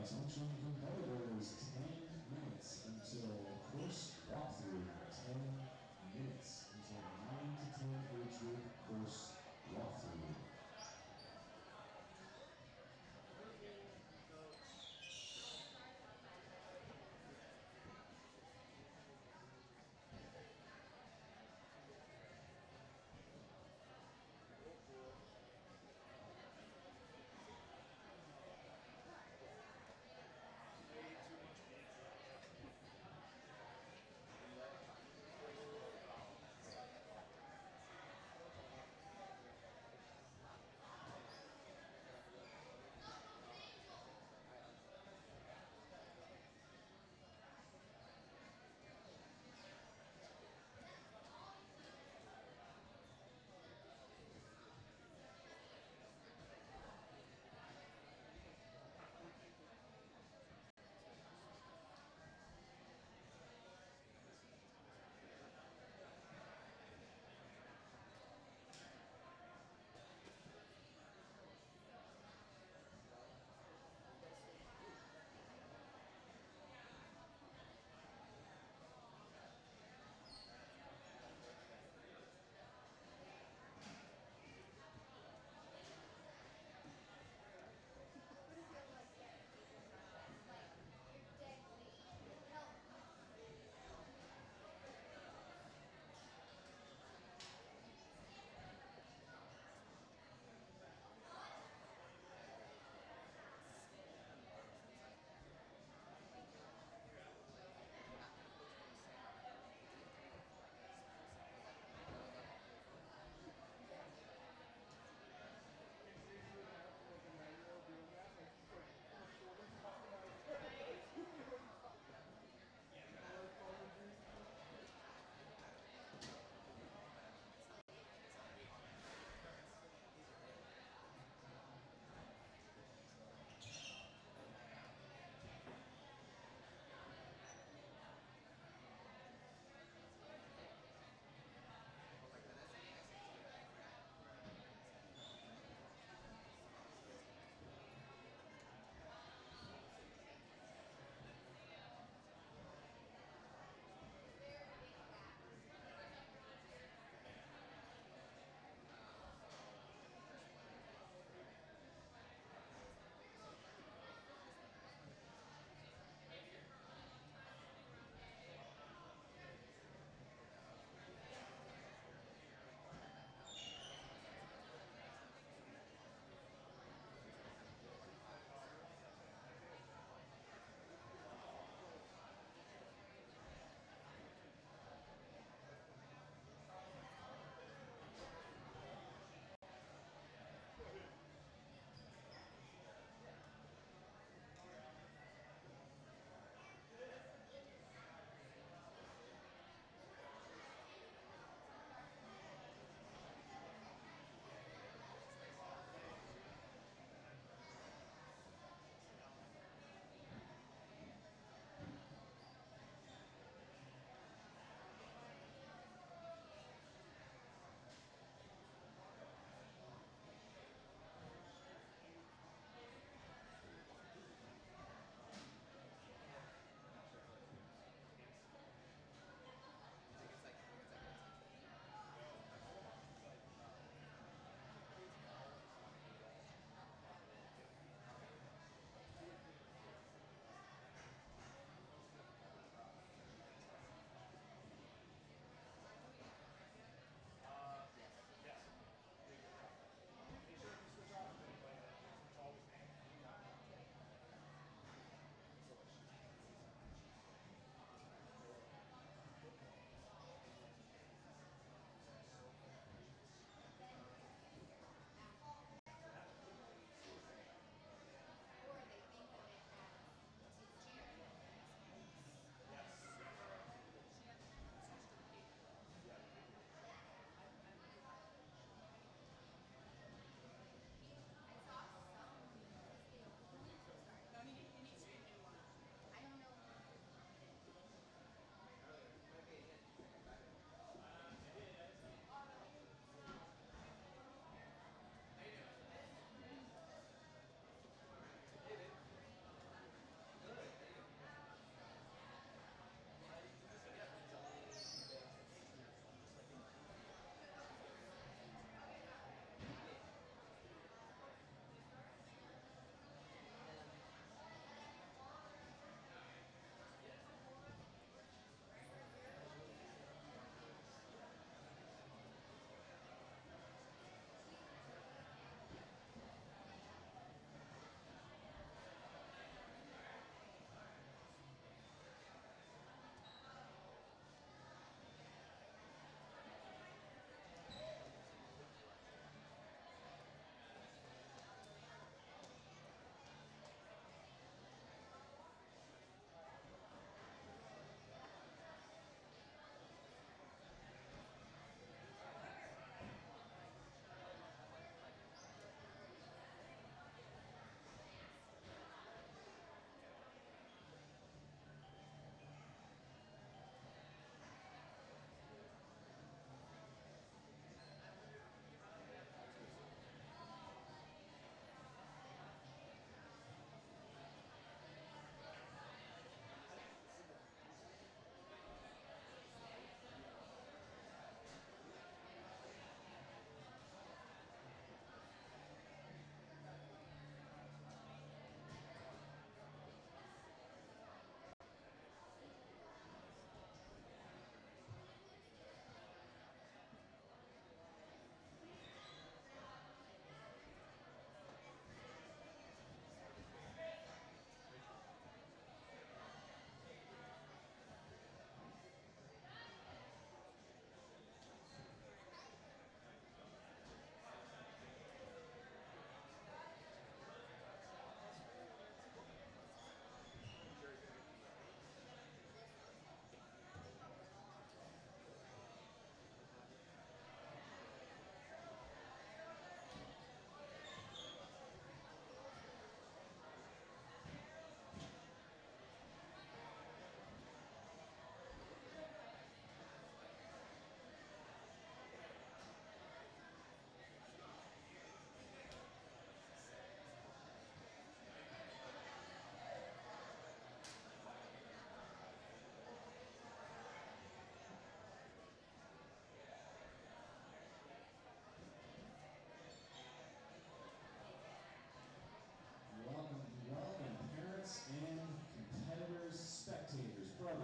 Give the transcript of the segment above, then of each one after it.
Attention competitors, 10 minutes until course walkthrough. 10 minutes until 9 to 10 age group course walkthrough.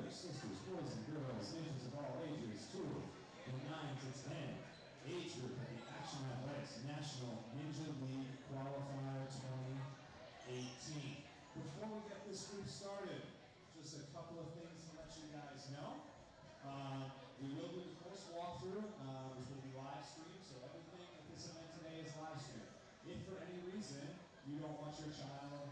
brothers, sisters, boys and girls, ninjas of all ages, too, from 9 to 10. Age group at the Action Athletics National Ninja League Qualifier 2018. Before we get this group started, just a couple of things to let you guys know. We will do the course walkthrough, which will be live streamed, so everything at this event today is live streamed. If for any reason you don't want your child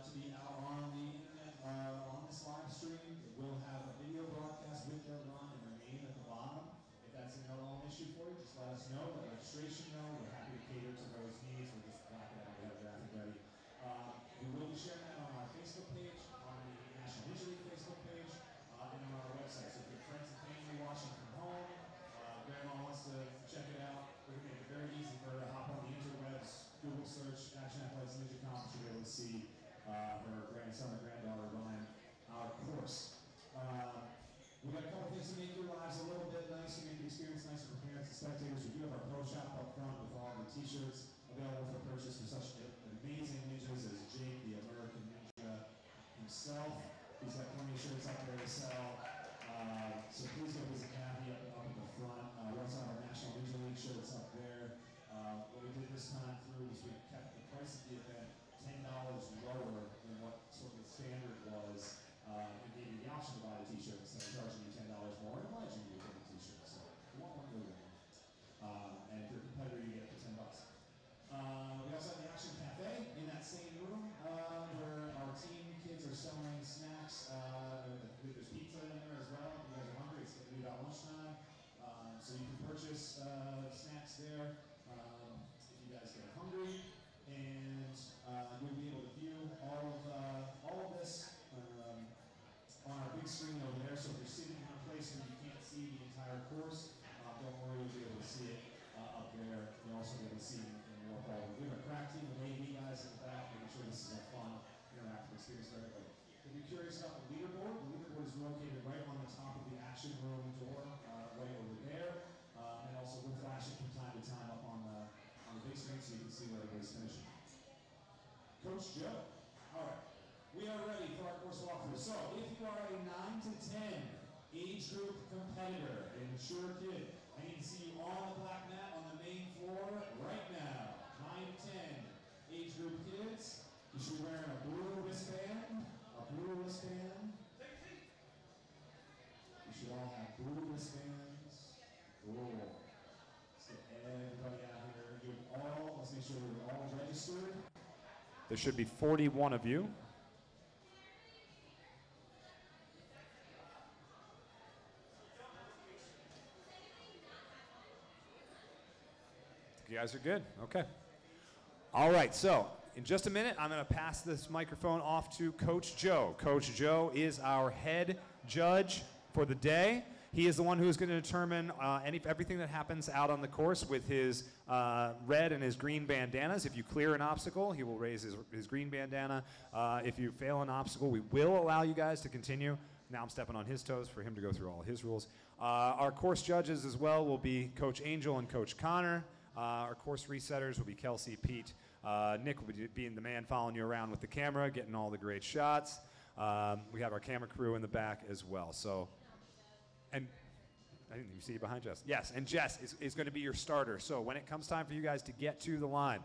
to be out on the internet on this live stream, we'll have a video broadcast with their run and their name at the bottom. If that's a no issue for you, just let us know. Let registration know. We're happy to cater to those needs. We'll just black it out. We have graphic ready. We will be sharing that on our Facebook page, on the National Ninja League Facebook page, and on our website. So if your friends and family watching from home, grandma wants to check it out, we're going to make it very easy for her to hop on the interwebs, Google search Action Athletics Ninja Comp, to be able to see her grandson or granddaughter run our course. We've got a couple things to make your lives a little bit nicer, make the experience nicer for parents and spectators. We do have our pro shop up front with all the t-shirts available for purchase for such amazing ninjas as Jake, the American Ninja himself. He's got plenty of shirts up there to sell. So please go visit Kathy up in the front. We also have our National Ninja League shirts up there. What we did this time through was we kept the price of the event $10 lower than what sort of the standard was. And gave you the option to buy a t-shirt instead of charging you $10 more and obliging you to get a t-shirt. So you want one, go get one. And if you're a competitor, you get it for $10. We also have the Action Cafe in that same room where our team kids are selling snacks. There's pizza in there as well. If you guys are hungry, it's going to be about lunchtime. So you can purchase snacks there if you guys get hungry. And you'll be able to view all of this on our big screen over there. So if you're sitting in a place where you can't see the entire course, don't worry, you'll be able to see it up there. You'll also be able to see it in more quality. We have a crack team of AV guys in the back, making sure this is a fun, interactive experience for everybody. If you're curious about the leaderboard is located right on the top of the action room door, right over there. And also we'll flash it from time to time up on the big screen so you can see where everybody's finishing. Coach Joe. All right. We are ready for our course walkthrough. So, if you are a 9 to 10 age group competitor, a mature kid, I need to see you on the black mat on the main floor right now. 9 to 10 age group kids. You should be wearing a blue wristband. You should all have blue wristbands. Cool. Let's get everybody out here. Let's make sure we're all registered. There should be 41 of you. You guys are good? Okay. All right, so in just a minute, I'm going to pass this microphone off to Coach Joe. Coach Joe is our head judge for the day. He is the one who is going to determine everything that happens out on the course with his red and his green bandanas. If you clear an obstacle, he will raise his green bandana. If you fail an obstacle, we will allow you guys to continue. Now I'm stepping on his toes for him to go through all his rules. Our course judges as well will be Coach Angel and Coach Connor. Our course resetters will be Kelsey, Pete. Nick will be being the man following you around with the camera, getting all the great shots. We have our camera crew in the back as well. So, and I didn't even see you behind Jess. Yes, and Jess is going to be your starter. So when it comes time for you guys to get to the line,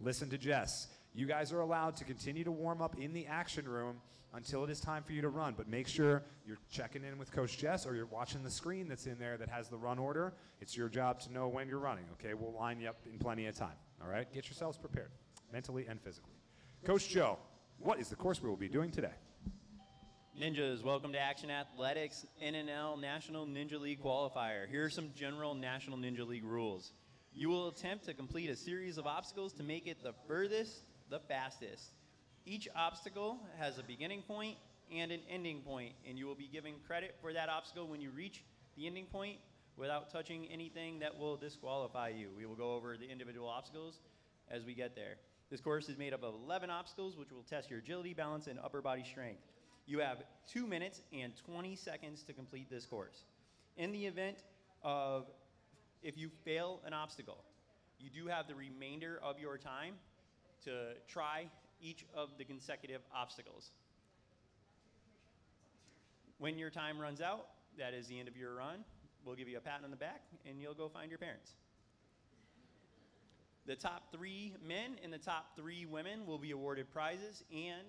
listen to Jess. You guys are allowed to continue to warm up in the action room until it is time for you to run. But make sure you're checking in with Coach Jess or you're watching the screen that's in there that has the run order. It's your job to know when you're running, okay? We'll line you up in plenty of time, all right? Get yourselves prepared, mentally and physically. Coach Joe, what is the course we will be doing today? Ninjas, welcome to Action Athletics NNL National Ninja League Qualifier. Here are some general National Ninja League rules. You will attempt to complete a series of obstacles to make it the furthest, the fastest. Each obstacle has a beginning point and an ending point, and you will be given credit for that obstacle when you reach the ending point without touching anything that will disqualify you. We will go over the individual obstacles as we get there. This course is made up of 11 obstacles, which will test your agility, balance, and upper body strength. You have 2 minutes and 20 seconds to complete this course. In the event of if you fail an obstacle, you do have the remainder of your time to try each of the consecutive obstacles. When your time runs out, that is the end of your run. We'll give you a pat on the back, and you'll go find your parents. The top 3 men and the top 3 women will be awarded prizes, and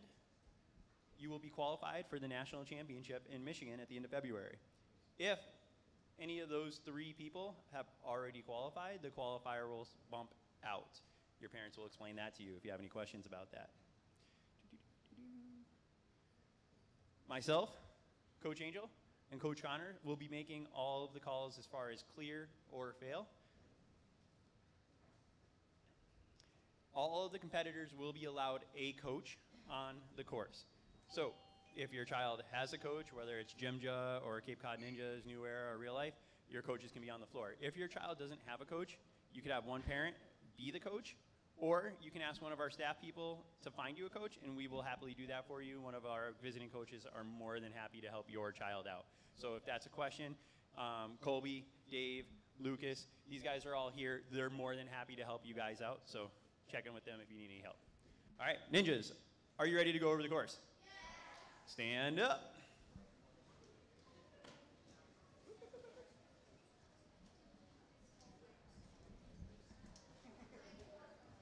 you will be qualified for the national championship in Michigan at the end of February. If any of those 3 people have already qualified, the qualifier will bump out. Your parents will explain that to you if you have any questions about that. Myself, Coach Angel, and Coach Connor will be making all of the calls as far as clear or fail. All of the competitors will be allowed a coach on the course. So if your child has a coach, whether it's Jimja or Cape Cod Ninjas, New Era, or Real Life, your coaches can be on the floor. If your child doesn't have a coach, you could have one parent be the coach, or you can ask one of our staff people to find you a coach, and we will happily do that for you. One of our visiting coaches are more than happy to help your child out. So if that's a question, Colby, Dave, Lucas, these guys are all here. They're more than happy to help you guys out, so check in with them if you need any help. All right, ninjas, are you ready to go over the course? Yeah. Stand up.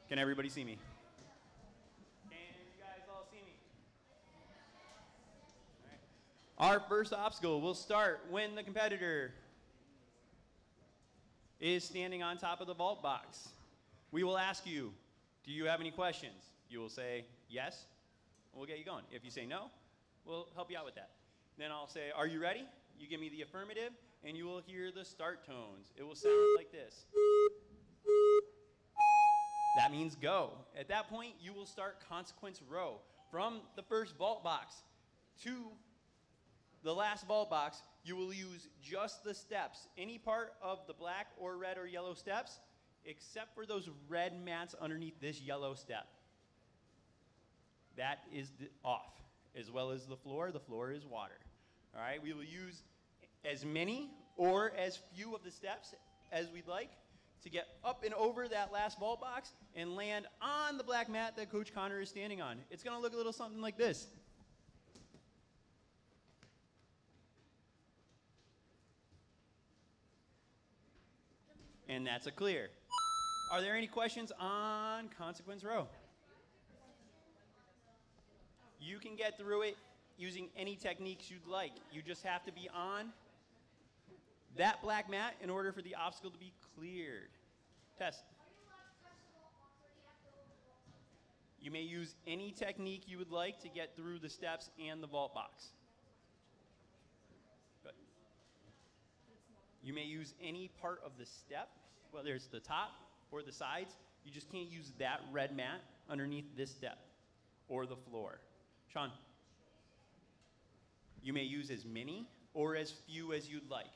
Can everybody see me? Can you guys all see me? All right. Our first obstacle will start when the competitor is standing on top of the vault box. We will ask you, do you have any questions? You will say yes, and we'll get you going. If you say no, we'll help you out with that. Then I'll say, are you ready? You give me the affirmative, and you will hear the start tones. It will sound like this. That means go. At that point, you will start consequence row. From the first vault box to the last vault box, you will use just the steps. Any part of the black or red or yellow steps, except for those red mats underneath this yellow step. That is off, as well as the floor. The floor is water. All right, we will use as many or as few of the steps as we'd like to get up and over that last vault box and land on the black mat that Coach Connor is standing on. It's gonna look a little something like this. And that's a clear. Are there any questions on consequence row? You can get through it using any techniques you'd like. You just have to be on that black mat in order for the obstacle to be cleared. Test. You may use any technique you would like to get through the steps and the vault box. Good. You may use any part of the step, whether it's the top or the sides. You just can't use that red mat underneath this step or the floor. Sean. You may use as many or as few as you'd like.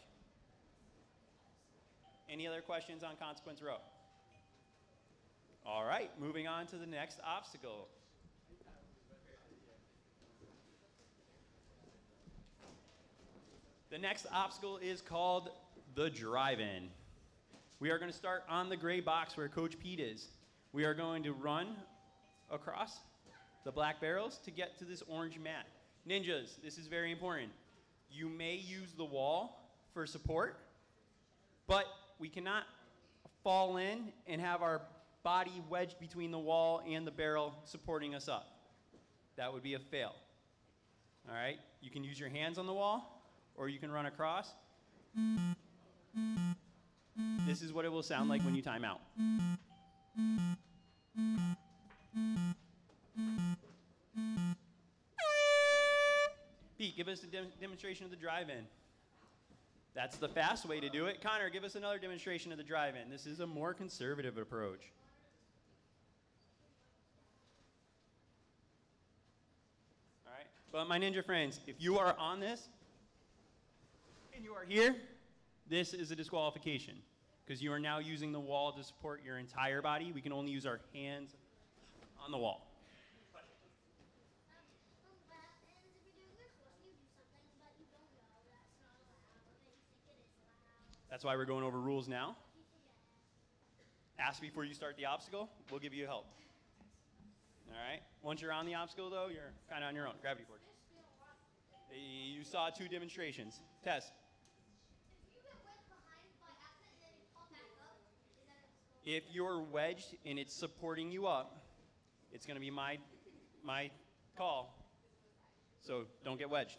Any other questions on consequence row? All right, moving on to the next obstacle. The next obstacle is called the drive-in. We are going to start on the gray box where Coach Pete is. We are going to run across the black barrels to get to this orange mat. Ninjas, this is very important. You may use the wall for support, but we cannot fall in and have our body wedged between the wall and the barrel supporting us up. That would be a fail. All right, you can use your hands on the wall, or you can run across. This is what it will sound like when you time out. Pete, give us a demonstration of the drive-in. That's the fast way to do it. Connor, give us another demonstration of the drive-in. This is a more conservative approach. All right, but my ninja friends, if you are on this and you are here, this is a disqualification because you are now using the wall to support your entire body. We can only use our hands on the wall. That's why we're going over rules now. Ask before you start the obstacle. We'll give you help. All right? Once you're on the obstacle, though, you're kind of on your own. Gravity board. You saw 2 demonstrations. Tess. If you're wedged and it's supporting you up, it's going to be my call. So don't get wedged.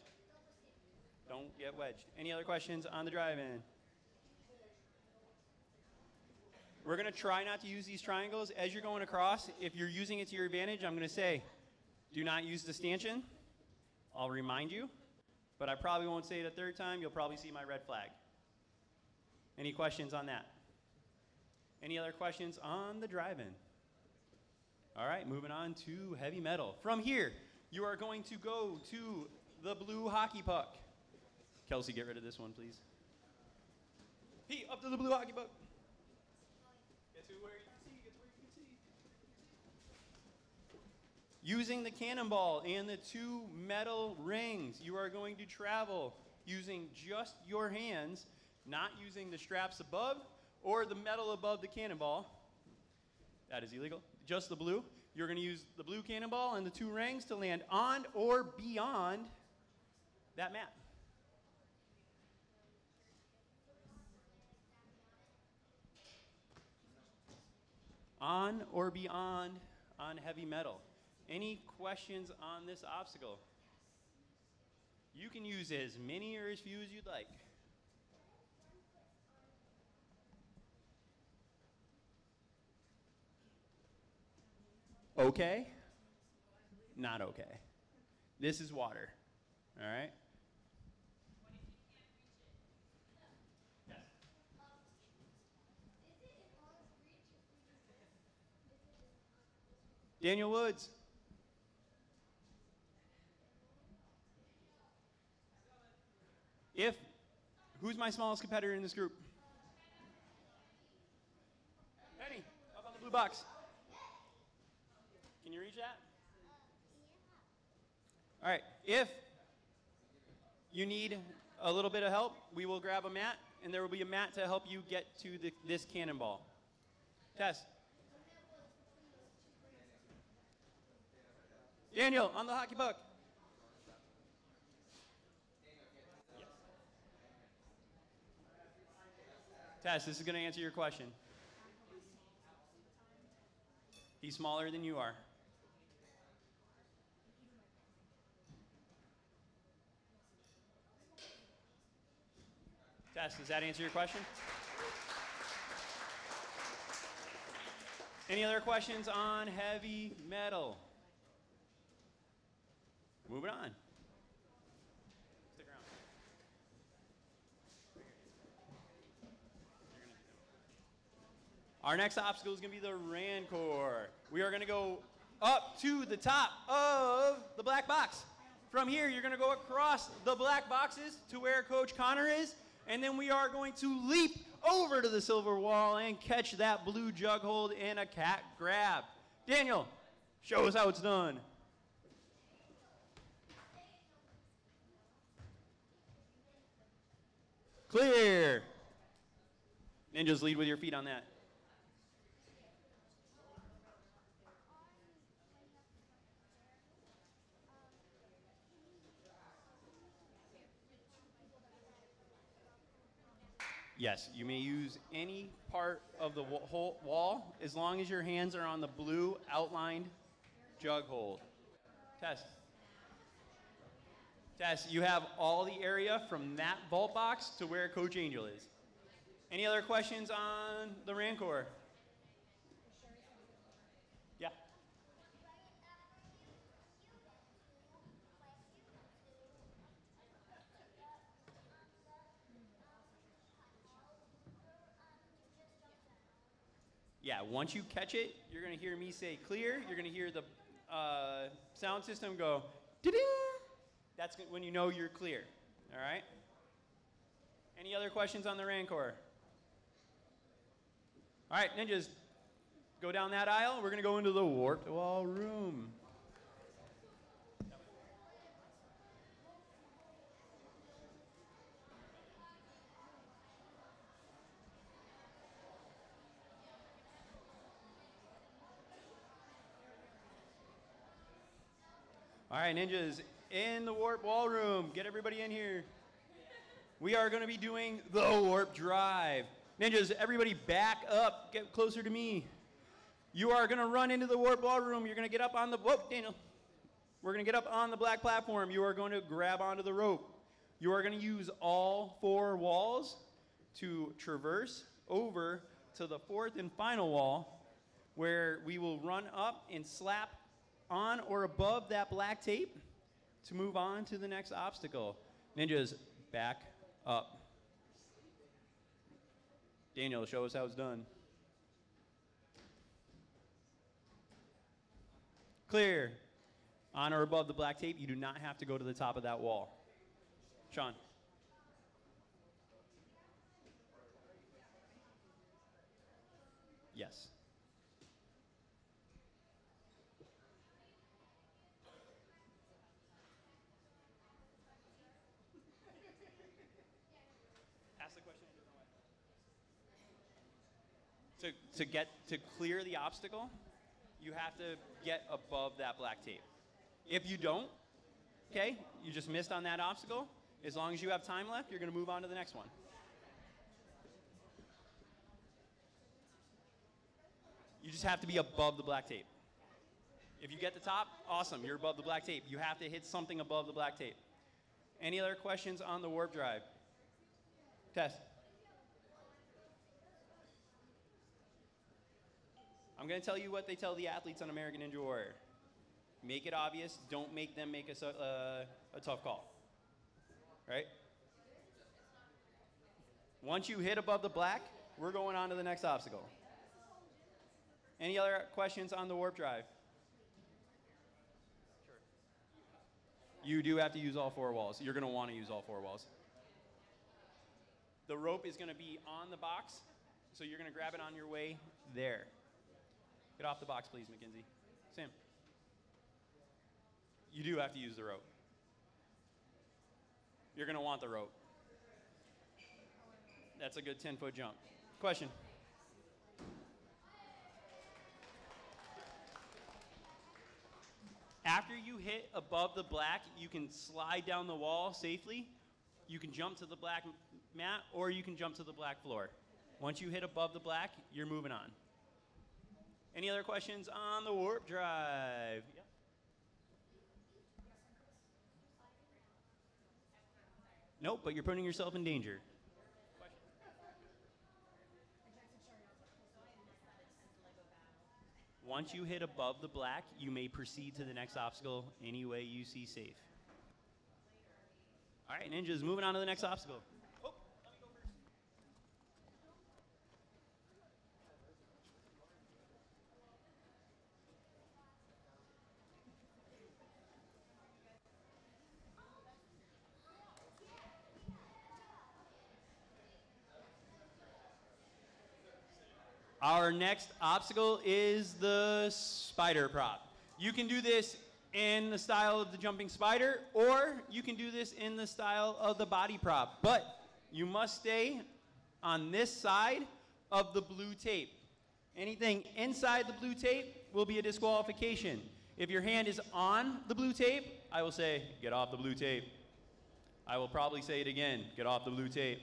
Don't get wedged. Any other questions on the drive-in? We're going to try not to use these triangles. As you're going across, if you're using it to your advantage, I'm going to say, do not use the stanchion. I'll remind you, but I probably won't say it a third time. You'll probably see my red flag. Any questions on that? Any other questions on the drive-in? All right, moving on to heavy metal. From here, you are going to go to the blue hockey puck. Kelsey, get rid of this one, please. Pete, up to the blue hockey puck. Get to where you can see, get to where you can see. Using the cannonball and the 2 metal rings, you are going to travel using just your hands, not using the straps above or the metal above the cannonball. That is illegal. Just the blue. You're going to use the blue cannonball and the 2 rings to land on or beyond that mat. On or beyond on heavy metal. Any questions on this obstacle? You can use as many or as few as you'd like. Okay? Not okay. This is water. All right? Daniel Woods. Who's my smallest competitor in this group? Penny, up on the blue box. Can you reach that? All right, if you need a little bit of help, we will grab a mat, and there will be a mat to help you get to this cannonball. Tess. Daniel, on the hockey puck. Yes. Tess, this is going to answer your question. He's smaller than you are. Tess, does that answer your question? Any other questions on heavy metal? Moving on. Stick around. Our next obstacle is going to be the rancor. We are going to go up to the top of the black box. From here, you're going to go across the black boxes to where Coach Connor is, and then we are going to leap over to the silver wall and catch that blue jug hold in a cat grab. Daniel, show us how it's done. Clear. Ninjas, lead with your feet on that. Yes, you may use any part of the whole wall as long as your hands are on the blue outlined jug hold. Tess. Tess, you have all the area from that vault box to where Coach Angel is. Any other questions on the rancor? Yeah. Yeah, once you catch it, you're going to hear me say clear. You're going to hear the sound system go, ding. That's when you know you're clear. All right? Any other questions on the rancor? All right, ninjas, go down that aisle. We're going to go into the warped wall room. All right, ninjas, in the warp wall room. Get everybody in here. We are going to be doing the warp drive. Ninjas, everybody back up. Get closer to me. You are going to run into the warp wall room. You're going to get up on the, whoa, Daniel. We're going to get up on the black platform. You are going to grab onto the rope. You are going to use all 4 walls to traverse over to the 4th and final wall, where we will run up and slap on or above that black tape to move on to the next obstacle. Ninjas, back up. Daniel, show us how it's done. Clear. On or above the black tape, you do not have to go to the top of that wall. Sean. Yes. Ask the question a different way. To clear the obstacle, you have to get above that black tape. If you don't, okay, you just missed on that obstacle. As long as you have time left, you're going to move on to the next one. You just have to be above the black tape. If you get the top, awesome, you're above the black tape. You have to hit something above the black tape. Any other questions on the warp drive? Tess. I'm going to tell you what they tell the athletes on American Ninja Warrior. Make it obvious. Don't make them make a tough call. Right? Once you hit above the black, we're going on to the next obstacle. Any other questions on the warp drive? Sure. You do have to use all 4 walls. You're going to want to use all 4 walls. The rope is going to be on the box, so you're going to grab it on your way there. Get off the box, please, Mackenzie. Sam. You do have to use the rope. You're going to want the rope. That's a good 10-foot jump. Question? After you hit above the black, you can slide down the wall safely. You can jump to the black mat, or you can jump to the black floor. Once you hit above the black, you're moving on. Any other questions on the warp drive? Yeah. Nope, but you're putting yourself in danger. Once you hit above the black, you may proceed to the next obstacle any way you see safe. All right, ninjas, moving on to the next obstacle. Oh, let me go first. Our next obstacle is the spider prop. You can do this in the style of the jumping spider, or you can do this in the style of the body prop. But you must stay on this side of the blue tape. Anything inside the blue tape will be a disqualification. If your hand is on the blue tape, I will say, get off the blue tape. I will probably say it again, get off the blue tape.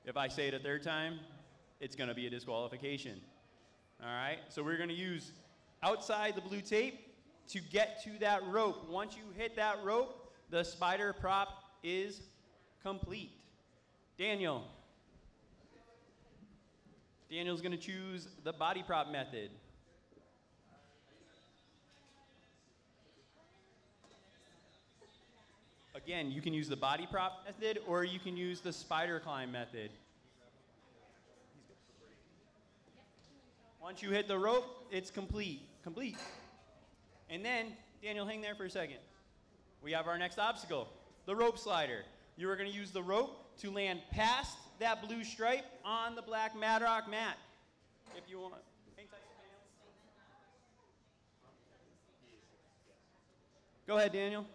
If I say it a 3rd time, it's going to be a disqualification. All right, so we're going to use outside the blue tape to get to that rope. Once you hit that rope, the spider prop is complete. Daniel's going to choose the body prop method. Again, you can use the body prop method, or you can use the spider climb method. Once you hit the rope, it's complete. And then, Daniel, hang there for a second. We have our next obstacle, the rope slider. You are going to use the rope to land past that blue stripe on the black Madrock mat. If you want. Hang tight, Daniel. Go ahead, Daniel.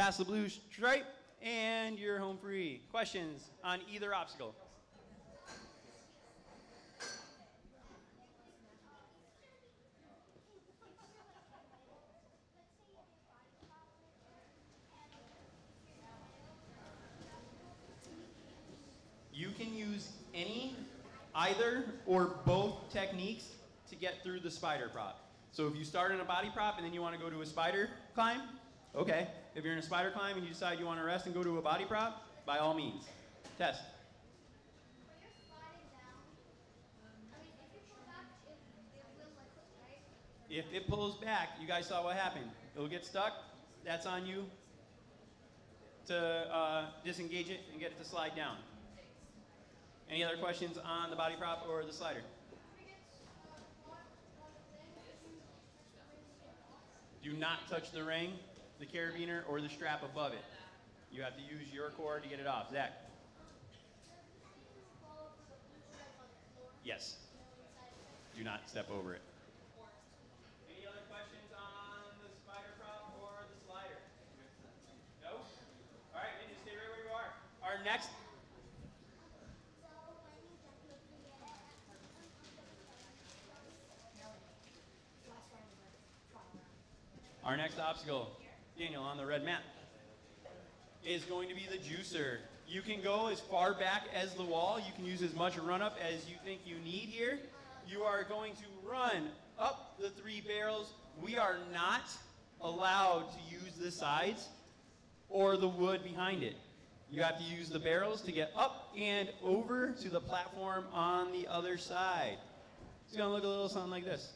pass the blue stripe, and you're home free. Questions on either obstacle? You can use either or both techniques to get through the spider prop. So if you start in a body prop and then you want to go to a spider climb, okay. If you're in a spider climb and you decide you want to rest and go to a body prop, by all means. Test. If it pulls back, you guys saw what happened. It'll get stuck. That's on you to disengage it and get it to slide down. Any other questions on the body prop or the slider? Do not touch the ring, the carabiner, or the strap above it. You have to use your cord to get it off. Zach? Yes. Do not step over it. Any other questions on the spider prop or the slider? No? All right, then just stay right where you are. Our next obstacle, Daniel, on the red mat, is going to be the juicer. You can go as far back as the wall. You can use as much run-up as you think you need here. You are going to run up the 3 barrels. We are not allowed to use the sides or the wood behind it. You have to use the barrels to get up and over to the platform on the other side. It's going to look a little something like this.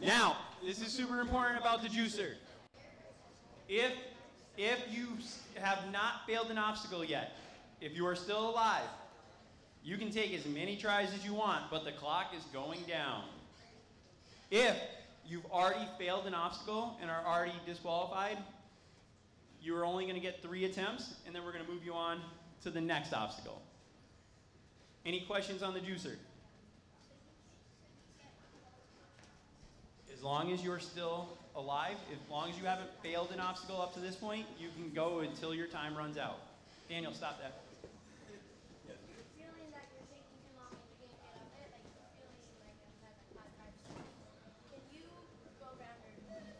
Now, this is super important about the juicer. If you have not failed an obstacle yet, if you are still alive, you can take as many tries as you want, but the clock is going down. If you've already failed an obstacle and are already disqualified, you are only going to get 3 attempts, and then we're going to move you on to the next obstacle. Any questions on the juicer? As long as you're still alive, as long as you haven't failed an obstacle up to this point, you can go until your time runs out. Daniel, stop that. Feeling that you're taking too long and you can't get up it, like feeling like I've had like 5 tries. Can you go around or?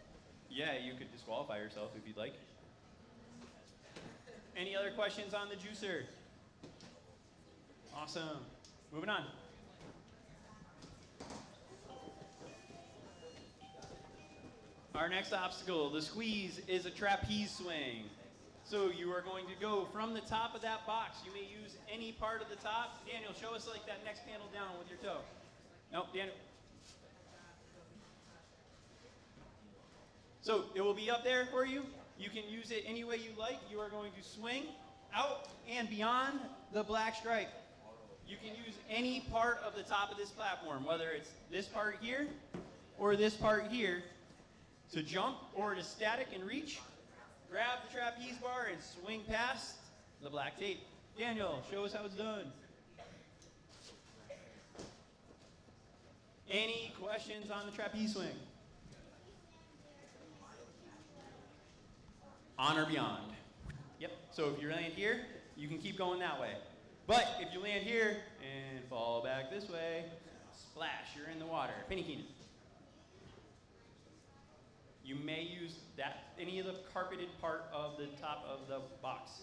Yeah, you could disqualify yourself if you'd like. Any other questions on the juicer? Awesome. Moving on. Our next obstacle, the squeeze, is a trapeze swing. So you are going to go from the top of that box. You may use any part of the top. Daniel, show us like that next panel down with your toe. Nope, Daniel. So it will be up there for you. You can use it any way you like. You are going to swing out and beyond the black stripe. You can use any part of the top of this platform, whether it's this part here or this part here, to jump or to static and reach. Grab the trapeze bar and swing past the black tape. Daniel, show us how it's done. Any questions on the trapeze swing? On or beyond. Yep, so if you land here, you can keep going that way. But if you land here and fall back this way, splash, you're in the water. Penny Keenan. You may use any of the carpeted part of the top of the box.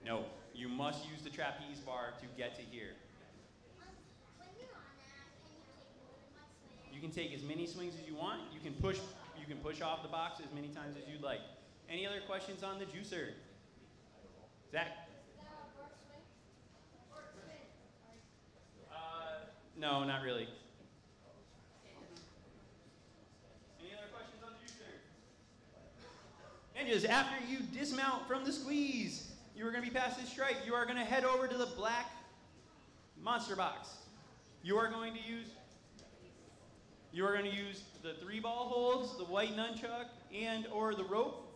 No, you must use the trapeze bar to get to here. You can take as many swings as you want. You can push off the box as many times as you'd like. Any other questions on the juicer? Zach? No, not really. And just after you dismount from the squeeze, you are going to be past this stripe. You are going to head over to the black monster box. You are going to use the 3 ball holds, the white nunchuck, and or the rope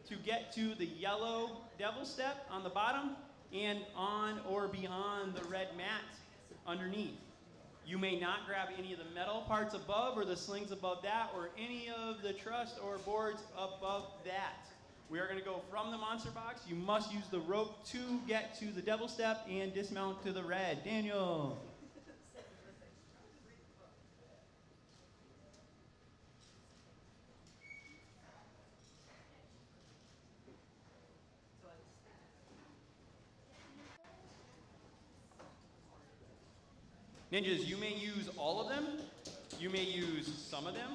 to get to the yellow devil step on the bottom and on or beyond the red mat underneath. You may not grab any of the metal parts above or the slings above that or any of the truss or boards above that. We are going to go from the monster box. You must use the rope to get to the devil step and dismount to the red. Daniel. Ninjas, you may use all of them. You may use some of them.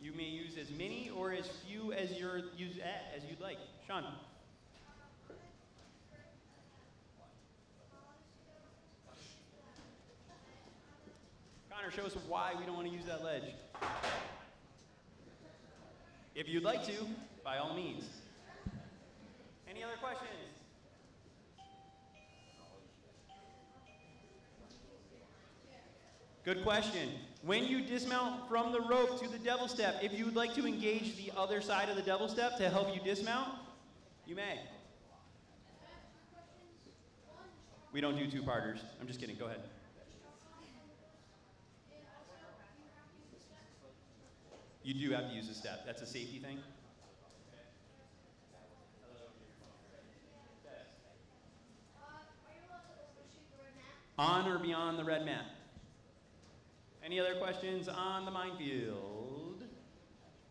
You may use as many or as few as you'd like. Sean. Connor, show us why we don't want to use that ledge. If you'd like to, by all means. Any other questions? Good question. When you dismount from the rope to the devil step, if you would like to engage the other side of the devil step to help you dismount, you may. We don't do two-parters. I'm just kidding. Go ahead. You do have to use a step. That's a safety thing. On or beyond the red mat. Any other questions on the minefield?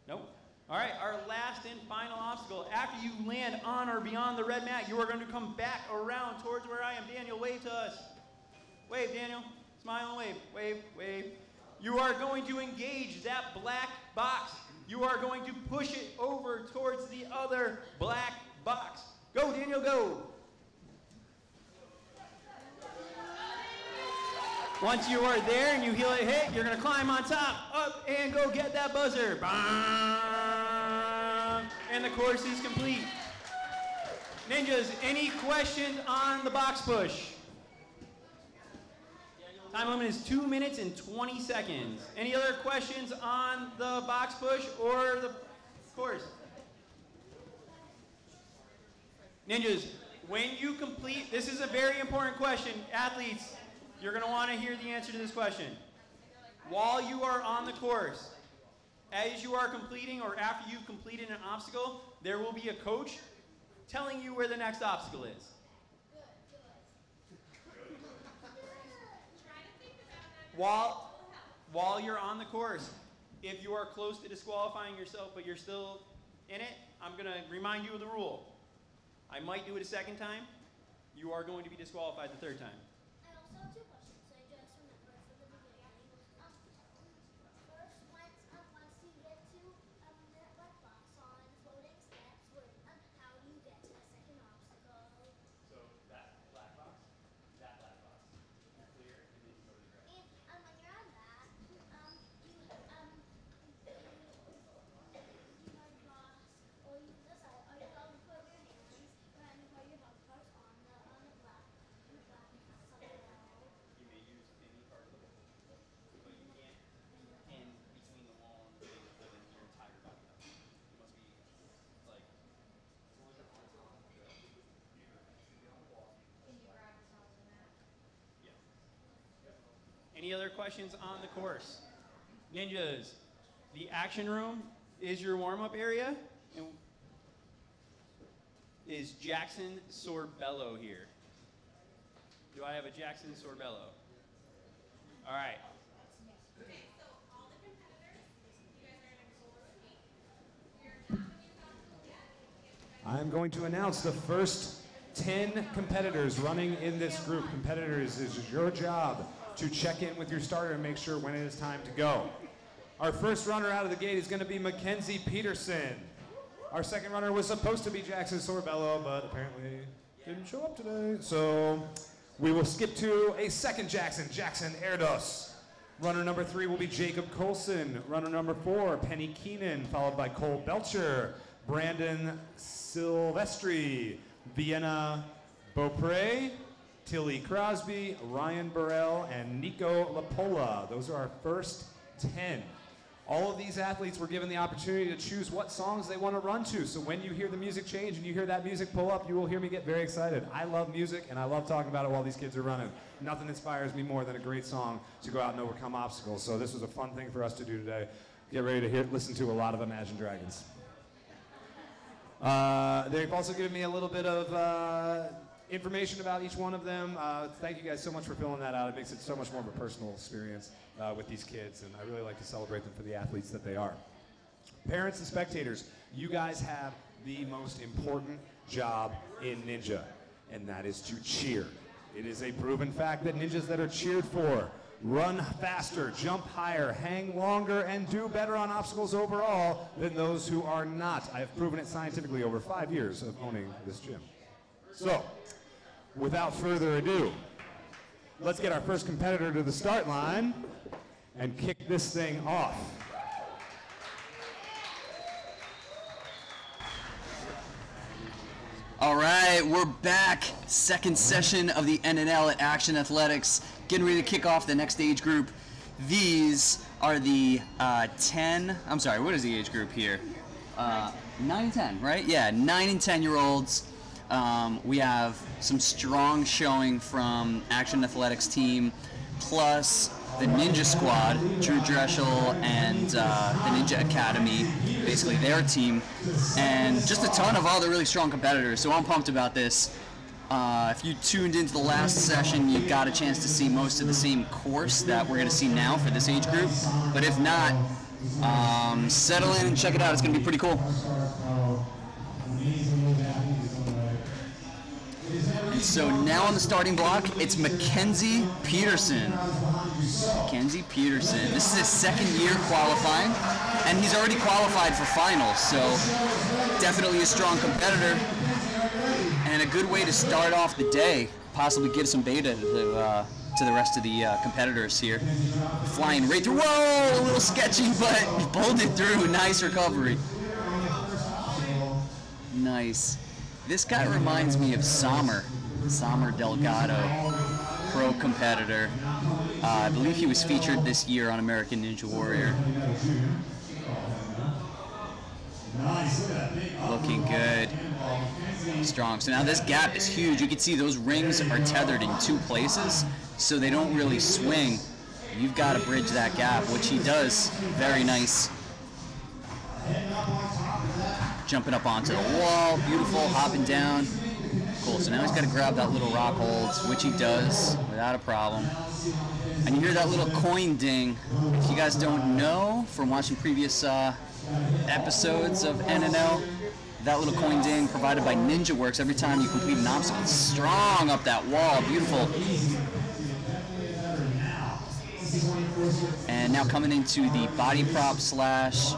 Nope. All right, our last and final obstacle. After you land on or beyond the red mat, you are going to come back around towards where I am. Daniel, wave to us. Wave, Daniel. Smile and wave. Wave, wave. You are going to engage that black box. You are going to push it over towards the other black box. Go, Daniel, go. Once you are there and you hear it hit, you're going to climb on top, up, and go get that buzzer. Bang! And the course is complete. Ninjas, any questions on the box push? Time limit is 2 minutes and 20 seconds. Any other questions on the box push or the course? Ninjas, when you complete, this is a very important question. Athletes, you're going to want to hear the answer to this question. While you are on the course, as you are completing or after you've completed an obstacle, there will be a coach telling you where the next obstacle is. While you're on the course, if you are close to disqualifying yourself but you're still in it, I'm going to remind you of the rule. I might do it a second time. You are going to be disqualified the third time. I also have two questions. So I just remember from the beginning. First, once you get to that black box on floating steps, how do you get to the second obstacle? So that black box. You're clear, and then you go to the ground. And when you're on that, you have boss, or you decide, are you going to put your hands behind your bump parts on the black somewhere else? You may use any part of the wall, but you can't be in between the wall and the thing holding your entire body up. You must be like, as long as your arms are on the wall. Can you grab the top of the mat? Yeah. Any other questions on the course? Ninjas, the action room is your warm-up area. And is Jackson Sorbello here? Do I have a Jackson Sorbello? All right. Okay, so all the competitors, you guys are in a close meet. You're not when you come yet. I'm going to announce the first 10 competitors running in this group. Competitors, it is your job to check in with your starter and make sure when it is time to go. Our first runner out of the gate is going to be Mackenzie Peterson. Our second runner was supposed to be Jackson Sorbello, but apparently didn't show up today. So we will skip to a second Jackson Erdos. Runner number 3 will be Jacob Colson. Runner number 4, Penny Keenan, followed by Cole Belcher, Brandon Silvestri, Vienna Beaupre, Tilly Crosby, Ryan Burrell, and Nico Lapola. Those are our first 10. All of these athletes were given the opportunity to choose what songs they want to run to. So when you hear the music change and you hear that music pull up, you will hear me get very excited. I love music, and I love talking about it while these kids are running. Nothing inspires me more than a great song to go out and overcome obstacles. So this was a fun thing for us to do today. Get ready to listen to a lot of Imagine Dragons. They've also given me a little bit of information about each one of them. Thank you guys so much for filling that out. It makes it so much more of a personal experience with these kids, and I really like to celebrate them for the athletes that they are. Parents and spectators, you guys have the most important job in Ninja, and that is to cheer. It is a proven fact that ninjas that are cheered for run faster, jump higher, hang longer, and do better on obstacles overall than those who are not. I have proven it scientifically over 5 years of owning this gym. So, without further ado, let's get our first competitor to the start line and kick this thing off. All right, we're back. Second session of the NNL at Action Athletics. Getting ready to kick off the next age group. These are the 10, I'm sorry, what is the age group here? 9 and 10, right? Yeah, 9 and 10-year-olds. We have some strong showing from Action Athletics team, plus the Ninja Squad, Drew Dreschel and the Ninja Academy, basically their team, and just a ton of other really strong competitors. So I'm pumped about this. If you tuned into the last session, you got a chance to see most of the same course that we're going to see now for this age group. But if not, settle in and check it out. It's going to be pretty cool. And so now on the starting block, it's Mackenzie Peterson. Mackenzie Peterson. This is his second year qualifying, and he's already qualified for finals, so definitely a strong competitor. And a good way to start off the day, possibly give some beta to the rest of the competitors here. Flying right through, whoa, a little sketchy, but pulled it through, nice recovery. Nice. This guy reminds me of Samer Delgado, pro competitor. I believe he was featured this year on American Ninja Warrior. Looking good. Strong. So now this gap is huge. You can see those rings are tethered in 2 places, so they don't really swing. You've got to bridge that gap, which he does. Very nice. Jumping up onto the wall. Beautiful. Hopping down. Cool. So now he's got to grab that little rock hold, which he does without a problem. And you hear that little coin ding. If you guys don't know from watching previous episodes of NNL, that little coin ding provided by Ninja Works every time you complete an obstacle. It's strong up that wall. Beautiful. And now coming into the body prop slash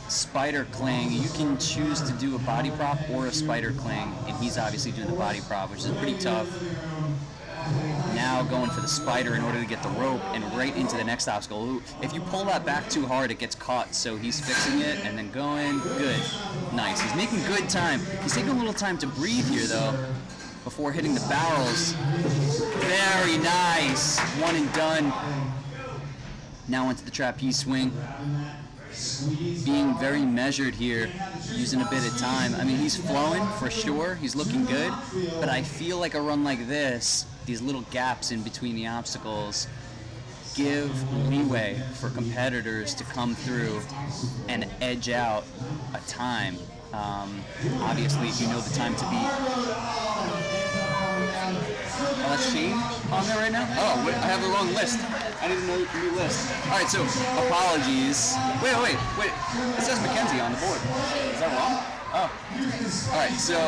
spider cling. You can choose to do a body prop or a spider cling, and he's obviously doing the body prop, which is pretty tough. Now going for the spider in order to get the rope and right into the next obstacle. If you pull that back too hard, it gets caught, so he's fixing it and then going. Good. Nice. He's making good time. He's taking a little time to breathe here, though, before hitting the barrels. Very nice. One and done. Now into the trapeze swing. Being very measured here, using a bit of time. I mean, he's flowing for sure. He's looking good. But I feel like a run like this, these little gaps in between the obstacles, give leeway for competitors to come through and edge out a time. Obviously, if you know the time to beat. Oh, that's Shane on there right now? Oh, wait, I have the wrong list. I need a new list. All right, so apologies. Wait. It says Mackenzie on the board. Is that wrong? Oh. All right, so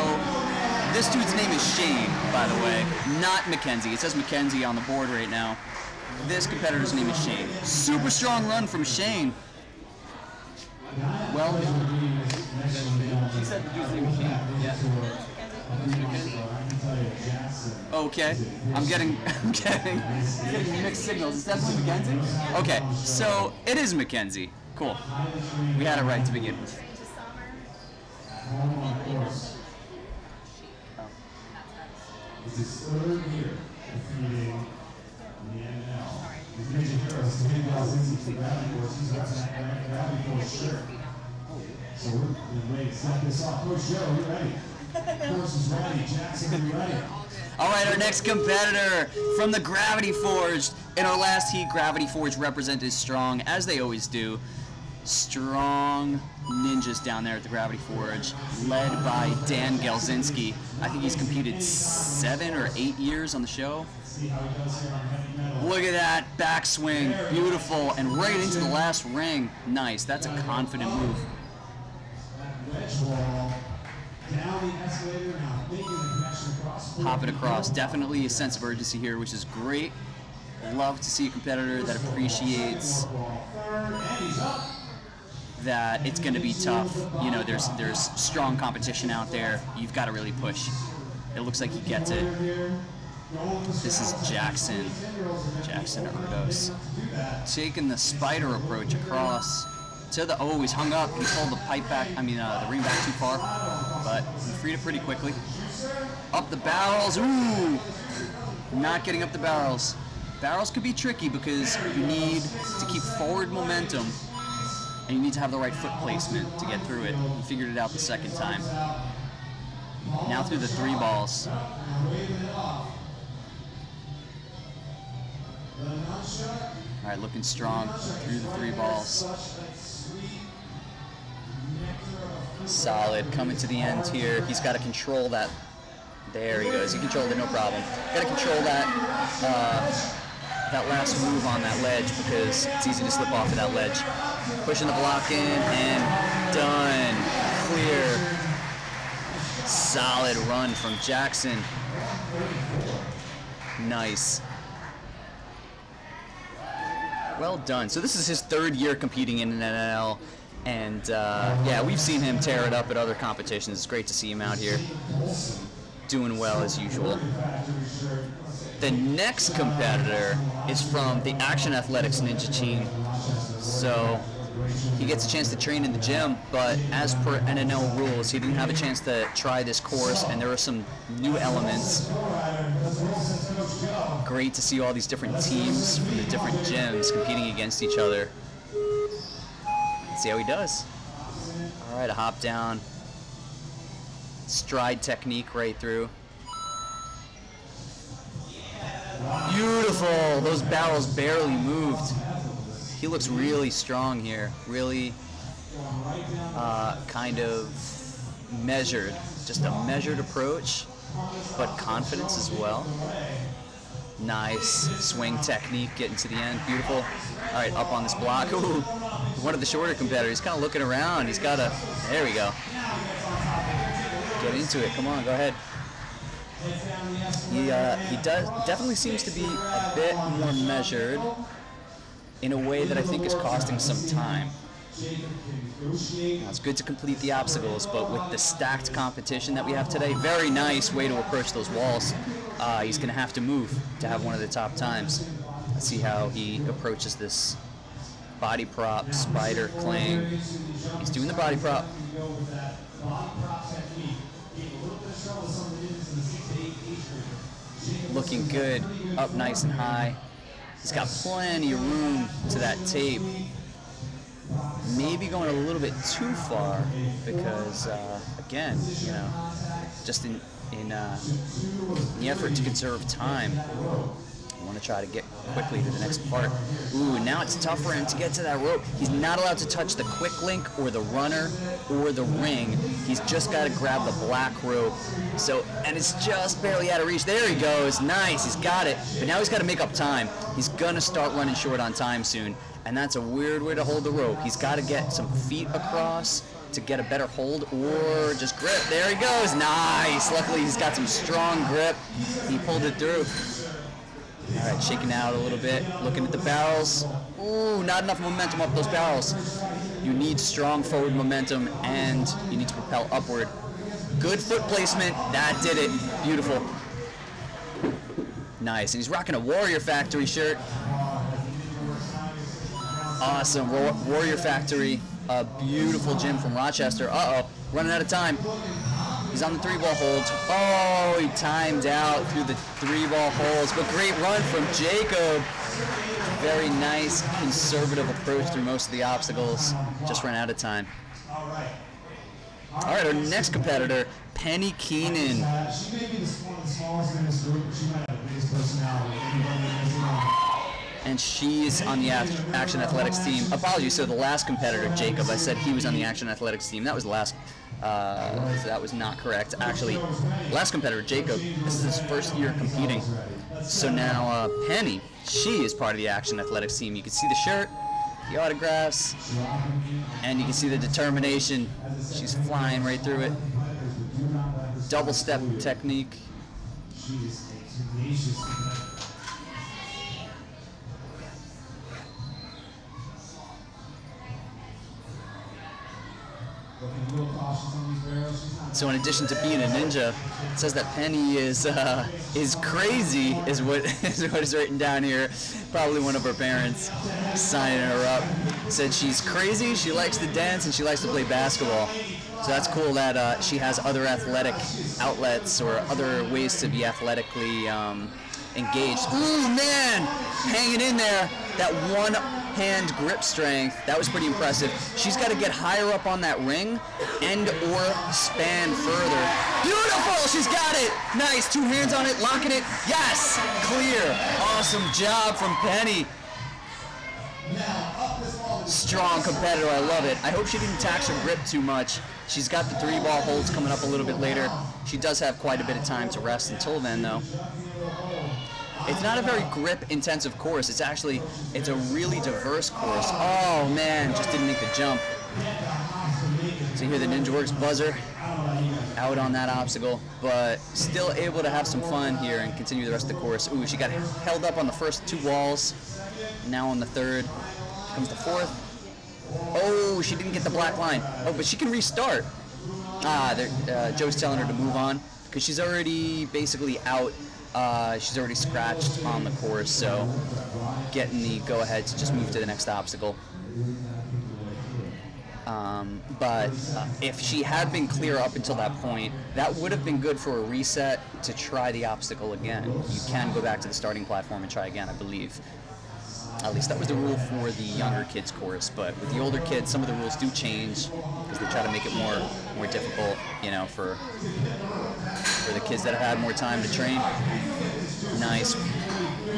this dude's name is Shane, by the way, not Mackenzie. It says Mackenzie on the board right now. This competitor's name is Shane. Super strong run from Shane. Well, she said the dude's name is Shane. Yeah. Okay, I'm getting mixed signals. It's definitely Mackenzie? Okay, so it is Mackenzie. Cool. We had it right to begin with. This is third year defeating the NL. Ninja Heroes, Dwayne Galzinski for Gravity Force. He's got that Gravity Force shirt. So we're ready to set this off. Coach Joe, you ready? Force is ready. Jackson, you ready? All right, our next competitor from the Gravity Forge. In our last heat, Gravity Forge represented strong, as they always do. Strong ninjas down there at the Gravity Forge, led by Dan Galzinski. I think he's competed 7 or 8 years on the show. Look at that backswing, beautiful, and right into the last ring. Nice, that's a confident move. Hopping across, definitely a sense of urgency here, which is great. Love to see a competitor that appreciates that it's going to be tough. You know, there's strong competition out there. You've got to really push. It looks like he gets it. This is Jackson Erdos, taking the spider approach across to the, oh, he's hung up. He pulled the pipe back, the ring back too far, but he freed it pretty quickly. Up the barrels, ooh! Not getting up the barrels. Barrels could be tricky because you need to keep forward momentum and you need to have the right foot placement to get through it. He figured it out the second time. Now through the 3 balls. All right, looking strong through the 3 balls. Solid, coming to the end here. He's got to control that. There he goes. He controlled it, no problem. Got to control that that last move on that ledge because it's easy to slip off of that ledge. Pushing the block in and done. Clear. Solid run from Jackson. Nice. Well done. So this is his 3rd year competing in an NL, and yeah, we've seen him tear it up at other competitions. It's great to see him out here doing well as usual. The next competitor is from the Action Athletics Ninja team. So he gets a chance to train in the gym, but as per NNL rules, he didn't have a chance to try this course, and there are some new elements. Great to see all these different teams from the different gyms competing against each other. Let's see how he does. All right, a hop down. Stride technique right through. Beautiful! Those barrels barely moved. He looks really strong here. Really kind of measured. Just a measured approach, but confidence as well. Nice swing technique, getting to the end. Beautiful. All right, up on this block. Ooh, one of the shorter competitors. He's kind of looking around. He's got a, there we go. Get into it. Come on, go ahead. He definitely seems to be a bit more measured in a way that I think is costing some time. Now, it's good to complete the obstacles, but with the stacked competition that we have today, very nice way to approach those walls. He's going to have to move to have one of the top times. Let's see how he approaches this body prop, spider, clang. He's doing the body prop. Looking good, up nice and high. He's got plenty of room to that tape. Maybe going a little bit too far because, again, you know, just in the effort to conserve time, I want to try to get quickly to the next part. Ooh, now it's tough for him to get to that rope. He's not allowed to touch the quick link or the runner or the ring. He's just got to grab the black rope. So, and it's just barely out of reach. There he goes. Nice. He's got it. But now he's got to make up time. He's going to start running short on time soon. And that's a weird way to hold the rope. He's got to get some feet across to get a better hold or just grip. There he goes. Nice. Luckily, he's got some strong grip. He pulled it through. All right, shaking out a little bit, looking at the barrels. Ooh, not enough momentum up those barrels. You need strong forward momentum and you need to propel upward. Good foot placement, that did it. Beautiful. Nice, and he's rocking a Warrior Factory shirt. Awesome, Warrior Factory, a beautiful gym from Rochester. Uh-oh, running out of time. He's on the 3-ball holds. Oh, he timed out through the 3-ball holds, but great run from Jacob. Very nice, conservative approach through most of the obstacles. Just ran out of time. All right, our next competitor, Penny Keenan. She may be one of the smallest in this group, but she might have the biggest personality. And she's on the Action Athletics team. Apologies, so the last competitor, Jacob, I said he was on the Action Athletics team. That was the last, that was not correct. Actually, last competitor, Jacob, this is his first year competing. So now Penny, she is part of the Action Athletics team. You can see the shirt, the autographs, and you can see the determination. She's flying right through it. Double step technique. So in addition to being a ninja, it says that Penny is crazy, is what is written down here. Probably one of her parents signing her up. Said she's crazy, she likes to dance, and she likes to play basketball. So that's cool that she has other athletic outlets or other ways to be athletically engaged. Ooh, man, hanging in there. That one-hand grip strength, that was pretty impressive. She's got to get higher up on that ring and or span further. Beautiful, she's got it. Nice, 2 hands on it, locking it. Yes, clear. Awesome job from Penny. Strong competitor, I love it. I hope she didn't tax her grip too much. She's got the 3-ball holds coming up a little bit later. She does have quite a bit of time to rest until then, though. It's not a very grip-intensive course. It's a really diverse course. Oh, man, just didn't make the jump. So you hear the Ninja Works buzzer out on that obstacle, but still able to have some fun here and continue the rest of the course. Ooh, she got held up on the first 2 walls. Now on the 3rd. Here comes the 4th. Oh, she didn't get the black line. Oh, but she can restart. Joe's telling her to move on because she's already basically out. She's already scratched on the course, so getting the go-ahead to just move to the next obstacle. But if she had been clear up until that point, that would have been good for a reset to try the obstacle again. You can go back to the starting platform and try again, I believe. At least that was the rule for the younger kids course, but with the older kids, some of the rules do change because they try to make it more difficult, you know, for the kids that have had more time to train. Nice.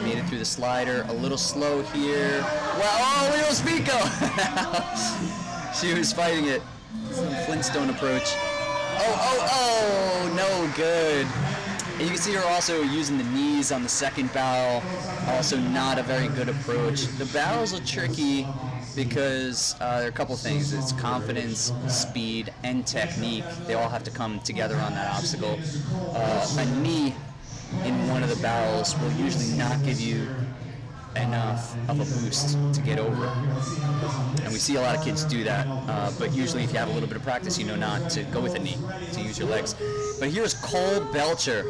Made it through the slider. A little slow here. Well, oh, little Spico! She was fighting it. Some Flintstone approach. Oh, no good. And you can see her also using the knees on the second barrel. Also not a very good approach. The barrels are tricky because there are a couple things. It's confidence, speed, and technique. They all have to come together on that obstacle. A knee in one of the barrels will usually not give you enough of a boost to get over. And we see a lot of kids do that, but usually if you have a little bit of practice, you know not to go with a knee, to use your legs. But here's Cole Belcher.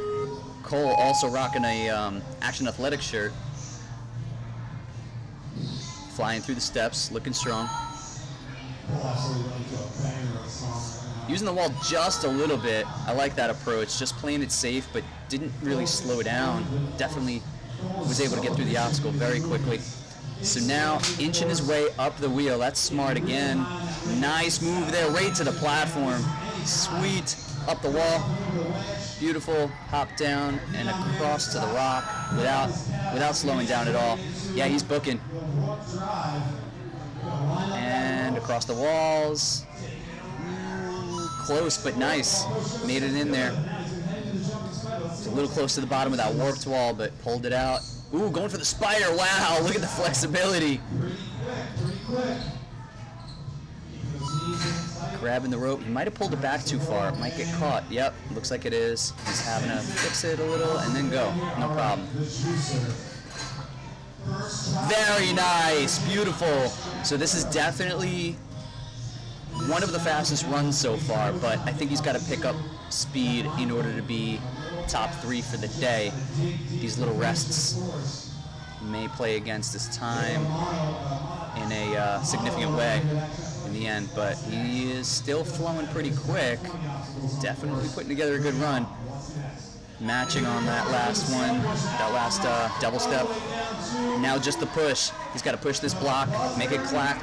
Cole also rocking a Action Athletics shirt. Flying through the steps, looking strong. Using the wall just a little bit. I like that approach, just playing it safe, but didn't really slow down. Definitely was able to get through the obstacle very quickly. So now inching his way up the wheel. That's smart again. Nice move there, right to the platform. Sweet, up the wall. Beautiful, hop down and across to the rock without slowing down at all. Yeah, he's booking. And across the walls. Close, but nice. Made it in there. It's a little close to the bottom of that warped wall, but pulled it out. Ooh, going for the spider. Wow, look at the flexibility. Grabbing the rope. He might have pulled it back too far. It might get caught. Yep, looks like it is. He's having to fix it a little and then go. No problem. Very nice. Beautiful. So this is definitely one of the fastest runs so far, but I think he's got to pick up speed in order to be top 3 for the day. These little rests may play against his time in a significant way. in the end, but he is still flowing pretty quick. Definitely putting together a good run. Matching on that last one, that last double step. Now just the push. He's got to push this block, make it clack.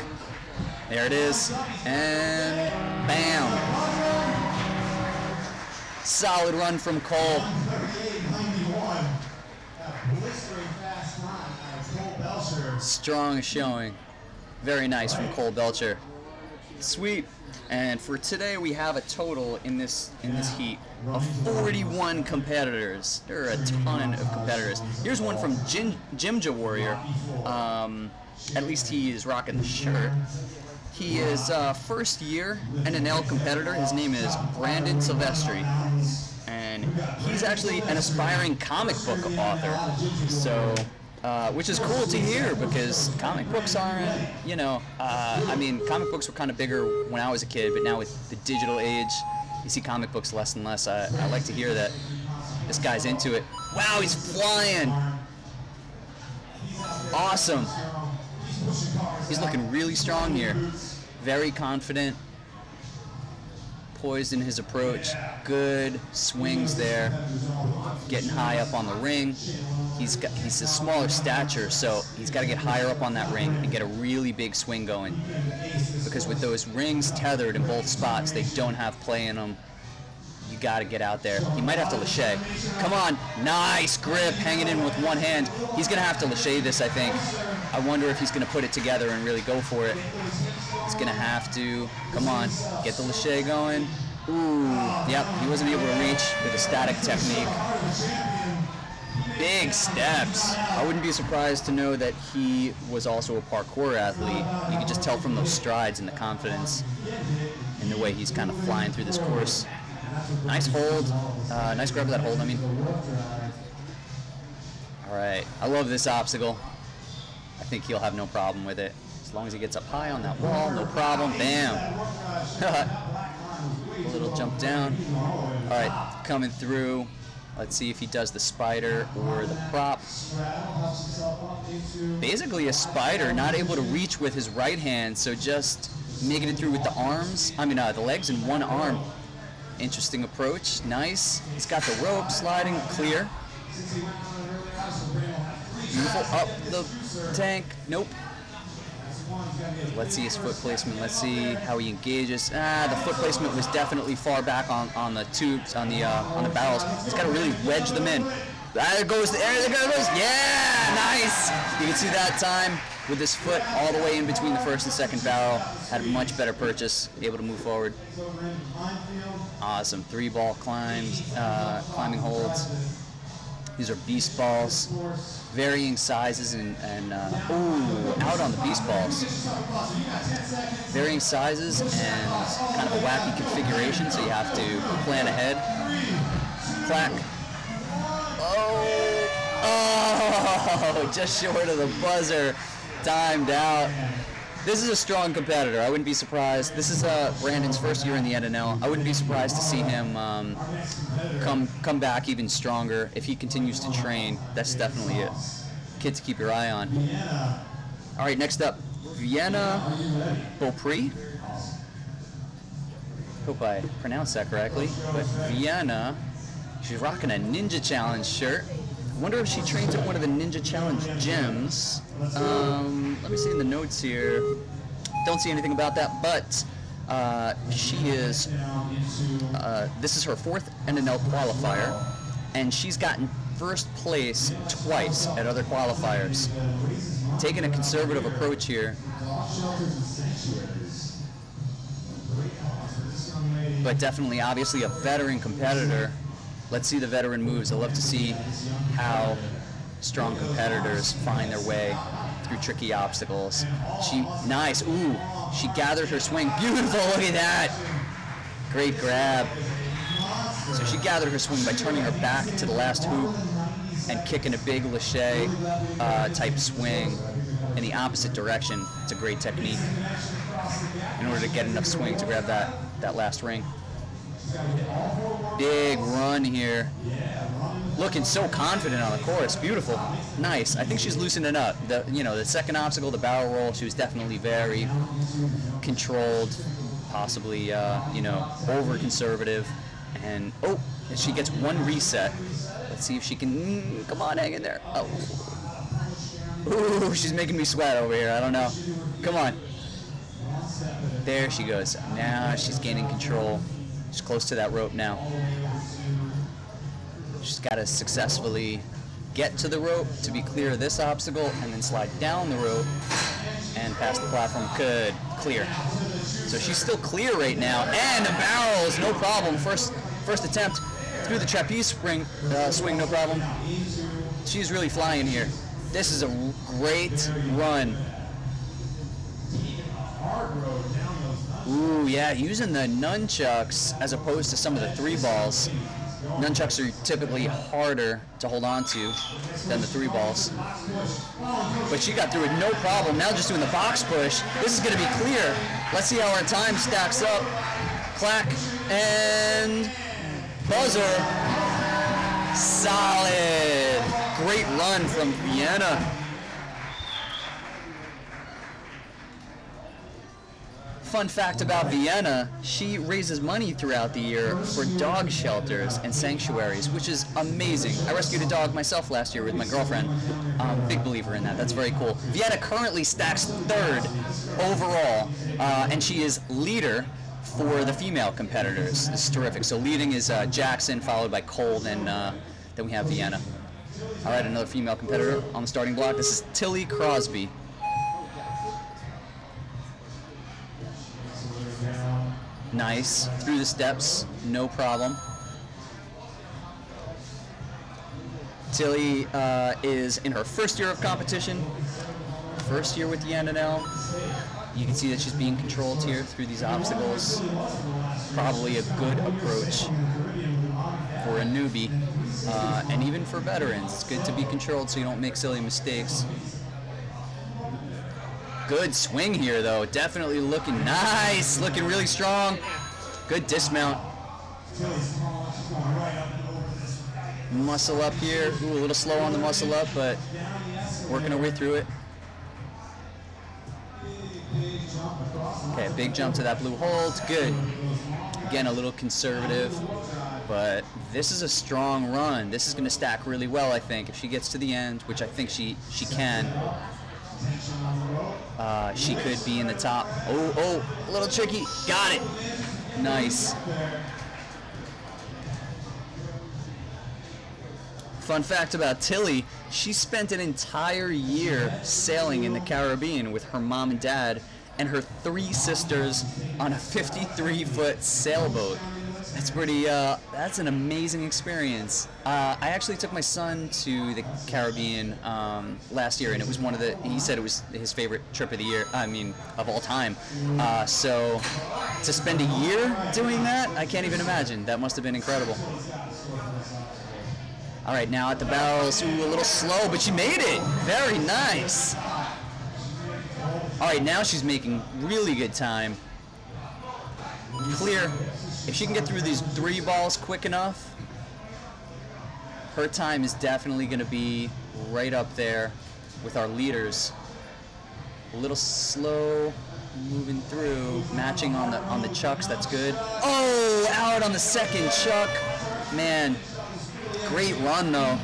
There it is, and bam. Solid run from Cole. Strong showing. Very nice from Cole Belcher. Sweet. And for today, we have a total in this heat of 41 competitors. There are a ton of competitors. Here's one from Jimja Warrior. At least he is rocking the shirt. He is first year NNL competitor. His name is Brandon Silvestri. And he's actually an aspiring comic book author. So, which is cool to hear because comic books aren't, you know, I mean, comic books were kind of bigger when I was a kid, but now with the digital age, you see comic books less and less. I like to hear that this guy's into it. Wow, he's flying. Awesome. He's looking really strong here. Very confident. Poised in his approach. Good swings there. Getting high up on the ring. He's a smaller stature, so he's got to get higher up on that ring and get a really big swing going. Because with those rings tethered in both spots, they don't have play in them. You got to get out there. He might have to lâché. Come on. Nice grip, hanging in with one hand. He's going to have to lâché this, I think. I wonder if he's going to put it together and really go for it. He's going to have to. Come on. Get the lâché going. Ooh. Yep, he wasn't able to reach with a static technique. Big steps. I wouldn't be surprised to know that he was also a parkour athlete. You could just tell from those strides and the confidence and the way he's kind of flying through this course. Nice hold. Nice grab of that hold, I mean. All right. I love this obstacle. I think he'll have no problem with it. As long as he gets up high on that wall, no problem. Bam. A little jump down. All right. Coming through. Let's see if he does the spider or the prop. Basically a spider, not able to reach with his right hand, so just making it through with the arms. I mean, the legs and one arm. Interesting approach. Nice. He's got the rope sliding clear. Beautiful. Up the tank. Nope. Let's see his foot placement. Let's see how he engages. The foot placement was definitely far back on the tubes, on the barrels. He's got to really wedge them in. There it goes. There it goes. Yeah, nice. You can see that time with his foot all the way in between the first and second barrel. Had a much better purchase. Able to move forward. Awesome. 3-ball climbs, climbing holds. These are beast balls. Varying sizes and ooh, out on the beast balls. Varying sizes and kind of a wacky configuration, so you have to plan ahead. Clack. Oh, just short of the buzzer. Timed out. This is a strong competitor. I wouldn't be surprised. This is Brandon's first year in the NNL. I wouldn't be surprised to see him come back even stronger if he continues to train. That's definitely a kid to keep your eye on. All right, next up, Vienna Beaupre. Hope I pronounced that correctly. But Vienna, she's rocking a Ninja Challenge shirt. I wonder if she trains at one of the Ninja Challenge gyms. Let me see in the notes here. Don't see anything about that, but she is, this is her 4th NNL qualifier, and she's gotten first place twice at other qualifiers. Taking a conservative approach here. But definitely, obviously, a veteran competitor. Let's see the veteran moves. I love to see how strong competitors find their way through tricky obstacles. Nice. Ooh, she gathered her swing. Beautiful. Look at that. Great grab. So she gathered her swing by turning her back to the last hoop and kicking a big lâché type swing in the opposite direction. It's a great technique in order to get enough swing to grab that last ring. Big run here. looking so confident on the course. Beautiful. Nice. I think she's loosening up. The second obstacle, the barrel roll, she was definitely very controlled, possibly, over conservative. And, she gets one reset. Let's see if she can, come on, hang in there. Oh. Ooh, she's making me sweat over here. I don't know. Come on. There she goes. Now she's gaining control. She's close to that rope now. She's got to successfully get to the rope to be clear of this obstacle and then slide down the rope and past the platform. Good. Clear. So she's still clear right now. And the barrels, no problem. First attempt through the trapeze swing, no problem. She's really flying here. This is a great run. Ooh, yeah, using the nunchucks as opposed to some of the 3 balls. Nunchucks are typically harder to hold on to than the 3 balls. But she got through it no problem. Now just doing the box push. This is going to be clear. Let's see how our time stacks up. Clack and buzzer. Solid. Great run from Vienna. Fun fact about Vienna, she raises money throughout the year for dog shelters and sanctuaries, which is amazing. I rescued a dog myself last year with my girlfriend. Big believer in that. That's very cool. Vienna currently stacks 3rd overall, and she is leader for the female competitors. This is terrific. So leading is Jackson, followed by Cole, then we have Vienna. All right, another female competitor on the starting block. This is Tilly Crosby. Nice. Through the steps, no problem. Tilly is in her 1st year of competition, 1st year with the NNL. You can see that she's being controlled here through these obstacles. Probably a good approach for a newbie, and even for veterans. It's good to be controlled so you don't make silly mistakes. Good swing here, though. Definitely looking nice. Looking really strong. Good dismount. Muscle up here. Ooh, a little slow on the muscle up, but working our way through it. Okay, big jump to that blue hold. Good. Again, a little conservative, but this is a strong run. This is going to stack really well, I think, if she gets to the end, which I think she can. She could be in the top. Oh, a little tricky. Got it. Nice. Fun fact about Tilly, she spent an entire year sailing in the Caribbean with her mom and dad and her 3 sisters on a 53-foot sailboat. That's pretty, that's an amazing experience. I actually took my son to the Caribbean last year, and it was he said it was his favorite trip of the year, of all time. So to spend a year doing that, I can't even imagine. That must have been incredible. All right, now at the barrels, ooh, a little slow, but she made it. Very nice. All right, now she's making really good time. Clear. If she can get through these 3 balls quick enough, her time is definitely going to be right up there with our leaders. A little slow moving through, matching on the chucks. That's good. Oh, out on the second chuck. Man, great run though.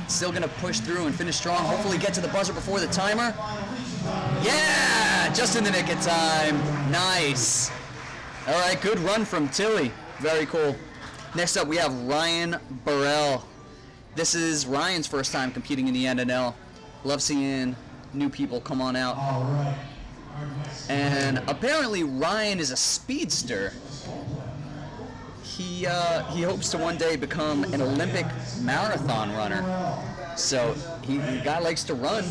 Still going to push through and finish strong. Hopefully get to the buzzer before the timer. Yeah, just in the nick of time. Nice. All right, good run from Tilly. Very cool. Next up, we have Ryan Burrell. This is Ryan's first time competing in the NNL. Love seeing new people come on out. And apparently, Ryan is a speedster. He hopes to one day become an Olympic marathon runner. So the guy likes to run.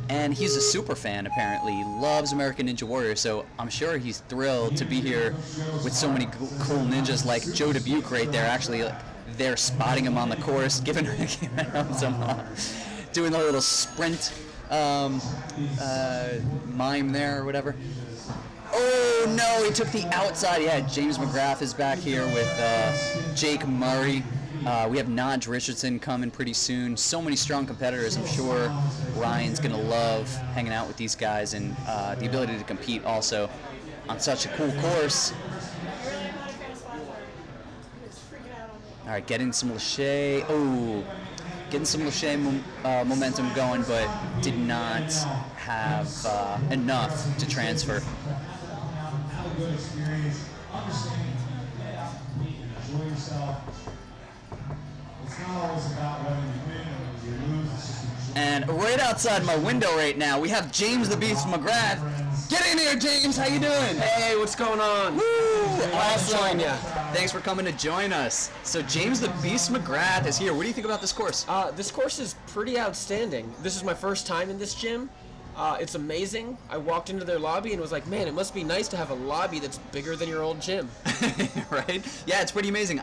And he's a super fan, apparently. He loves American Ninja Warrior, so I'm sure he's thrilled to be here with so many cool ninjas like Joe Dubuque right there. Actually, they're spotting him on the course, giving him some, doing a little sprint mime there or whatever. Oh no, he took the outside. Yeah, James McGrath is back here with Jake Murray. We have Naj Richardson coming pretty soon. So many strong competitors. I'm sure Ryan's going to love hanging out with these guys and the ability to compete also on such a cool course. All right, getting some Lachey. Oh, getting some Lachey momentum going, but did not have enough to transfer. And right outside my window right now, we have James the Beast McGrath. Get in here, James. How you doing? Hey, what's going on? Woo! Awesome. Join ya. Thanks for coming to join us. So James the Beast McGrath is here. What do you think about this course? This course is pretty outstanding. This is my first time in this gym. It's amazing. I walked into their lobby and was like, man, it must be nice to have a lobby that's bigger than your old gym. Right? Yeah, it's pretty amazing.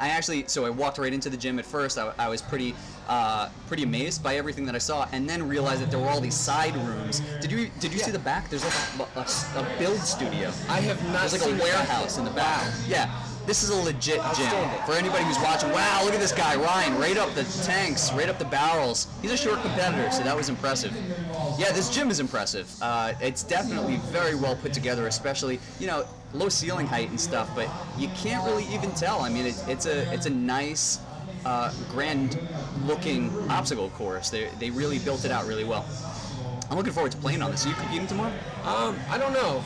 So I walked right into the gym at first. I was pretty amazed by everything that I saw, and then realized that there were all these side rooms. Did you see the back? There's like a build studio. I have not There's like seen a warehouse in the back. Wow. Yeah. This is a legit gym. Outstanding. For anybody who's watching, wow, look at this guy, Ryan, right up the tanks, right up the barrels. He's a short competitor, so that was impressive. Yeah, this gym is impressive. It's definitely very well put together, especially, low ceiling height and stuff, but you can't really even tell. I mean, it's a nice, grand looking obstacle course. They really built it out really well. I'm looking forward to playing on this. Are you competing tomorrow? I don't know.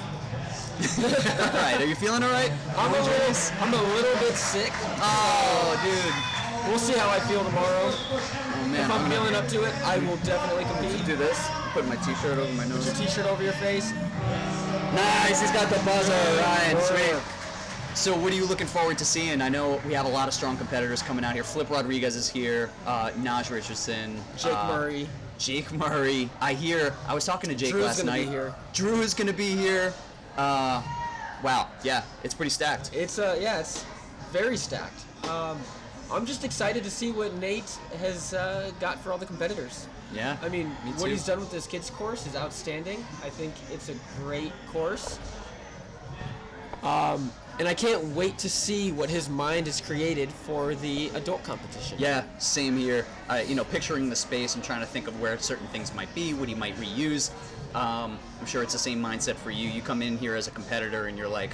All right, are you feeling all right? I'm a little bit sick. Oh, dude. We'll see how I feel tomorrow. Oh, man. If I'm feeling up to it, I will definitely compete. Do this. Put my t-shirt over my nose. Put your t-shirt over your face. Nice, he's got the buzzer, Ryan. Sweet. So what are you looking forward to seeing? I know we have a lot of strong competitors coming out here. Flip Rodriguez is here. Naj Richardson. Jake Murray. I was talking to Jake Drew's last night. Be here. Drew is going to be here. Wow, yeah, it's pretty stacked. It's very stacked. I'm just excited to see what Nate has got for all the competitors. Yeah, I mean, me what too. he's done with this kids course is outstanding. I think it's a great course. And I can't wait to see what his mind has created for the adult competition. Yeah, same here. Picturing the space and trying to think of where certain things might be, what he might reuse. I'm sure it's the same mindset for you. You come in here as a competitor and you're like,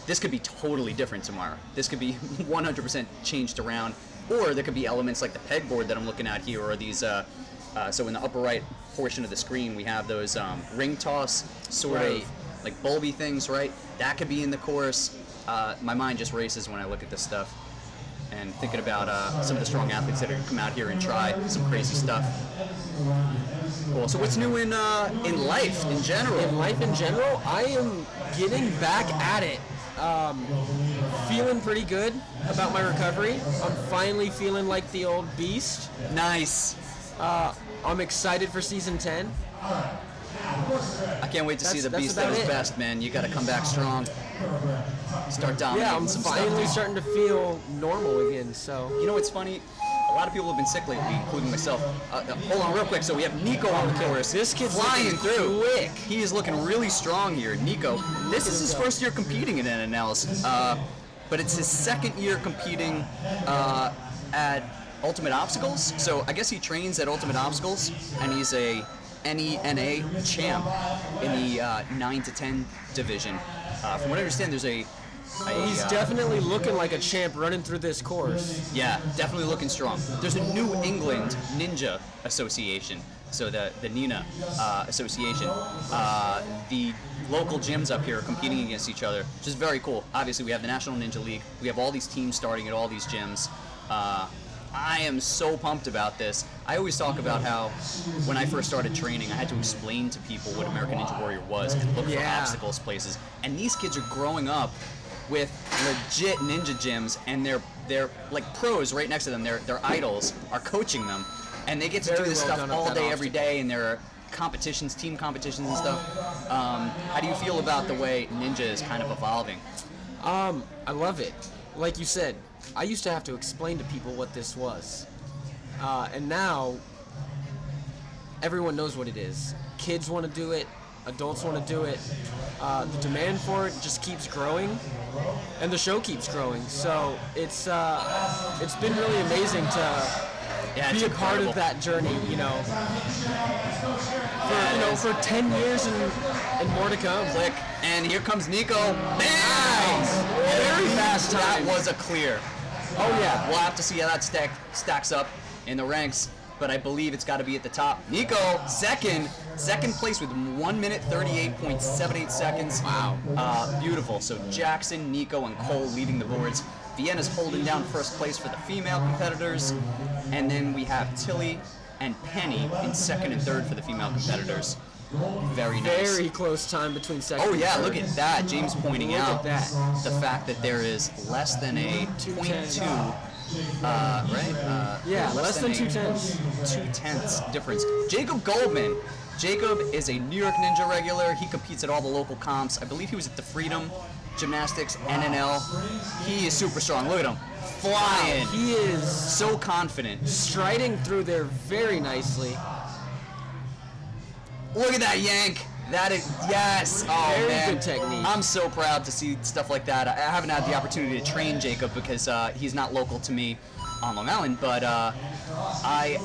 this could be totally different tomorrow. This could be 100% changed around. Or there could be elements like the pegboard that I'm looking at here, or these, so in the upper right portion of the screen, we have those ring toss sort of like bulby things, right? That could be in the course. My mind just races when I look at this stuff. And thinking about some of the strong athletes that are going to come out here and try some crazy stuff. Cool. So what's new in life in general? In life in general, I am getting back at it. Feeling pretty good about my recovery. I'm finally feeling like the old beast. Nice. I'm excited for season 10. I can't wait to see the beast at his best, man. You got to come back strong. Start dominating some stuff. Yeah, I'm finally starting to feel normal again. So you know what's funny? A lot of people have been sick lately, including myself. Hold on real quick. So we have Nico on the course. This kid's flying through. Quick. He is looking really strong here. Nico, this is his first year competing in NNLs, but it's his second year competing at Ultimate Obstacles. So I guess he trains at Ultimate Obstacles, and he's a NENA champ in the 9 to 10 division. From what I understand, there's he's definitely looking like a champ running through this course. Yeah, definitely looking strong. There's a New England Ninja Association, so the NINA Association. The local gyms up here are competing against each other, which is very cool. Obviously, we have the National Ninja League. We have all these teams starting at all these gyms. I am so pumped about this. I always talk about how when I first started training, I had to explain to people what American Ninja Warrior was and look for obstacles places. And these kids are growing up with legit ninja gyms, and they're like pros right next to them. Their idols are coaching them, and they get to do this stuff all day, every day, and there are competitions, team competitions and stuff. How do you feel about the way Ninja is kind of evolving? I love it. Like you said, I used to have to explain to people what this was. And now, everyone knows what it is. Kids want to do it. Adults want to do it. The demand for it just keeps growing, and the show keeps growing. So it's been really amazing to be a part of that journey. For 10 years and more to come. Click. And here comes Nico. Nice. Very fast time. That was a clear. Oh yeah. We'll have to see how that stacks up in the ranks, but I believe it's got to be at the top. Nico, second place with 1 minute 38.78 seconds. Wow. Beautiful. So Jackson, Nico, and Cole leading the boards. Vienna's holding down first place for the female competitors, and then we have Tilly and Penny in second and third for the female competitors. Very nice. Very close time between second. Oh and yeah, third. look at that. James pointing Look out at that. the fact that there is less than a 0.2, right? Yeah, less than 2/10. 2/10 difference. Jacob Goldman. Jacob is a New York Ninja regular. He competes at all the local comps. I believe he was at the Freedom Gymnastics NNL. He is super strong. Look at him. Flying. He is So confident. striding through there very nicely. Look at that yank. That is, yes. Oh, Very man. good technique. I'm so proud to see stuff like that. I haven't had the opportunity to train Jacob because he's not local to me on Long Island, but I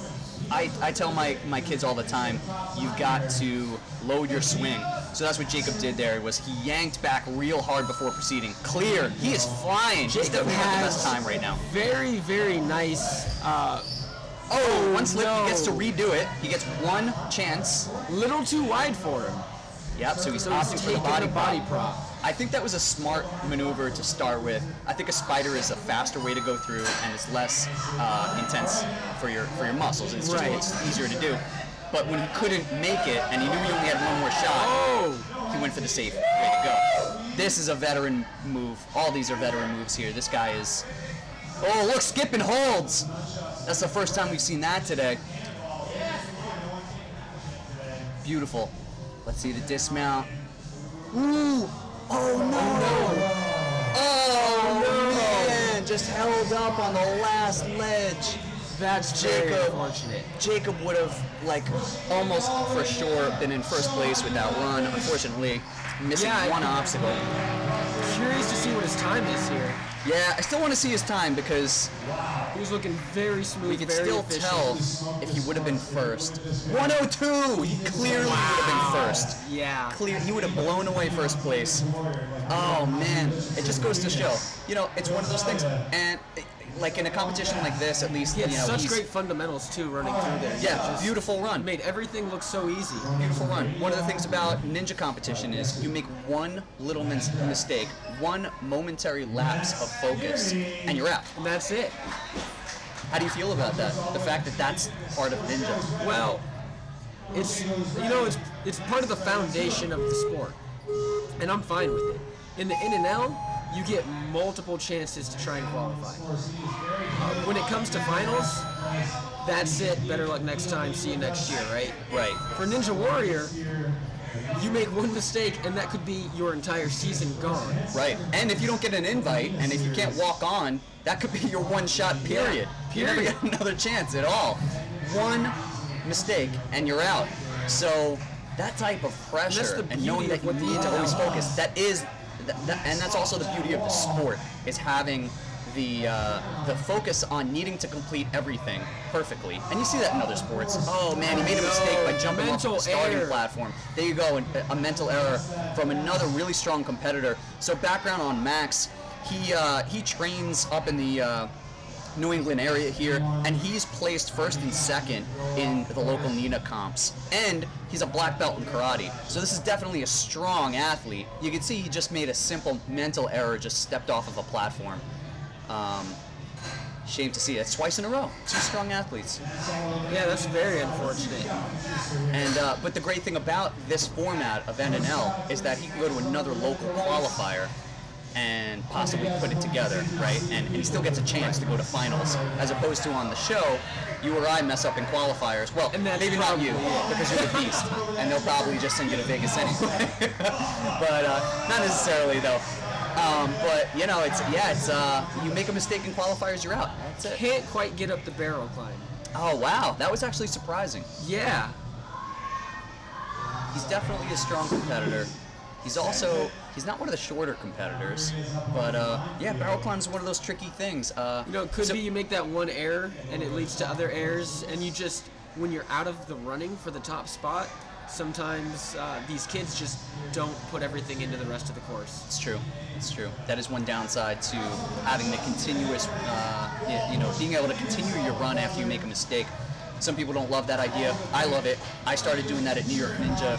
tell my kids all the time, you've got to load your swing. So that's what Jacob did there, was he yanked back real hard before proceeding. Clear. He is flying. He's Jacob definitely got the has best time right now. very, very nice. One slip, no. he gets to redo it. He gets one chance. Little too wide for him. Yep, so he's So he's opting for the taking body the body prop. I think that was a smart maneuver to start with. I think a spider is a faster way to go through, and it's less intense for your muscles. It's just Right. it's easier to do. But when he couldn't make it, and he knew he only had one more shot, he went for the safe way to go. This is a veteran move. All these are veteran moves here. This guy is... Oh, look, skip and holds. That's the first time we've seen that today. Beautiful. Let's see the dismount. Ooh! Oh no! Oh man! Just held up on the last ledge. That's very Jacob. unfortunate. Jacob would have, like, almost for sure been in first place with that run. Unfortunately, missing Yeah, one obstacle. Curious to see what his time is here. Yeah, I still want to see his time because He was looking very smooth, we could very still efficient. tell if he would have been first. 102! He clearly would have been first. Yeah. Clear, he would have blown away first place. Oh man, it just goes to show. It's one of those things, and like in a competition like this, at least He had such he's great fundamentals too, running through there. yeah, Just beautiful run. made everything look so easy. Beautiful run. One of the things about ninja competition is you make one little mistake, one momentary lapse of focus, and you're out. And that's it. How do you feel about that? The fact that that's part of ninja. Well, it's it's part of the foundation of the sport, and I'm fine with it. In the NNL, you get multiple chances to try and qualify. When it comes to finals, that's it. Better luck next time. See you next year, right? Right. For Ninja Warrior, you make one mistake, and that could be your entire season gone. Right. And if you don't get an invite, and if you can't walk on, that could be your one shot period. You never get another chance at all. One mistake, and you're out. So that type of pressure the and knowing beauty that of you what need the to always NNL focus, and that's also the beauty of the sport, is having the focus on needing to complete everything perfectly. And you see that in other sports. Oh man, he made a mistake by jumping off the starting platform. There you go, a mental error from another really strong competitor. So background on Max, he trains up in the New England area here, and he's placed first and second in the local Nina comps. And he's a black belt in karate. So this is definitely a strong athlete. You can see he just made a simple mental error, just stepped off of a platform. Shame to see it. It's twice in a row. Two strong athletes. Yeah, that's very unfortunate. And but the great thing about this format of NNL is that he can go to another local qualifier and possibly put it together, right? And he still gets a chance to go to finals, as opposed to on the show, you or I mess up in qualifiers. Well, And that's maybe not you, probably- because you're the beast, and they'll probably just send you to Vegas anyway. But not necessarily though. But it's you make a mistake in qualifiers, you're out. That's it. Can't quite get up the barrel climb. Oh wow, that was actually surprising. Yeah. he's definitely a strong competitor. He's not one of the shorter competitors, but yeah, barrel climb is one of those tricky things. It could be you make that one error and it leads to other errors, and you just, when you're out of the running for the top spot, sometimes these kids just don't put everything into the rest of the course. It's true. It's true. That is one downside to having the continuous, being able to continue your run after you make a mistake. Some people don't love that idea. I love it. I started doing that at New York Ninja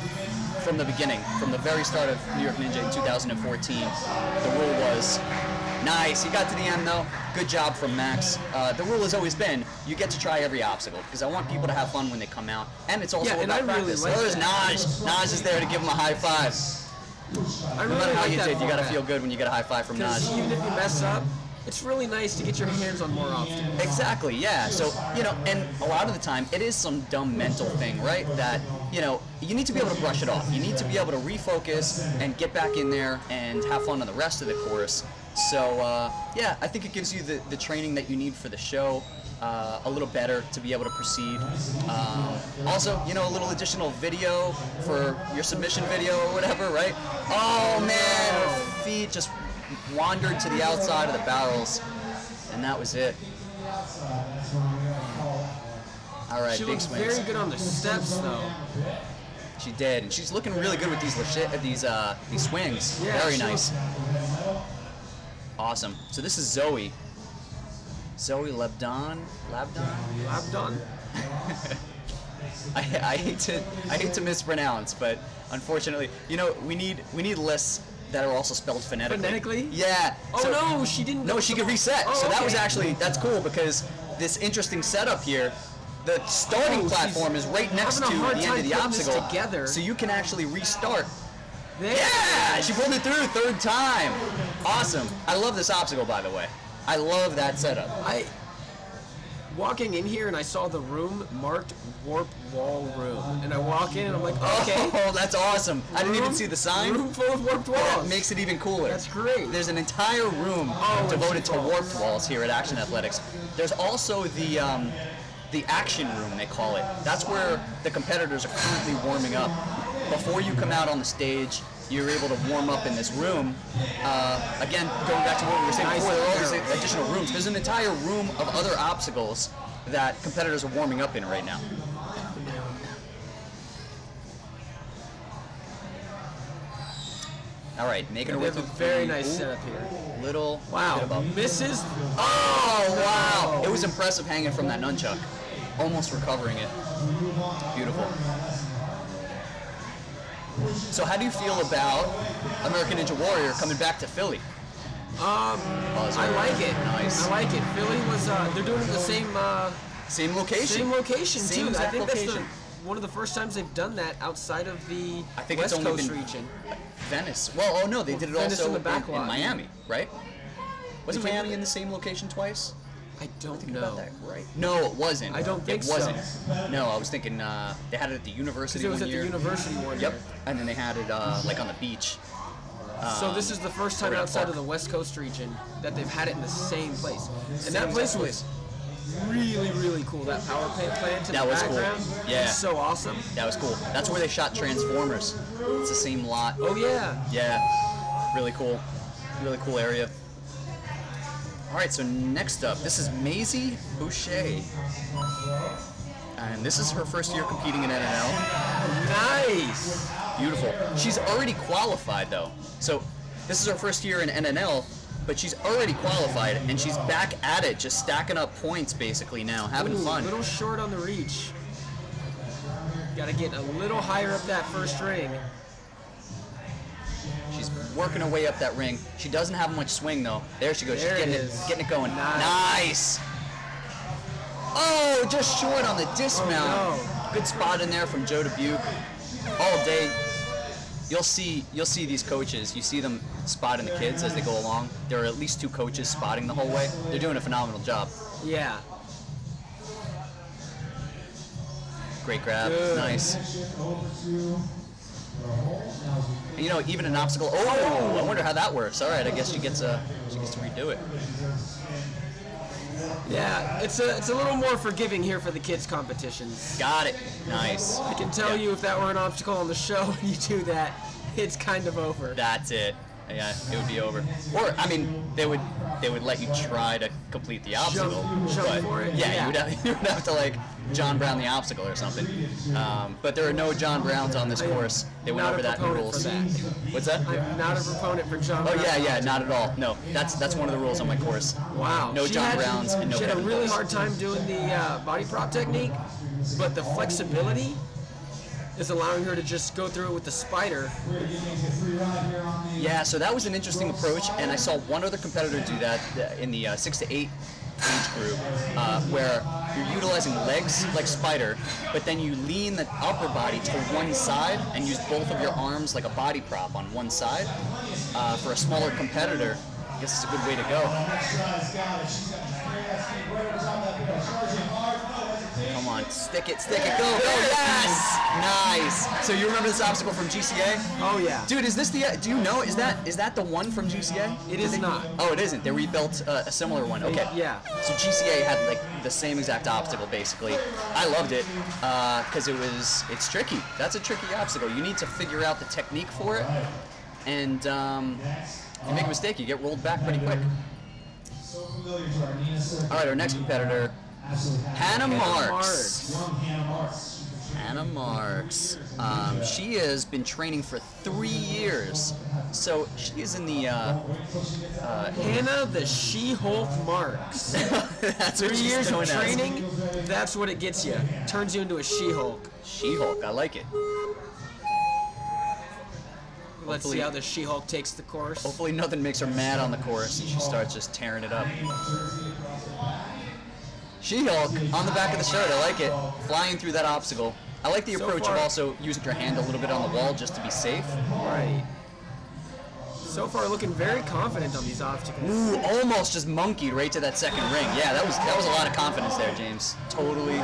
from the beginning, from the very start of New York Ninja in 2014. The rule was, nice, you got to the end though, good job from Max. The rule has always been, you get to try every obstacle, because I want people to have fun when they come out, and it's also about practice. Really there's Naj. Naj is there to give him a high five. No matter how you did, you got to feel good when you get a high five from Naj. Even if you mess up, it's really nice to get your hands on more often. Exactly, yeah. So, and a lot of the time, it is some dumb mental thing, right? That, you need to be able to brush it off. You need to be able to refocus and get back in there and have fun on the rest of the course. So, yeah, I think it gives you the training that you need for the show a little better to be able to proceed. Also, a little additional video for your submission video or whatever, right? Oh, man, her feet just wandered to the outside of the barrels, and that was it. All right, she big looked swings. very good on the steps, though. She did, and she's looking really good with these swings. Yeah, very nice. Awesome. So this is Zoe. Zoe Labdon. I hate to mispronounce, but unfortunately, we need lists that are also spelled phonetically. Phonetically? Yeah. Oh, no, she didn't. No, she could reset. Oh, so that okay. was that's cool, because this interesting setup here, the starting platform is right next to the end of the obstacle. Together. So you can actually restart. There. Yeah, she pulled it through third time. Awesome. I love this obstacle, by the way. I love that setup. Walking in here and I saw the room marked Warp Wall Room, and I walk in and I'm like, okay. Oh, that's awesome. I didn't even see the sign. Room full of warped walls. That makes it even cooler. That's great. There's an entire room devoted to warped walls here at Action Athletics. There's also the action room, they call it. That's where the competitors are currently warming up. Before you come out on the stage, you're able to warm up in this room. Again, going back to what we were saying before, there are all these additional rooms. There's an entire room of other obstacles that competitors are warming up in right now. All right, making her way through. Very nice setup here. Wow, misses. Oh, wow. It was impressive hanging from that nunchuck. Almost recovering it. Beautiful. So how do you feel about American Ninja Warrior coming back to Philly? I like it. Nice. I like it. Philly was, they're doing it the same location. Same location, Same too. exact I think location. that's one of the first times they've done that outside of the I think West it's only Coast been region. Venice. Well, oh no, they did it Venice also in the back in lot. Miami, right? Wasn't Miami in the same location twice? I don't Think know. about that, right? No, it wasn't. I don't think it wasn't. so. No, I was thinking they had it at the university Because it was one at year. the university one Yep, year. and then they had it like on the beach. So this is the first time over at outside Park. of the West Coast region that they've had it in the same place. And Same that place exact was really, really cool. That power plant in That the was cool. background. Yeah. Was so awesome. That was cool. That's where they shot Transformers. It's the same lot. Oh, yeah. Yeah, really cool. Really cool area. All right, so next up, this is Maisie Boucher. And this is her first year competing in NNL. Nice. Beautiful. She's already qualified, though. So this is her first year in NNL, but she's already qualified, and she's back at it, just stacking up points, basically, now, having fun. A little short on the reach. Got to get a little higher up that first ring. She's working her way up that ring. She doesn't have much swing, though. There she goes. There She's getting it going. Nice. Oh, just short on the dismount. Oh, Good spot in there from Joe Dubuque. All day, you'll see these coaches. You see them spotting the kids as they go along. There are at least 2 coaches spotting the whole way. They're doing a phenomenal job. yeah. Great grab. Good. Nice. And, even an obstacle. Oh, I wonder how that works. All right, I guess she gets to redo it. Yeah, it's a little more forgiving here for the kids' competitions. Got it. Nice. I can tell you if that were an obstacle on the show and you do that, it's kind of over. That's it. Yeah, it would be over. Or I mean, they would let you try to complete the obstacle. Jump but for it? Yeah, Yeah. you would have to like John Brown the obstacle or something. But there are no John Browns on this course. They went Not over a that in the proponent rules. for that. What's that? I'm not a proponent for John Oh Brown. yeah, not at all. No, that's one of the rules on my course. Wow. No She John had- Browns and no She had a Kevin really Bulls. hard time doing the body prop technique, but the flexibility is allowing her to just go through it with the spider. Yeah, so that was an interesting approach, and I saw one other competitor do that in the 6 to 8 age group, where you're utilizing legs like spider, but then you lean the upper body to one side and use both of your arms like a body prop on one side. For a smaller competitor, I guess it's a good way to go. Come on, stick it, go, yes! Nice! So you remember this obstacle from GCA? Oh yeah. Dude, is this the, do you know, is that the one from GCA? It is not. Oh, it isn't. They rebuilt a similar one. Okay. Yeah. So GCA had like the same exact obstacle basically. I loved it because it's tricky. That's a tricky obstacle. You need to figure out the technique for it, and if you make a mistake, you get rolled back pretty quick. All right, our next competitor, Hannah Marks. Hannah Marks. She has been training for 3 years. So she is in the... Hannah the She-Hulk Marks. That's 3 what she's years known of as. training, that's what it gets you. Turns you into a She-Hulk. She-Hulk, I like it. Let's see how the She-Hulk takes the course. Hopefully nothing makes her mad on the course and she starts just tearing it up. She-Hulk on the back of the shirt, I like it. Flying through that obstacle. I like the So approach far- of also using your hand a little bit on the wall just to be safe. Right. So far, looking very confident on these obstacles. Ooh, almost just monkeyed right to that second ring. Yeah, that was a lot of confidence there, James. Totally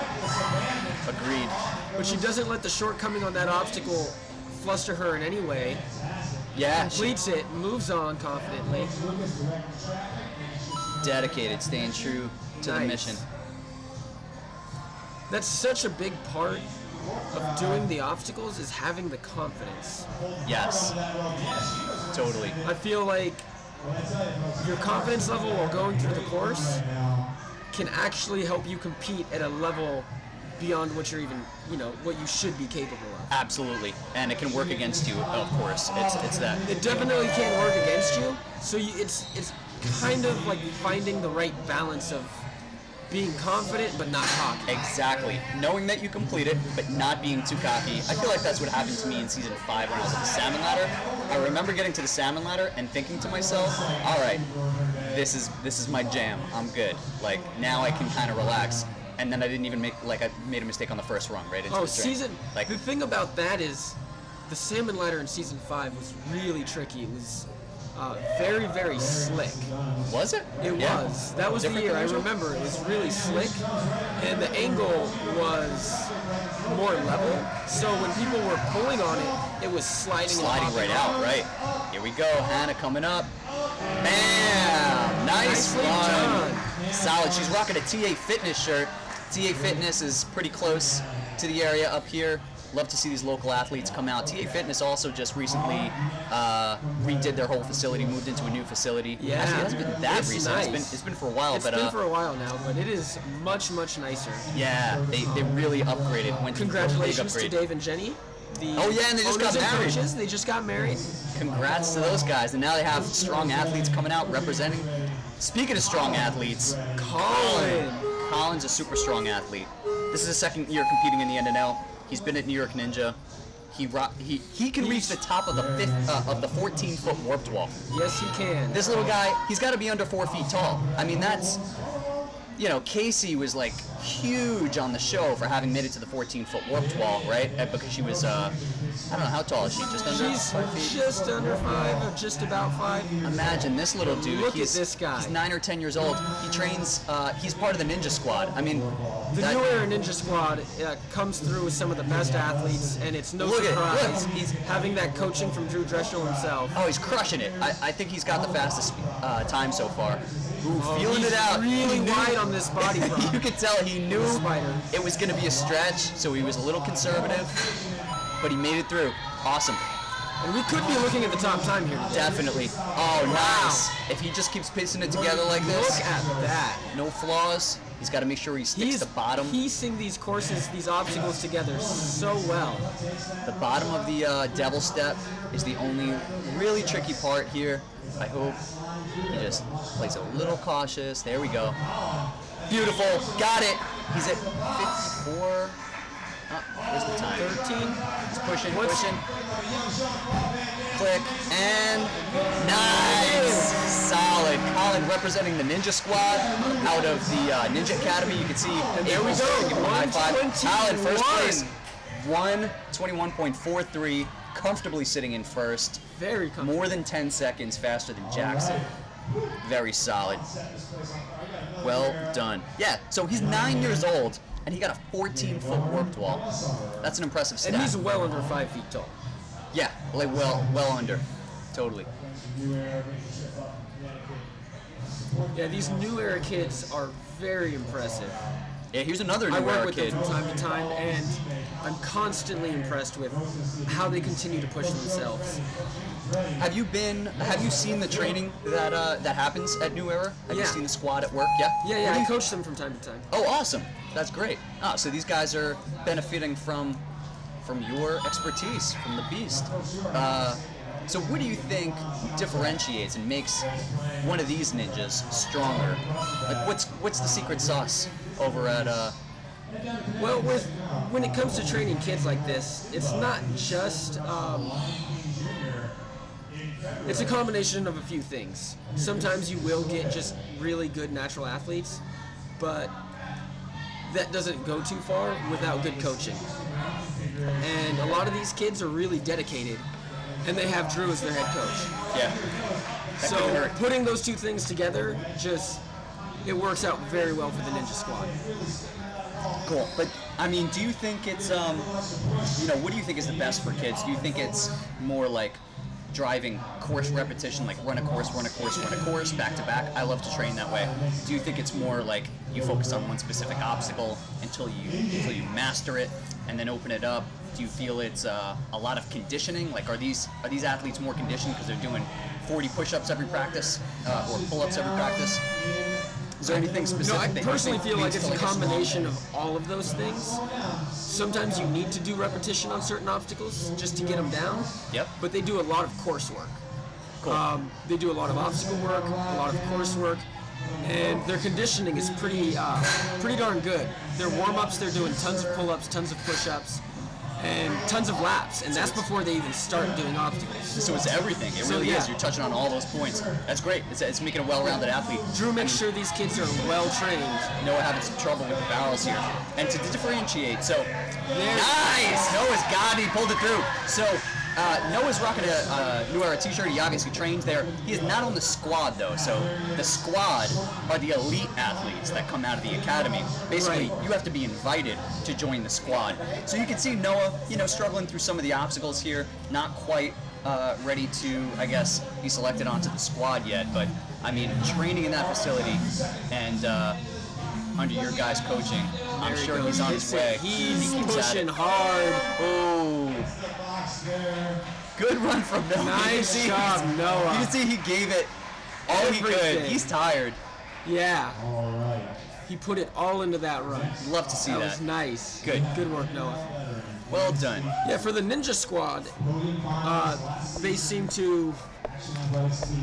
agreed. But she doesn't let the shortcoming on that obstacle fluster her in any way. Yeah, Completes it, moves on confidently. dedicated, staying true to the Nice. mission. That's such a big part of doing the obstacles is having the confidence. Yes, totally. I feel like your confidence level while going through the course can actually help you compete at a level beyond what you're even, what you should be capable of. Absolutely, and it can work against you, of course. It's that. It definitely can't work against you. So it's kind of like finding the right balance of being confident but not cocky. Exactly. Knowing that you complete it, but not being too cocky. I feel like that's what happened to me in season 5 when I was at the salmon ladder. I remember getting to the salmon ladder and thinking to myself, all right, this is my jam. I'm good. Like, now I can kind of relax. And then I didn't even I made a mistake on the first rung, right? Into Oh, the drain. the thing about that is the salmon ladder in season 5 was really tricky. It was very, very slick. Was it? It Yeah. was. That was the Different year. than I usual? remember it was really slick, and the angle was more level. So when people were pulling on it, it was sliding Right out, right. Here we go, Hannah coming up. Bam! Nice Nicely one. done. Solid. She's rocking a TA Fitness shirt. TA Fitness is pretty close to the area up here. Love to see these local athletes come out. TA Fitness also just recently redid their whole facility, moved into a new facility. Yeah. Actually, it hasn't been that It's recent. nice. It's been for a while, It's but been for a while now, but it is much, much nicer. yeah, they really upgraded. Went through a big Congratulations to upgrade. Dave and Jenny. Oh, yeah, and they just got owners and married. coaches, they just got married. Congrats to those guys. And now they have strong athletes coming out representing. Speaking of strong athletes, Colin's a super strong athlete. This is his second year competing in the NNL. He's been at New York Ninja. He can reach the top of the 14-foot warped wall. Yes, he can. This little guy, he's got to be under 4 feet tall. I mean, that's, Casey was like huge on the show for having made it to the 14-foot warped wall, right? Because she was, I don't know, how tall is she? Just under She's 5 feet? just under 5, or just about 5. Imagine this little dude. Look at this guy. He's 9 or 10 years old. He trains. He's part of the Ninja Squad. I mean, The New Era Ninja Squad comes through with some of the best athletes, and it's no Look at- surprise look, he's having that coaching from Drew Dreschel himself. Oh, he's crushing it. I think he's got the fastest time so far. Feeling it out. Really wide on this body prop. You could tell he knew Spider. it was going to be a stretch, so he was a little conservative, but he made it through. Awesome. And we could be looking at the top time here today. Definitely. Oh, nice. If he just keeps piecing it together like this. Look at that. No flaws. He's got to make sure he sticks the bottom. Piecing these courses, these obstacles together so well. The bottom of the devil step is the only really tricky part here. I hope he just plays a little cautious. There we go. Beautiful. Got it. He's at 54. Oh, where's the time? 13. He's pushing. Click. And nice. Solid. Colin representing the Ninja Squad out of the Ninja Academy. You can see. And there we go. 121. Colin, first place. 1:21.43. Comfortably sitting in first. Very comfortable. More than 10 seconds faster than Jackson. Very solid. Well done. Yeah, so he's 9 years old, and he got a 14-foot warped wall. That's an impressive stat. And he's well under 5 feet tall. Yeah, like well under. Totally. Yeah, these new era kids are very impressive. Yeah, here's another new I work era with kid. them from time to time, and I'm constantly impressed with how they continue to push themselves. Have you seen the training that happens at New Era? Have you Yeah. seen the squad at work? Yeah? Yeah, I coach them from time to time. Oh, awesome. That's great. Ah, so these guys are benefiting from your expertise, from the beast. So what do you think differentiates and makes one of these ninjas stronger? Like, what's the secret sauce over at Well, when it comes to training kids like this, it's not just it's a combination of a few things. Sometimes you will get just really good natural athletes, but that doesn't go too far without good coaching. And a lot of these kids are really dedicated, and they have Drew as their head coach. Yeah. That So couldn't hurt. putting those two things together, it works out very well for the Ninja Squad. Cool. But I mean, do you think it's what do you think is the best for kids? Do you think it's more like driving course repetition, like run a course, back to back? I love to train that way. Do you think it's more like you focus on one specific obstacle until you master it and then open it up? Do you feel it's a lot of conditioning? Like, are these athletes more conditioned because they're doing 40 push-ups every practice or pull-ups every practice? Is there anything specific? No, I that you personally think feel like leads it's to, a combination of all of those things. Sometimes you need to do repetition on certain obstacles just to get them down. Yep. But they do a lot of course work. Cool. They do a lot of obstacle work, a lot of course work, and their conditioning is pretty darn good. Their warm-ups, they're doing tons of pull-ups, tons of push-ups, and tons of laps, and that's before they even start doing obstacles. So it's everything. It really is. You're touching on all those points. That's great. It's making a well-rounded athlete. Drew makes sure these kids are well-trained. Noah having some trouble with the barrels here. And to differentiate, so nice! Noah's got it. He pulled it through. So Noah's rocking a New Era t-shirt. He obviously trains there. He is not on the squad, though. So the squad are the elite athletes that come out of the academy. Basically, you have to be invited to join the squad. So you can see Noah, struggling through some of the obstacles here. Not quite ready to, I guess, be selected onto the squad yet. But, I mean, training in that facility and under your guys' coaching, I'm sure he's on his way. He's He keeps at pushing it. hard. Oh. Good run from Noah. Nice job, Noah. You can see he gave it all he could. Everything. He's tired. Yeah. All right. He put it all into that run. Love to see That that. was nice. Good. Good work, Noah. Well done. Yeah, for the Ninja Squad, they seem to.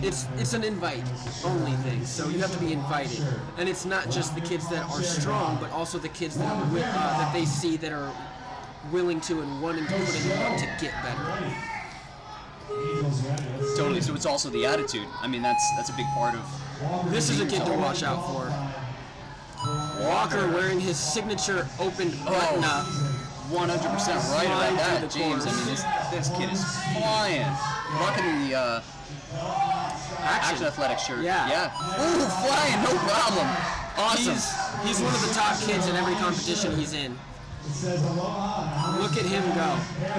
It's an invite-only thing, so you have to be invited, and it's not just the kids that are strong, but also the kids that are that they see that are willing to and wanting to put in the work to get better. Totally. So it's also the attitude. I mean, that's a big part of. This is a kid to watch out for. Walker wearing his signature open button up. 100% right Flying about through that, the James. I course. mean, this kid is flying. Rocking the Action Athletics shirt. Yeah. Ooh, flying, no problem. Awesome. He's one of the top kids in every competition he's in. Look at him go.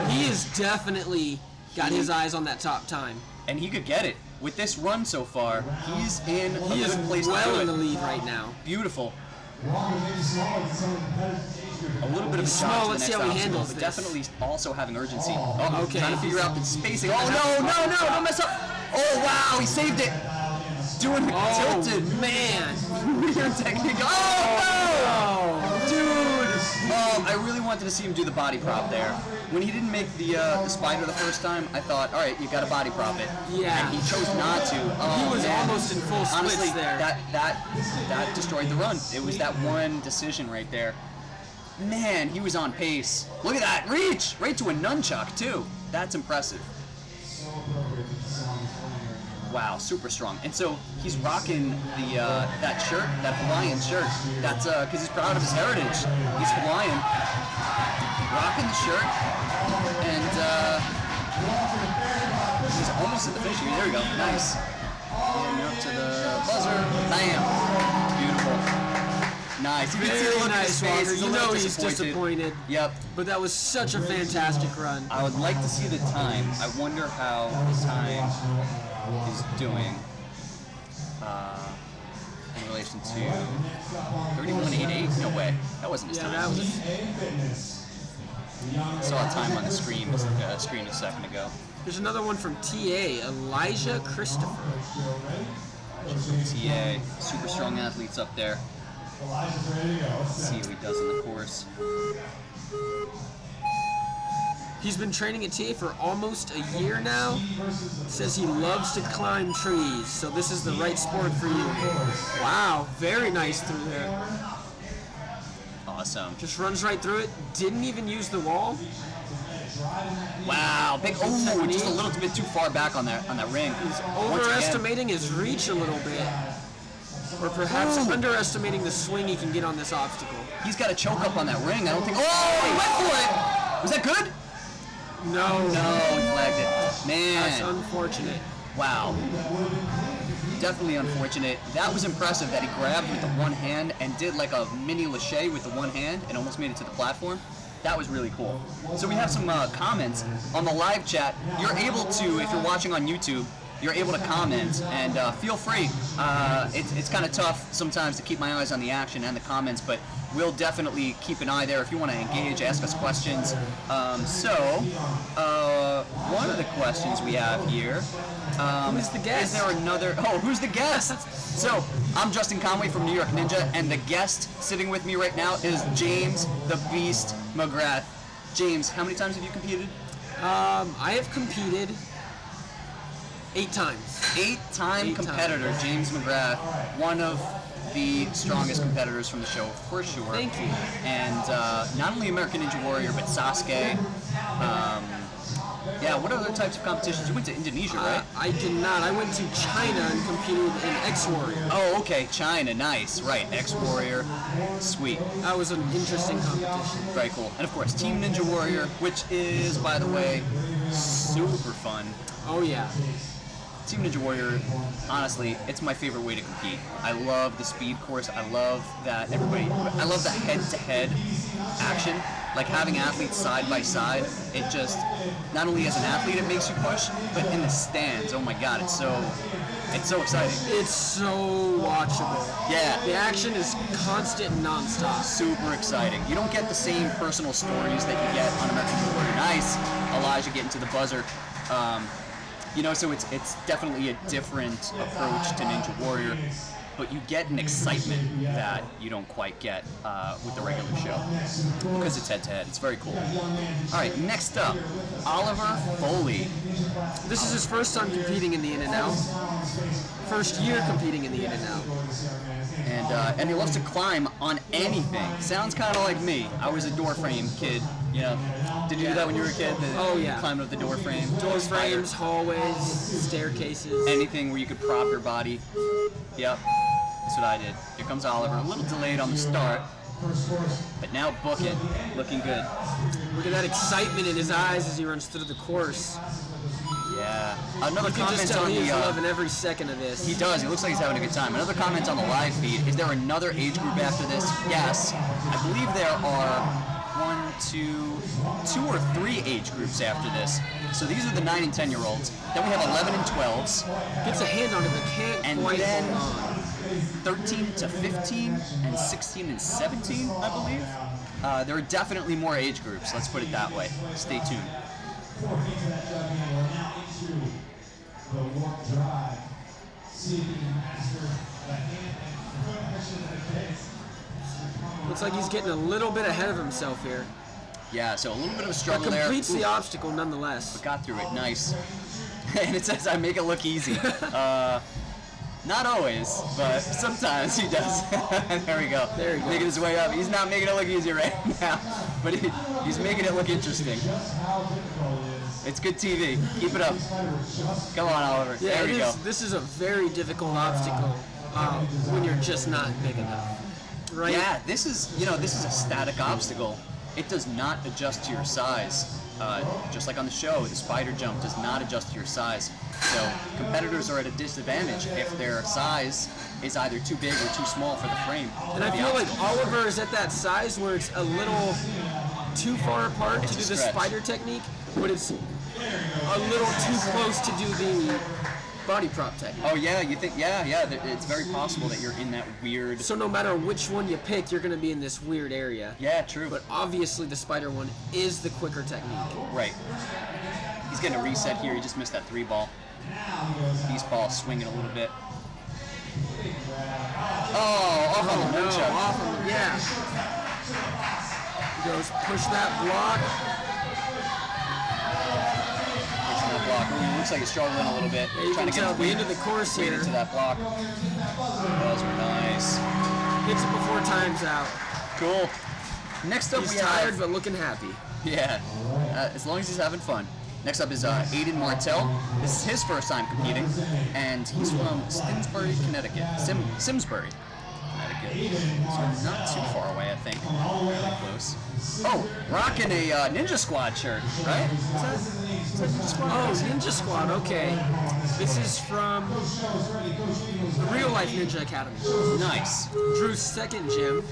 He has definitely got his eyes on that top time. and he could get it. With this run so far, he's in a He is good place to well do in the it. lead right now. Beautiful. A little bit of a He's shot small, to the let's see next how he obstacle, handles but this. definitely also having urgency. Oh, Okay. trying to figure out the spacing. Oh, no, don't mess up. Oh, wow, he saved it. Doing it tilted. Man. Weird technique. Oh, no! Dude! I really wanted to see him do the body prop there. When he didn't make the spider the first time, I thought, all right, you got to body prop it. Yeah. And he chose not to. Oh, He was man. almost in full splits Honestly, there. that destroyed the run. It was that one decision right there. Man, he was on pace. Look at that reach, right to a nunchuck too. That's impressive. Wow, super strong. And so he's rocking the that shirt, that Hawaiian shirt. That's because he's proud of his heritage. He's Hawaiian, rocking the shirt, and he's almost at the finish. There we go. Nice. Getting up to the buzzer. Bam. Beautiful. Nice. You can see the Very look on his nice, face. Walker. He's a You little know he's disappointed. Yep. But that was such a fantastic run. I would like to see the time. I wonder how the time is doing in relation to 31.88. No way. That wasn't his Yeah, time. that was. I saw a time on the screen a second ago. There's another one from TA, Elijah Christopher. TA, super strong athletes up there. Let's see what he does in the course. He's been training at TA for almost a year now. Says he loves to climb trees, so this is the right sport for you. Wow, very nice through there. Awesome. Just runs right through it. Didn't even use the wall. Wow, big. Oh, just a little bit too far back on that ring. He's Once again, overestimating his reach a little bit. Or perhaps underestimating the swing he can get on this obstacle. he's got to choke up on that ring. I don't think. Oh, he went for it. Was that good? No. No, he flagged it. Man. That's unfortunate. Wow. Definitely unfortunate. That was impressive that he grabbed with the one hand and did like a mini lache with the one hand and almost made it to the platform. That was really cool. So we have some comments on the live chat. You're able to, if you're watching on YouTube, you're able to comment and feel free. It's kind of tough sometimes to keep my eyes on the action and the comments, but we'll definitely keep an eye there if you want to engage, ask us questions. One of the questions we have here. Who's the guest? Is there another? Oh, who's the guest? So, I'm Justin Conway from New York Ninja, and the guest sitting with me right now is James the Beast McGrath. James, how many times have you competed? I have competed 8 times. 8-time competitor, James McGrath, one of the strongest competitors from the show, for sure. Thank you. And not only American Ninja Warrior, but Sasuke. Yeah, what other types of competitions? You went to Indonesia, right? I did not. I went to China and competed in X-Warrior. Oh, okay, China, nice, right, X-Warrior, sweet. That was an interesting competition. Very cool. And of course, Team Ninja Warrior, which is, by the way, super fun. Oh yeah. Team Ninja Warrior, honestly, it's my favorite way to compete. I love the speed course. I love that I love the head-to-head action. Like having athletes side by side, it just, not only as an athlete it makes you push, but in the stands, oh my god, it's so exciting. It's so watchable. Yeah. The action is constant and non-stop. Super exciting. You don't get the same personal stories that you get on American Ninja Warrior. Nice, Elijah getting to the buzzer. So it's definitely a different approach to Ninja Warrior, but you get an excitement that you don't quite get with the regular show because it's head-to-head. It's very cool. All right, next up, Oliver Foley. This is his first time competing in the In-N-Out. First year competing in the In-N-Out. And he loves to climb on anything. Sounds kind of like me. I was a door frame kid. Did you do that when you were a kid? Oh yeah. Climbing up the door frame. Door frames, hallways, staircases. Anything where you could prop your body. Yep. That's what I did. Here comes Oliver. A little delayed on the start, but now book it. Looking good. Look at that excitement in his eyes as he runs through the course. Yeah. Another You can comment just tell on he's the. loving every second of this. He does. He looks like he's having a good time. Another comment on the live feed. Is there another age group after this? Yes. I believe there are two or three age groups after this. So these are the 9 and 10-year-olds. Then we have 11 and 12s. Gets a hand on it, but can't And quite then hold on. 13 to 15 and 16 and 17, I believe. There are definitely more age groups, let's put it that way. Stay tuned. The warp drive, seeking to master the hand and action of the case. Looks like he's getting a little bit ahead of himself here. Yeah, so a little bit of a But struggle there. completes the Ooh, obstacle nonetheless. but got through it, nice. And it says I make it look easy. Not always, but sometimes he does. There we go. There he goes. Making his way up. He's not making it look easy right now, but he's making it look interesting. It's good TV. Keep it up. Come on, Oliver. Yeah, there we go. this is a very difficult obstacle when you're just not big enough, right? Yeah, this is a static obstacle. It does not adjust to your size. Just like on the show, the spider jump does not adjust to your size. So competitors are at a disadvantage if their size is either too big or too small for the frame. And I feel like Oliver is at that size where it's a little too far apart It's to a do the stretch. spider technique, but it's a little too close to do the body prop technique. Oh yeah, you think? Yeah. It's very possible that you're in that weird. So no matter which one you pick, you're going to be in this weird area. Yeah, true. But obviously the spider one is the quicker technique. Right. He's getting a reset here. He just missed that 3 ball. Beast ball swinging a little bit. Oh, off on the No, nunchuck. off of it, yeah. He goes, push that block. Pushing that block. Ooh, looks like he's struggling a little bit. Yeah, you Trying can to tell get the end of the course weight here. into that block. Those are nice. Hits it before time's out. Cool. Next up He's we tired have. but looking happy. Yeah, as long as he's having fun. Next up is Aiden Martell. This is his first time competing, and he's from Simsbury, Connecticut. Simsbury, Connecticut. So not too far away, I think. Really close. Oh, rocking a Ninja Squad shirt, right? Is that Ninja Squad? Oh, Ninja Squad, okay. This is from the Real Life Ninja Academy. Nice. Drew's second gym.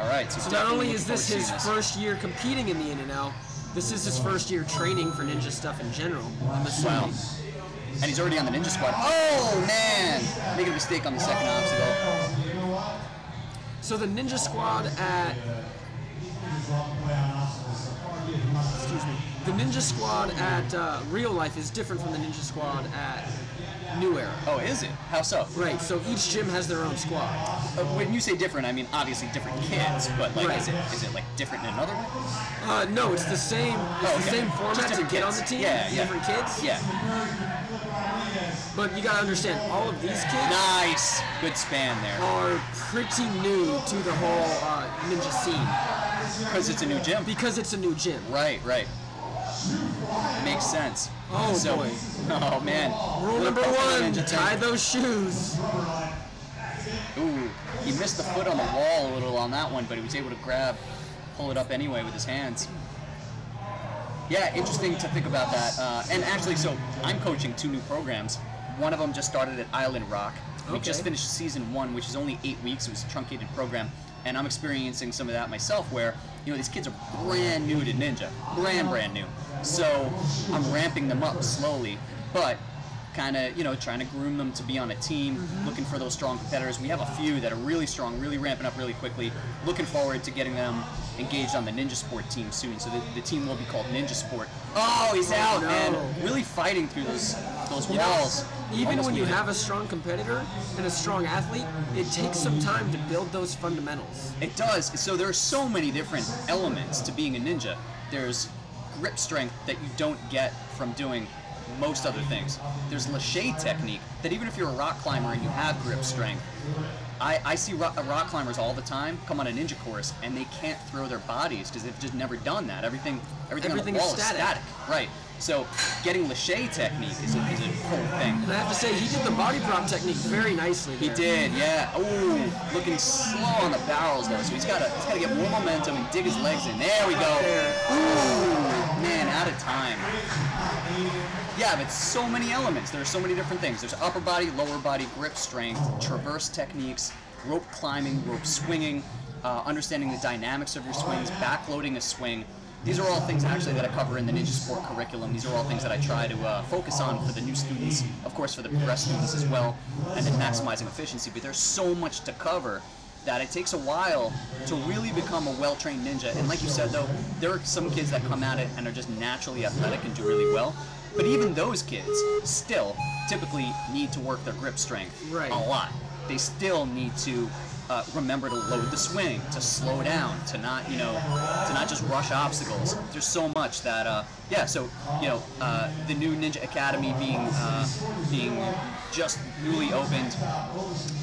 All right. So not only is this his first year competing in the NNL, this is his first year training for ninja stuff in general. I'm assuming. Wow. And he's already on the Ninja Squad. Oh man! Making a mistake on the second obstacle. So the Ninja Squad at the Ninja Squad at Real Life is different from the Ninja Squad at New Era. Oh, is it? How so? Right. So each gym has their own squad. When you say different, I mean obviously different kids, but like, Right. is it like different in another way? No, it's the same. It's Oh, the okay. same Just format to different get on kids. the team. Yeah, yeah. Different kids. Yeah. But you gotta understand, all of these kids Nice. Good span there. are pretty new to the whole ninja scene Because it's a new gym. because it's a new gym. Right. Makes sense. Oh, so, boy. Oh man. Rule number one: tie those shoes. Ooh, he missed the foot on the wall a little on that one, but he was able to pull it up anyway with his hands. Yeah, interesting to think about that. And actually, so I'm coaching 2 new programs. One of them just started at Island Rock. We Okay. just finished season 1, which is only 8 weeks. It was a truncated program. And I'm experiencing some of that myself where, these kids are brand new to Ninja. Brand new. So I'm ramping them up slowly, but kind of, trying to groom them to be on a team, looking for those strong competitors. We have a few that are really strong, really ramping up really quickly. Looking forward to getting them engaged on the Ninja Sport team soon. So the team will be called Ninja Sport. Oh, he's out, no. man. Really fighting through those walls. Even Almost when you made it. have a strong competitor and a strong athlete, it takes some time to build those fundamentals. It does. So there are so many different elements to being a ninja. There's grip strength that you don't get from doing most other things. There's lâché technique that even if you're a rock climber and you have grip strength, I see rock climbers all the time come on a ninja course and they can't throw their bodies because they've just never done that. Everything on the Everything is wall static. is static. Right. So getting lâché technique is a whole thing. And I have to say, he did the body prop technique very nicely He there. did, yeah. Ooh, looking slow on the barrels though, so he's got to get more momentum and dig his legs in. There we go. Ooh, man, out of time. Yeah, but so many elements. There are so many different things. There's upper body, lower body, grip strength, traverse techniques, rope climbing, rope swinging. understanding the dynamics of your swings, backloading a swing. These are all things actually that I cover in the Ninja Sport curriculum. These are all things that I try to focus on for the new students, of course for the progressed students as well, and then maximizing efficiency. But there's so much to cover that it takes a while to really become a well-trained ninja. And like you said though, there are some kids that come at it and are just naturally athletic and do really well. But even those kids still typically need to work their grip strength a lot. They still need to remember to load the swing, to slow down, to not, to not just rush obstacles. There's so much that, the new Ninja Academy being just newly opened,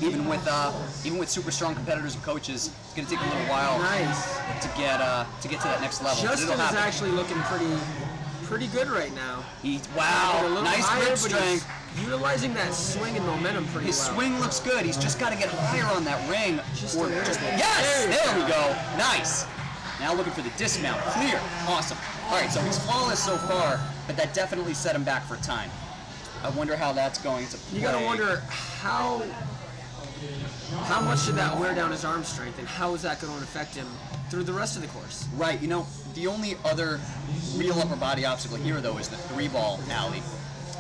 even with super strong competitors and coaches, it's going to take a little while to get to that next level. Justin is actually looking pretty good right now. Nice grip strength. Utilizing that swing and momentum pretty His well. swing looks good. He's just got to get higher on that ring. Yes! There we go. Nice. Now looking for the dismount. Clear. Awesome. All right, so he's flawless so far, but that definitely set him back for time. I wonder how that's going to play. You got to wonder how much did that wear down his arm strength, and how is that going to affect him through the rest of the course? Right. The only other real upper body obstacle here, though, is the 3-ball alley.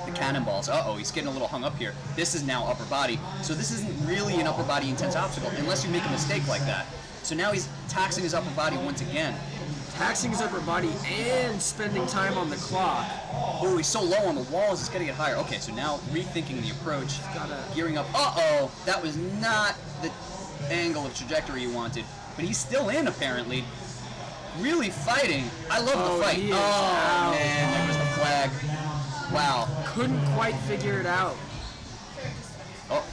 The cannonballs. He's getting a little hung up here. This is now upper body. So this isn't really an upper body intense obstacle unless you make a mistake like that. So now he's taxing his upper body once again. Taxing his upper body and spending time on the clock. Oh, he's so low on the walls, it's getting it higher. Okay, so now rethinking the approach, gearing up. That was not the angle of trajectory you wanted. But he's still in, apparently. Really fighting. I love the fight. Man, there was the flag. Wow. Couldn't quite figure it out.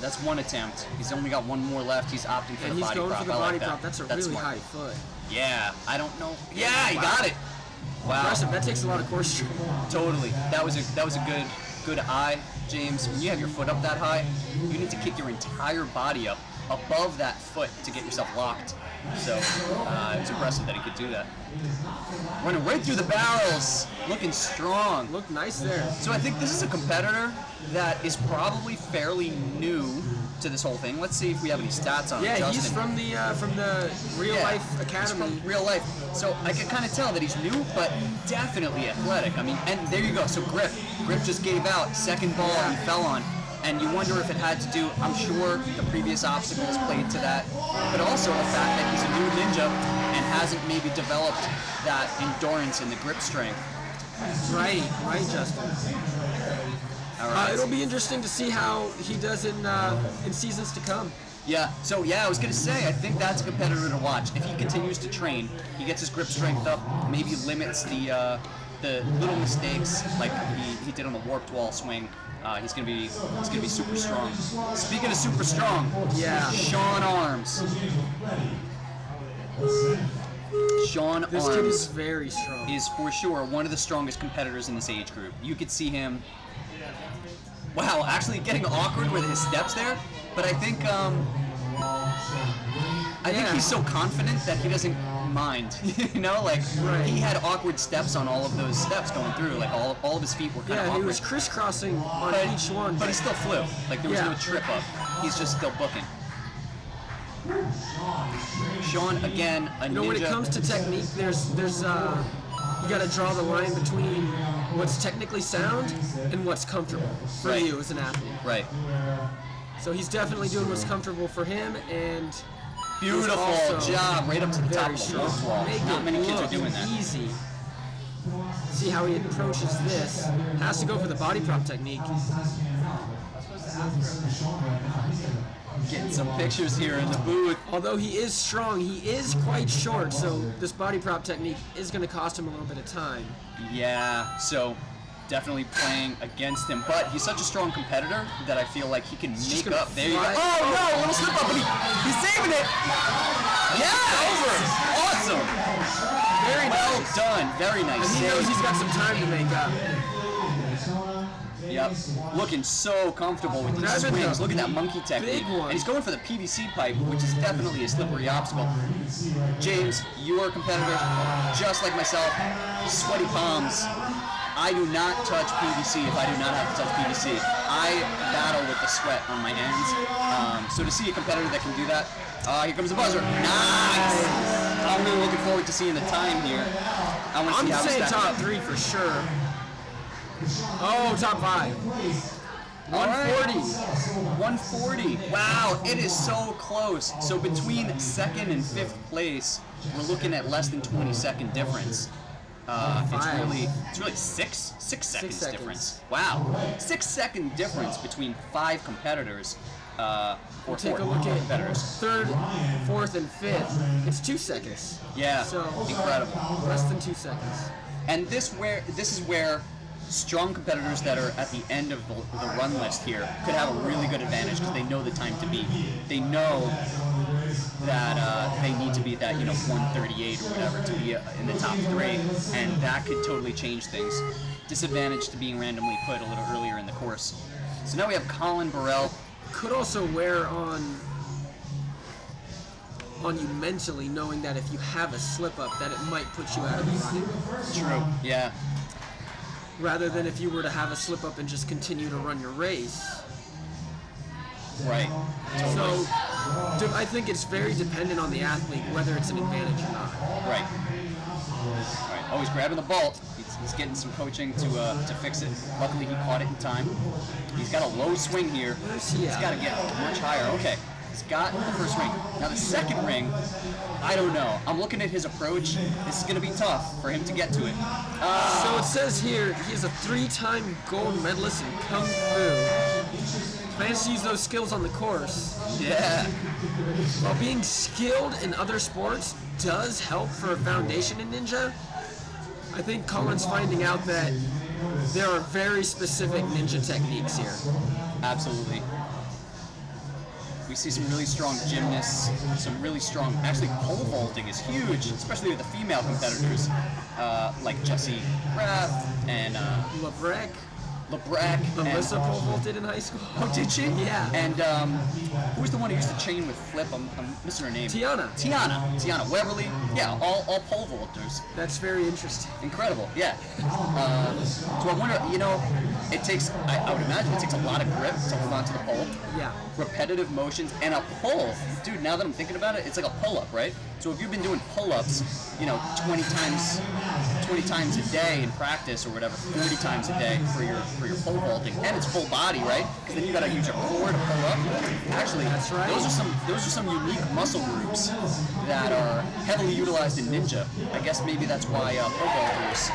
That's one attempt. He's only got one more left. He's opting for the body prop. And he's going for the body prop. That. That's a really high foot. Yeah, I don't know. Yeah, he got it. Wow. Impressive. That takes a lot of core strength. Totally. That was a good eye, James. When you have your foot up that high, you need to kick your entire body up above that foot to get yourself locked. So it's impressive that he could do that. Running right through the barrels, looking strong. Looked nice there. So I think this is a competitor that is probably fairly new to this whole thing. Let's see if we have any stats on Justin. He's from the Real Life Academy. He's from Real Life. So I can kind of tell that he's new, but definitely athletic. I mean, and there you go. So grip just gave out. Second ball he fell on. And you wonder if it had to do, I'm sure the previous obstacles played to that, but also the fact that he's a new ninja and hasn't maybe developed that endurance and the grip strength. Right, Justin. All right. It'll be interesting to see how he does in seasons to come. Yeah, so I was going to say, I think that's a competitor to watch. If he continues to train, he gets his grip strength up, maybe limits the little mistakes like he did on the warped wall swing. He's gonna be super strong. Speaking of super strong, Sean Arms. This kid is very strong. Is for sure one of the strongest competitors in this age group. You could see him. Wow, actually getting awkward with his steps there, but I think he's so confident that he doesn't mind. He had awkward steps on all of those steps going through. Like all of his feet were kind of awkward. He was crisscrossing on each one. But he still flew. Like there was no trip up. He's just still booking. Sean again, a ninja. When it comes to technique, there's you got to draw the line between what's technically sound and what's comfortable for you as an athlete. Right. So he's definitely doing what's comfortable for him, and beautiful job, right up to the top of the wall. Not many kids are doing that. Easy. See how he approaches this. Has to go for the body prop technique. Getting some pictures here in the booth. Although he is strong, he is quite short, so this body prop technique is going to cost him a little bit of time. Yeah, so definitely playing against him, but he's such a strong competitor that I feel like he can make up. There you go. Oh no, a little slip up, but he's saving it. Yeah, over. Awesome. Very well done. Very nice. And he knows he's got some time to make up. Yep. Looking so comfortable with these swings. Look at that monkey technique. And he's going for the PVC pipe, which is definitely a slippery obstacle. James, you are a competitor, just like myself. Sweaty palms. I do not touch PVC if I do not have to touch PVC. I battle with the sweat on my hands. So to see a competitor that can do that, here comes the buzzer. Nice! I'm really looking forward to seeing the time here. I want to I'm see how saying it's top 3 for sure. Oh, top 5. 140. 140. Wow, it is so close. So between 2nd and 5th place, we're looking at less than 20-second difference. It's really six seconds difference. Wow, 6-second difference between 5 competitors. Or Take 4 a look at competitors. 3rd, 4th, and 5th. It's 2 seconds. Yeah, So incredible. less than 2 seconds. And this is where strong competitors that are at the end of the run list here could have a really good advantage because they know the time to beat. They know that they need to be at that 138 or whatever to be in the top 3, and that could totally change things. Disadvantage to being randomly put a little earlier in the course. So now we have Colin Burrell. Could also wear on you mentally, knowing that if you have a slip up, that it might put you out of the running. True. Yeah. Rather than if you were to have a slip up and just continue to run your race. Right. So I think it's very dependent on the athlete whether it's an advantage or not. Right. Right. Oh, he's grabbing the ball. He's getting some coaching to fix it. Luckily, he caught it in time. He's got a low swing here. He's got to get much higher. Okay. He's got the first ring. Now the second ring, I don't know. I'm looking at his approach. This is going to be tough for him to get to it. So it says here, he's a 3-time gold medalist in Kung Fu. Plans to use those skills on the course. Yeah. While being skilled in other sports does help for a foundation in Ninja, I think Colin's finding out that there are very specific ninja techniques here. Absolutely. We see some really strong gymnasts, some really strong, actually pole vaulting is huge, especially with the female competitors, like Jessie Graff and Lebrec. Alyssa pole vaulted in high school. Oh, did she? Yeah. And who was the one who used to chain with Flip? I'm missing her name. Tiana Weberly. Yeah, all pole vaulters. That's very interesting. Incredible. Yeah. So I wonder, it takes, I would imagine it takes a lot of grip to hold onto the pole. Yeah. Repetitive motions and a pull. Dude, now that I'm thinking about it, it's like a pull-up, right? So if you've been doing pull-ups, 20 times a day in practice or whatever, 30 times a day for your pole vaulting, and it's full body, right? Because then you got to use your core to pull up. Actually, that's right. Those are some unique muscle groups that are heavily utilized in ninja. I guess maybe that's why pole vaulters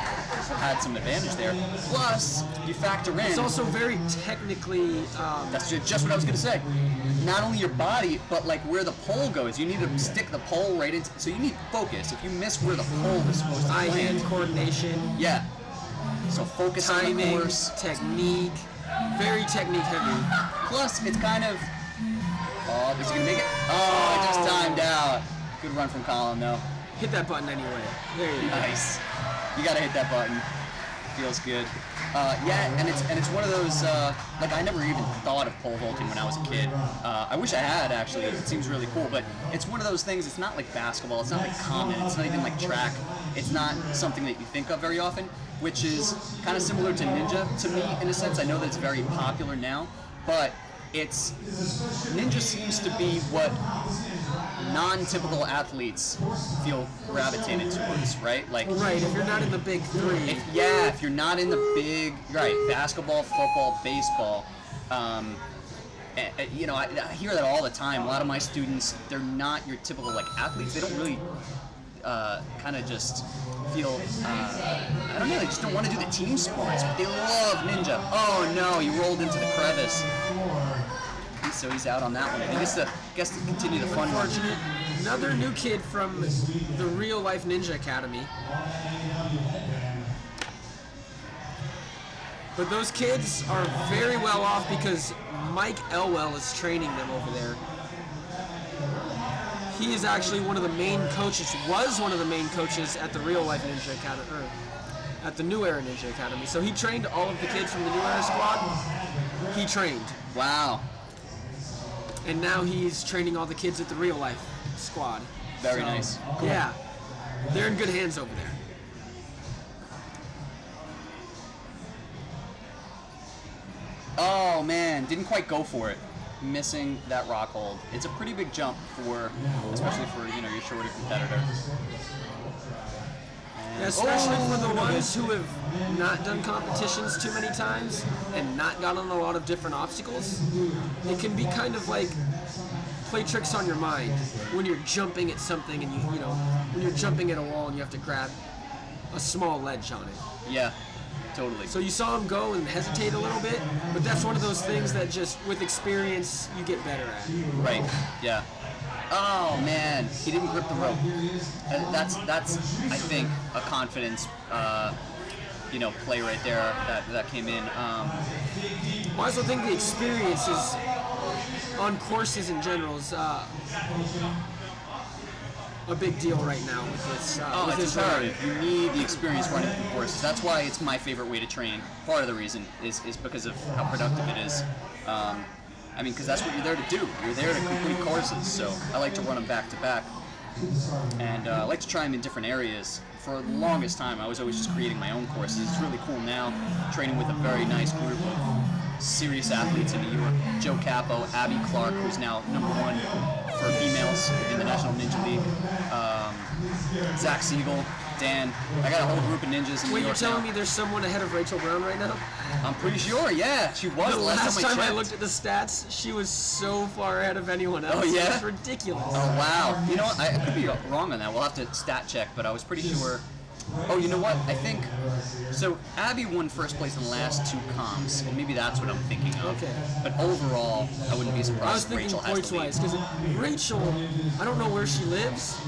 had some advantage there. Plus, you factor in. It's also very technically. That's just what I was gonna say. Not only your body, but like where the pole goes. You need to stick the pole right into. So you need focus. If you miss where the pole is supposed to land. Eye-hand coordination. Yeah. So focus timing, on the course. Technique. Very technique heavy. Plus, it's kind of. Oh, is he gonna make it? Oh, it just timed out. Good run from Colin though. Hit that button anyway. There you go. Nice. You gotta hit that button. Feels good. Yeah, and it's one of those like I never even thought of pole vaulting when I was a kid. I wish I had actually. It seems really cool, but it's one of those things. It's not like basketball. It's not like common. It's not even like track. It's not something that you think of very often, which is kind of similar to ninja to me in a sense. I know that it's very popular now, but ninja seems to be what non-typical athletes feel gravitated towards, right? Like right, if you're not in the big 3. If you're not in the big, right, basketball, football, baseball, I hear that all the time. A lot of my students, they're not your typical like athletes. They don't really kind of just feel, I don't know, they just don't want to do the team sports, but they love ninja. Oh no, he rolled into the crevice. So he's out on that one. I guess to continue the fun one. Another new kid from the Real Life Ninja Academy. But those kids are very well off because Mike Elwell is training them over there. He is actually was one of the main coaches at the Real Life Ninja Academy, or at the New Era Ninja Academy. So he trained all of the kids from the New Era squad. He trained. Wow. And now he's training all the kids at the Real Life squad. Very nice. Cool. Yeah, they're in good hands over there. Oh man, didn't quite go for it. Missing that rock hold. It's a pretty big jump for, especially for your shorter competitor. And, Especially for the ones who have not done competitions too many times and not gotten a lot of different obstacles. It can be kind of like play tricks on your mind when you're jumping at something and when you're jumping at a wall and you have to grab a small ledge on it. Yeah, totally. So you saw him go and hesitate a little bit, but that's one of those things that just with experience you get better at. Right. Yeah. Oh man, he didn't grip the rope. That's I think a confidence play right there that came in. I also think the experience is on courses in general is a big deal right now with this. It's imperative. You need the experience running through courses. That's why it's my favorite way to train. Part of the reason is because of how productive it is. Because that's what you're there to do. You're there to complete courses. So I like to run them back to back, and I like to try them in different areas. For the longest time, I was always just creating my own courses. It's really cool now, training with a very nice group of serious athletes in New York. Joe Capo, Abby Clark, who's now #1 for females in the National Ninja League. Zach Siegel, Dan. I got a whole group of ninjas in New Wait, you're York telling now. me there's someone ahead of Rachel Brown right now? I'm pretty sure, yeah. She was The last time I checked. looked at the stats, she was so far ahead of anyone else. Oh, yeah? It's ridiculous. Oh, wow. You know what? I could be wrong on that. We'll have to stat check, but I was pretty sure. Oh, you know what? I think. So, Abby won first place in the last 2 comps, and maybe that's what I'm thinking of. Okay. But overall, I wouldn't be I was surprised if thinking Rachel has the lead. points-wise, because Rachel, I don't know where she lives,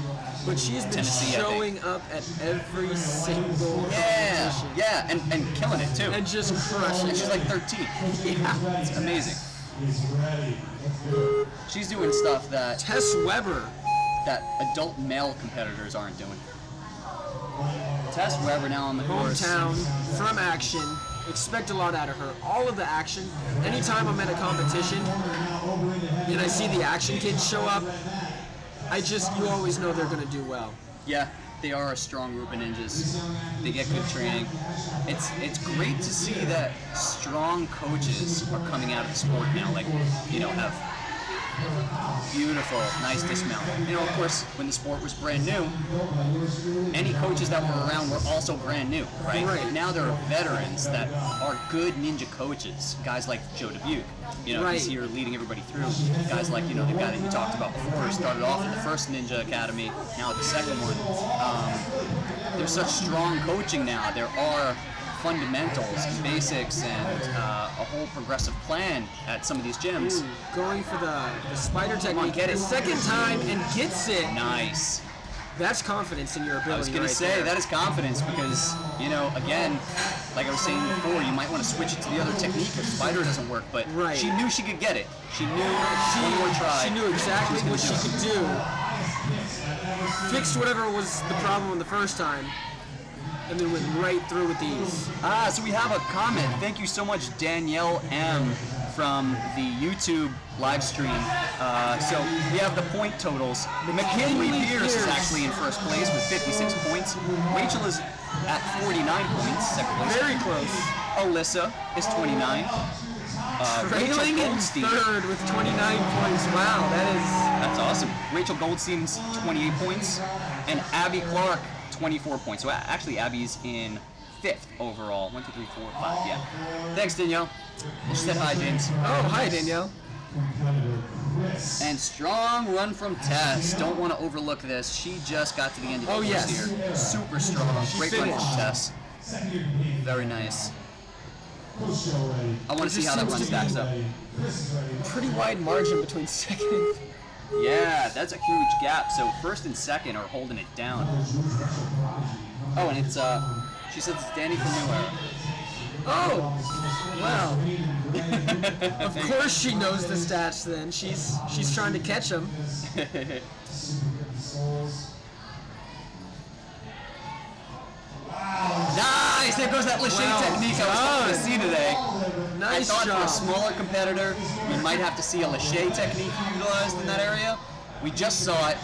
but she's been Tennessee, I think. showing up at every single Yeah, competition. yeah, and killing it, too. And just crushing And she's it. like 13. Yeah. It's amazing. She's doing stuff that Tess Weber. adult male competitors aren't doing. Tess Weber now on the course. Hometown, from action, expect a lot out of her. All of the action. Anytime I'm at a competition and I see the action kids show up, you always know they're going to do well. Yeah, they are a strong group of ninjas. They get good training. It's great to see that strong coaches are coming out of the sport now. Have beautiful, nice dismount. Of course, when the sport was brand new, any coaches that were around were also brand new, right? Right. Now there are veterans that are good ninja coaches. Guys like Joe Dubuque. Right. He's here leading everybody through. Guys like, the guy that you talked about before, who started off in the first Ninja Academy, now at the second one. There's such strong coaching now. There are fundamentals, basics, and a whole progressive plan at some of these gyms. Going for the spider technique get the it. second time and gets it. Nice. That's confidence in your ability. I was going right to say, there. that is confidence because, again, like I was saying before, you might want to switch it to the other technique if spider doesn't work, but Right. she knew she could get it. She knew one more try. She knew exactly what she could do. Fixed whatever was the problem the first time, and then went right through with these. So we have a comment. Thank you so much, Danielle M. from the YouTube live stream. So we have the point totals. McKinley Pierce is actually in first place with 56 points. Rachel is at 49 points, second place. Very close. Alyssa is 29. Rachel Trailing in Goldstein. third with 29 points. Wow, That's awesome. Rachel Goldstein's 28 points, and Abby Clark 24 points. So actually, Abby's in 5th overall. 1, 2, 3, 4, 5. Yeah. Thanks, Danielle. She said hi, James. Oh, hi, Danielle. And strong run from Tess. Don't want to overlook this. She just got to the end of the course yes. here. Super strong. Great run from finished. Tess. Very nice. I want to see how that run stacks up. Pretty wide margin between second and Yeah, that's a huge gap. So first and second are holding it down. Oh, and it's she says it's Danny from New Era. Oh, wow. Of course she knows the stats then. She's trying to catch him. Nice! There goes that Lachey Well technique I was hoping to see today. Nice I thought for a job. smaller competitor, we might have to see a Lachey technique utilized in that area. We just saw it.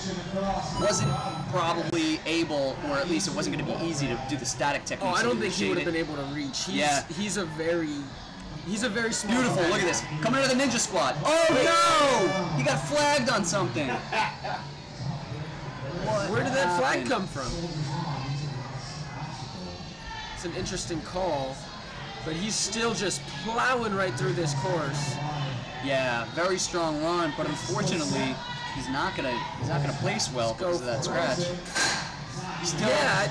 Wasn't probably able, or at least it wasn't going to be easy to do the static technique. Oh, I so don't we think he would have shaded. been able to reach. Yeah. He's a very He's a very small Beautiful, defender. look at this. Coming out of the ninja squad. Oh no! He got flagged on something. Where did that flag happened? come from? It's an interesting call, but he's still just plowing right through this course. Yeah, very strong run, but unfortunately, he's not gonna place well because of that scratch. Still, Yeah,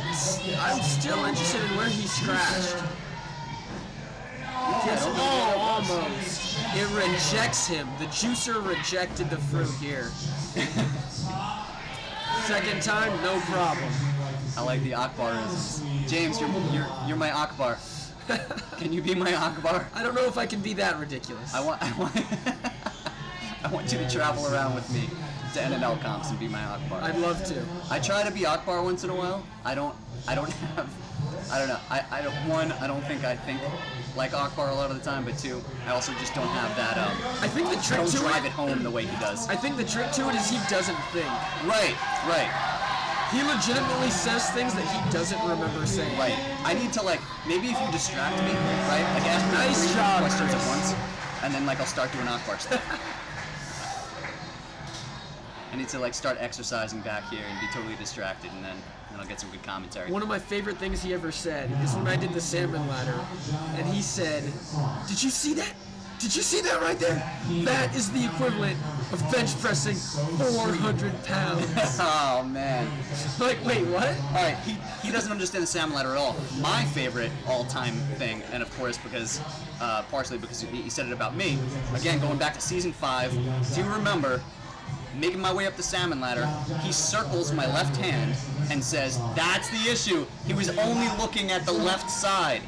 I'm still interested in where he scratched. Almost. It rejects him. The juicer rejected the fruit here. Second time, no problem. I like the Akbarisms. James, you're my Akbar. Can you be my Akbar? I don't know if I can be that ridiculous. I want I want you to travel around with me to NNL comps and be my Akbar. I'd love to. I try to be Akbar once in a while. I don't know. I don't think I think like Akbar a lot of the time, but two, I also just don't have that. I think the I trick don't to drive it. it home the way he does. I think the trick to it is he doesn't think. Right. He legitimately says things that he doesn't remember saying. Right. I need to maybe if you distract me, right? Like ask me Nice 3 job, questions at Chris. once, and then I'll start doing Akbar stuff. I need to start exercising back here and be totally distracted, and then I'll get some good commentary. One of my favorite things he ever said is when I did the salmon ladder, and he said, "Did you see that? Did you see that right there? That is the equivalent of bench pressing 400 pounds." Oh man. Like, wait, what? All right, he doesn't understand the salmon ladder at all. My favorite all-time thing, and of course partially because he said it about me. Again, going back to season 5, do you remember? Making my way up the salmon ladder, he circles my left hand and says, "That's the issue. He was only looking at the left side."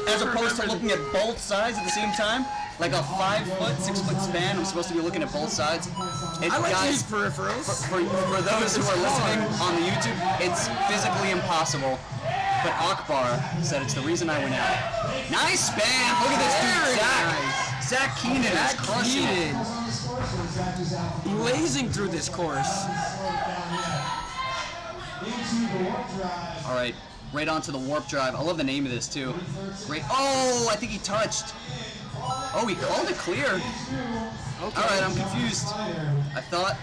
As opposed to looking at both sides at the same time. Like a 5-foot, 6-foot span, I'm supposed to be looking at both sides. I like to use peripherals. For those who are listening on the YouTube, it's physically impossible. But Akbar said it's the reason I went out. Nice spam! Look at this dude, Zach. Zach Keenan is crushing it. Blazing through this course. All right, right onto the warp drive. I love the name of this too. Great. Oh, I think he touched. Oh, he called it clear. Okay. All right, I'm confused. I thought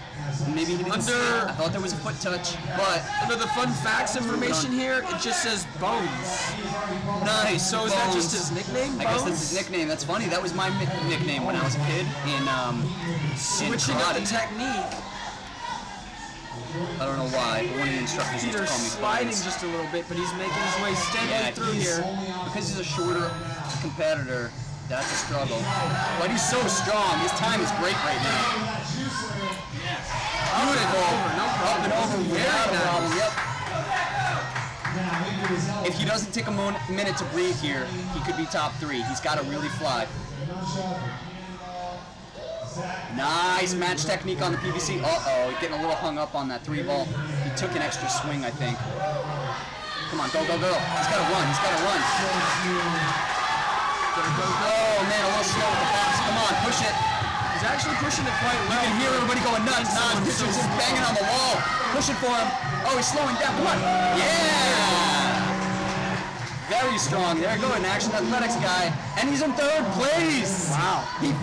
maybe he didn't see it. I thought there was a foot touch, but under the fun facts information here, it just says Bones. Nice. So is that just his nickname, Bones? I guess that's his nickname. That's funny. That was my nickname when I was a kid in Switching up the karate. technique. I don't know why, but one of the instructors used to Peter's call me sliding Bones. just a little bit, but he's making his way steadily through here. Because he's a shorter competitor, that's a struggle. But he's so strong. His time is great right now. Beautiful. Up and over without a problem. Yep. If he doesn't take a minute to breathe here, he could be top 3. He's got to really fly. Nice match technique on the PVC. Uh-oh, getting a little hung up on that 3 ball. He took an extra swing, I think. Come on, go, go, go. He's got to run. He's got to run. Oh, man, a little slow with the box. Come on, push it. He's actually pushing it quite well. You can hear everybody going nuts. Pitcher's just banging on the wall. Push it for him. Oh, he's slowing down. Come on. Yeah! Very strong. There you go, an Action Athletics guy. And he's in 3rd place. Wow. He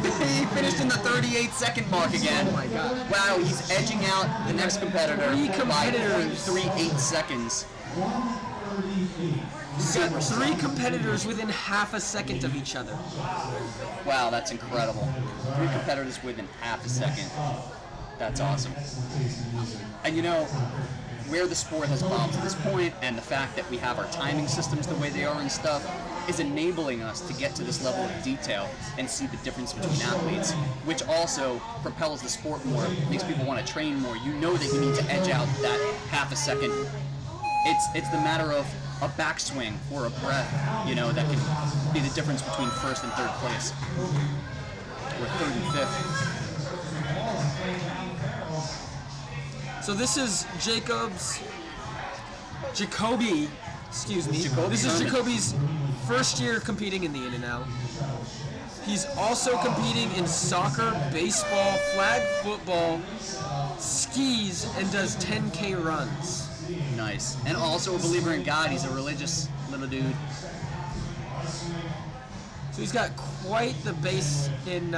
finished in the 38-second mark again. Oh, my God. Wow, he's edging out the next competitor by 0.38 seconds. He's got 3 competitors within half a second of each other. Wow, that's incredible. 3 competitors within half a second. That's awesome. And you know, where the sport has evolved to this point, and the fact that we have our timing systems the way they are and stuff, is enabling us to get to this level of detail and see the difference between athletes, which also propels the sport more, makes people want to train more. You know that you need to edge out that half a second. It's the matter of a backswing or a breath, you know, that can be the difference between 1st and 3rd place, or 3rd and 5th. So this is Jacoby, excuse me. This is Jacoby's first year competing in the NNL. He's also competing in soccer, baseball, flag football, skis, and does 10K runs. Nice. And also a believer in God. He's a religious little dude. So he's got quite the base in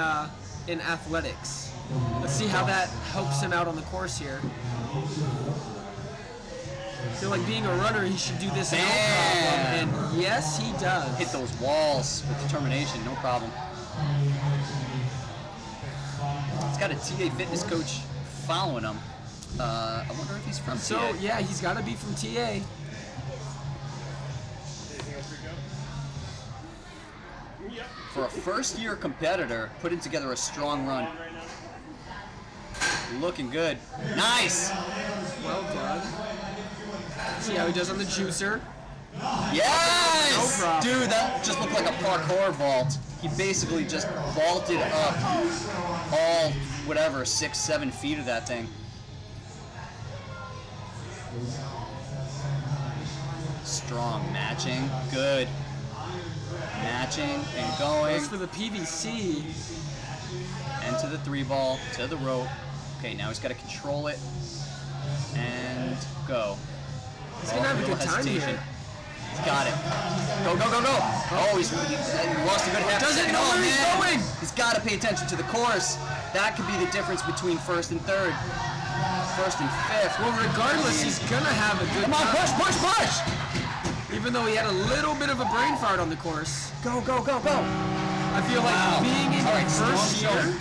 athletics. Let's see how that helps him out on the course here. I feel like being a runner, he should do this no problem, and yes, he does. Hit those walls with determination, no problem. He's got a TA fitness coach following him. I wonder if he's from TA. So, yeah, he's got to be from TA. For a first-year competitor, putting together a strong run. Looking good. Nice! Well done. See how he does on the juicer. Yes! No problem. Dude, that just looked like a parkour vault. He basically just vaulted up all, whatever, 6-7 feet of that thing. Strong matching. Good. Matching and going. Goes for the PVC. And to the 3-ball, to the rope. Okay, now he's got to control it. And go. He's going to have a good time here. He's got it. Go, go, go, go. Oh, he lost a good half Doesn't second. know Oh, where he's man. going. He's got to pay attention to the course. That could be the difference between first and third. First and fifth. Well, regardless, he's going to have a good Come on, time. push, push, push. Even though he had a little bit of a brain fart on the course. Go, go, go, go. I feel like being in All your right, first strong year. show.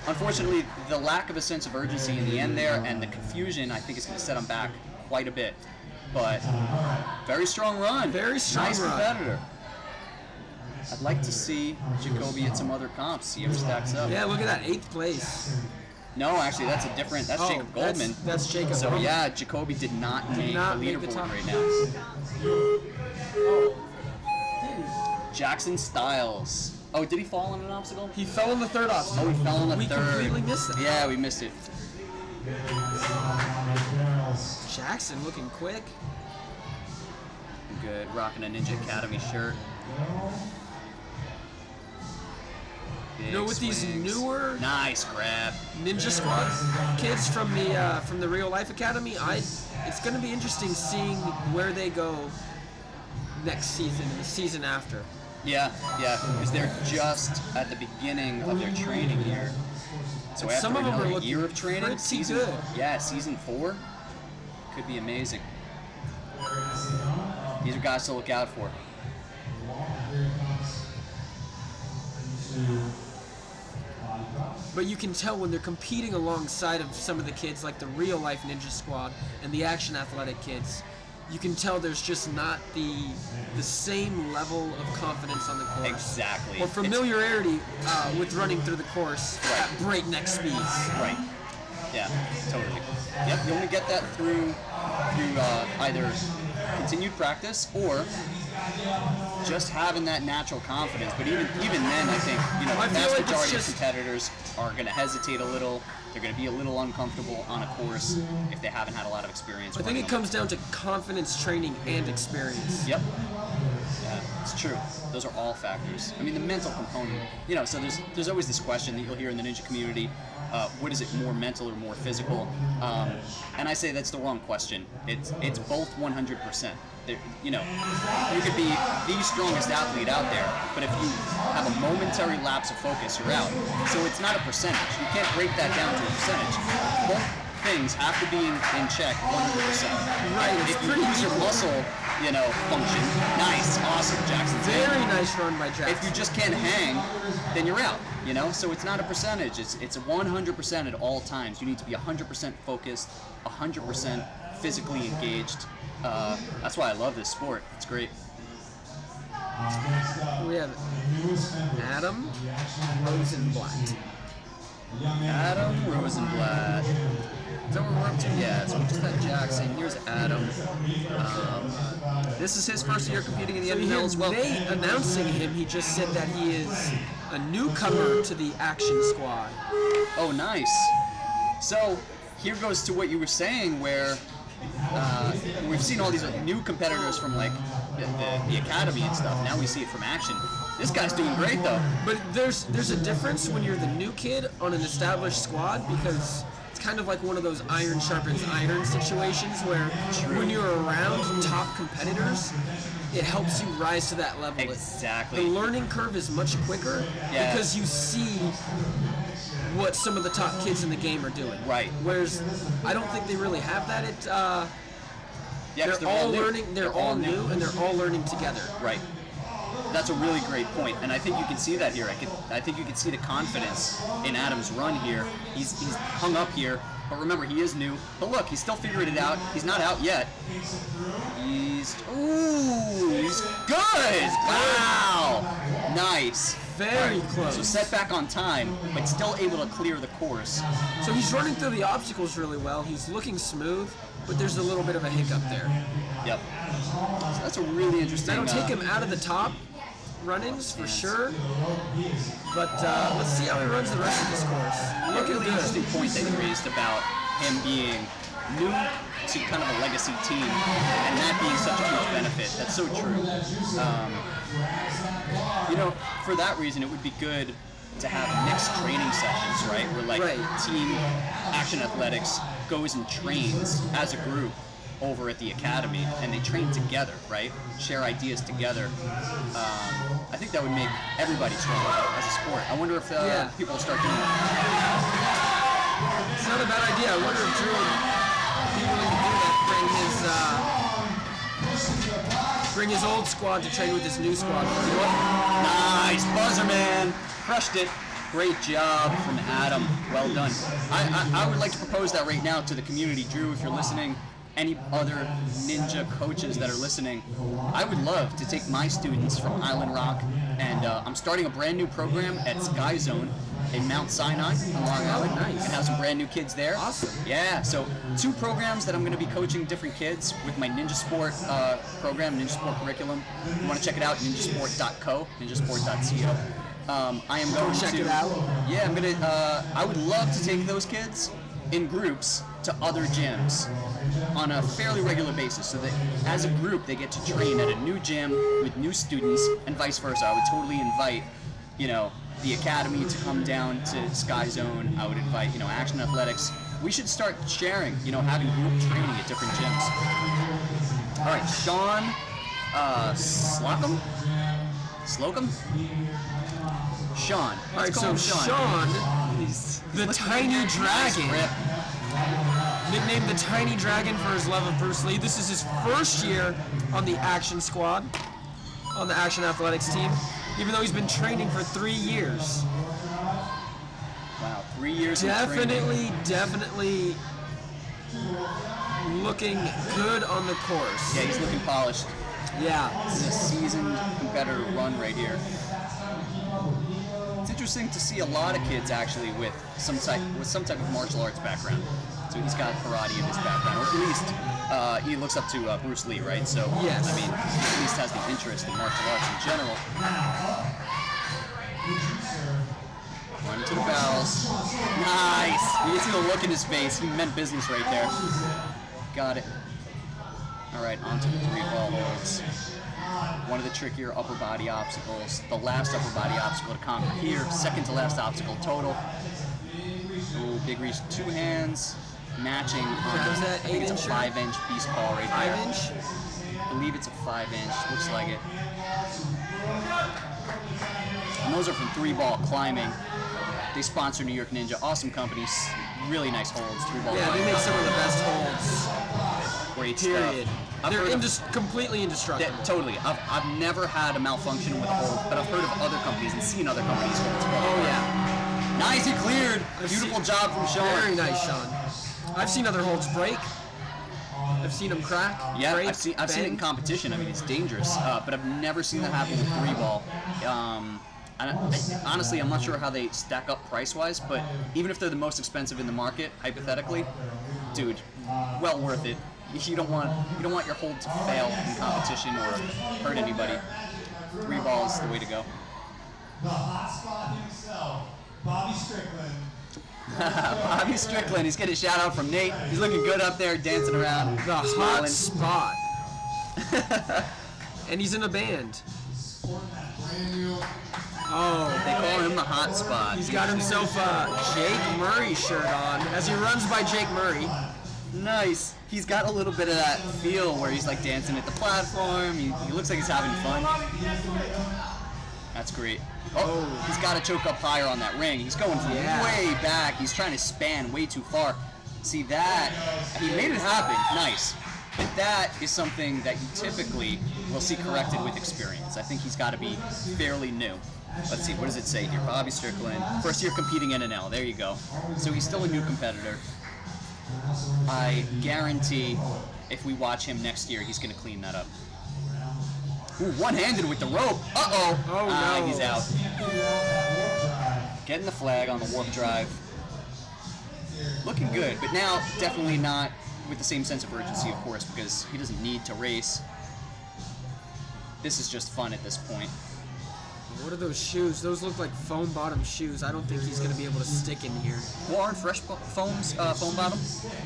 Unfortunately, the lack of a sense of urgency in the end there and the confusion, I think, is going to set him back quite a bit. But very strong run. Very strong nice run. competitor. I'd like to see Jacoby at some other comps, see if he stacks up. Yeah, look at that, 8th place. No, actually, that's a different. That's Jacob Goldman. That's Jacob So Goldman. yeah, Jacoby did not make the leaderboard right now. Jackson Styles. Oh, did he fall on an obstacle? He fell on the 3rd obstacle. Oh, he fell on the We third. completely missed it. Yeah, we missed it. Jackson looking quick. Good, rocking a Ninja Academy shirt. Big You know, with these swings. newer Nice grab. Ninja Squad kids from the Real Life Academy, it's going to be interesting seeing where they go next season and the season after. Yeah, yeah, because they're just at the beginning of their training year. So after Some of them are another looking year of training, pretty season good. Yeah, season 4 could be amazing. These are guys to look out for. But you can tell when they're competing alongside of some of the kids like the Real Life Ninja Squad and the Action Athletic kids, you can tell there's just not the same level of confidence on the course. Exactly. Or familiarity with running through the course at breakneck speeds. Right. Yeah, totally. Yep, you only get that through either continued practice or just having that natural confidence. But even then, I think the I feel vast like it's majority of just- competitors are going to hesitate a little. They're going to be a little uncomfortable on a course if they haven't had a lot of experience. I think running it them. comes down to confidence training and experience. Yep. Yeah, it's true. Those are all factors. I mean, the mental component. So there's always this question that you'll hear in the ninja community. What is it, more mental or more physical? And I say that's the wrong question. It's both 100%. You could be the strongest athlete out there, but if you have a momentary lapse of focus, you're out. So it's not a percentage. You can't break that down to a percentage. Both things have to be in check 100%. Right, it's if you pretty lose your equal. muscle, function, nice, awesome, Jackson. Very nice run by Jackson. If you just can't hang, then you're out. So it's not a percentage. It's a 100% at all times. You need to be 100% focused, 100% physically engaged. That's why I love this sport. It's great. We have Adam Rosenblatt. Adam Rosenblatt. Is that what we're up to? Yeah, so we just had Jackson. Here's Adam. This is his first year competing in the So you NNL hear as well. Nate announcing him, he just said that he is a newcomer to the Action Squad. Oh, nice. So here goes to what you were saying, where we've seen all these new competitors from like the academy and stuff. Now we see it from Action. This guy's doing great though. But there's a difference when you're the new kid on an established squad, because it's kind of like one of those iron sharpens iron situations where when you're around top competitors, it helps you rise to that level. Exactly. The learning curve is much quicker Yeah. because you see what some of the top kids in the game are doing. Right. Whereas I don't think they really have that. Yeah, 'cause they're all new. learning. They're all new, and they're all learning together. Right. That's a really great point, and I think you can see that here. I think you can see the confidence in Adam's run here. He's hung up here, but remember, he is new. But look, he's still figuring it out. He's not out yet. He's good! Wow! Nice. Very close. So set back on time, but still able to clear the course. So he's running through the obstacles really well. He's looking smooth, but there's a little bit of a hiccup there. Yep. So that's a really interesting. That'll take him out of the top runnings for sure. But let's see how he runs the rest of this course. Looking Really good. interesting point that you raised about him being new to kind of a legacy team, and that being such a huge benefit. That's so true. You know, for that reason, it would be good to have mixed training sessions, right? Where like Team Action Athletics goes and trains as a group over at the academy, and they train together, right? Share ideas together. I think that would make everybody stronger as a sport. I wonder if people will start doing that. It's not a bad idea. I wonder if Drew would be willing to do that. Bring his old squad to train with his new squad. Nice buzzer, man. Crushed it. Great job from Adam. Well done. I would like to propose that right now to the community. Drew, if you're listening, any other ninja coaches that are listening, I would love to take my students from Island Rock, and I'm starting a brand new program at Sky Zone in Mount Sinai on Long Island. Nice. And have some brand new kids there. Awesome. Yeah, so 2 programs that I'm going to be coaching different kids with my Ninja Sport program, Ninja Sport curriculum. If you want to check it out, ninjasport.co, ninjasport.co. I am going Check to it out. Yeah, I'm gonna. I would love to take those kids in groups to other gyms on a fairly regular basis, so that as a group they get to train at a new gym with new students, and vice versa. I would totally invite, the academy to come down to Sky Zone. I would invite, Action Athletics. We should start sharing, having group training at different gyms. All right, Sean Slocum? Sean. All right, so Sean, the Tiny Dragon, nicknamed the Tiny Dragon for his love of Bruce Lee. This is his first year on the Action Squad, on the Action Athletics team, even though he's been training for 3 years. Wow, 3 years of training. Definitely looking good on the course. Yeah, he's looking polished. Yeah. This is a seasoned competitor run right here. It's interesting to see a lot of kids actually with some type of martial arts background. So he's got karate in his background, or at least he looks up to Bruce Lee, right? So yes. I mean, he at least has the interest in martial arts in general. Run to the bells. Nice. You can see the look in his face. He meant business right there. Got it. All right, on to the 3-ball holds. One of the trickier upper body obstacles. The last upper body obstacle to conquer here. Second to last obstacle total. Ooh, big reach, 2 hands. Matching on, Was that I think it's a 8-inch? 5-inch beast ball right there. 5-inch? I believe it's a 5-inch. Looks like it. And those are from 3-ball climbing. They sponsor New York Ninja. Awesome companies. Really nice holds. 3-ball Yeah, climbing. they make some of the best holds. Great Period. stuff. They're completely indestructible. Yeah, totally. I've never had a malfunction with a hold, but I've heard of other companies and seen other companies holds. Oh yeah. Nice, he cleared. Beautiful job from Sean. Very nice, Sean. I've seen other holds break. I've seen them crack. Yeah, break, I've seen it in competition. I mean, it's dangerous, but I've never seen that happen with 3-ball. Honestly, I'm not sure how they stack up price-wise, but even if they're the most expensive in the market, hypothetically, dude, well worth it. You don't want your hold to fail in competition or hurt anybody. 3-ball is the way to go. The hot spot himself, Bobby Strickland. Bobby Strickland, he's getting a shout out from Nate. He's looking good up there, dancing around, The smiling. hot spot. And he's in a band. Oh, They call him the hot spot. he's got himself a Jake Murray shirt on as he runs by Jake Murray. Nice. He's got a little bit of that feel where he's like dancing at the platform. He looks like he's having fun. That's great. Oh, he's got to choke up higher on that ring. He's going from way back. He's trying to span way too far. See that? He made it happen. Nice. But that is something that you typically will see corrected with experience. I think he's got to be fairly new. Let's see, what does it say here? Bobby Strickland, first year competing NNL. There you go. So he's still a new competitor. I guarantee if we watch him next year, he's going to clean that up. Ooh, one-handed with the rope. Uh-oh. Oh, no. He's out. Getting the flag on the warp drive. Looking good, but now definitely not with the same sense of urgency, of course, because he doesn't need to race. This is just fun at this point. What are those shoes? Those look like foam bottom shoes. I don't think he's going to be able to stick in here. Well, aren't fresh foam bottom?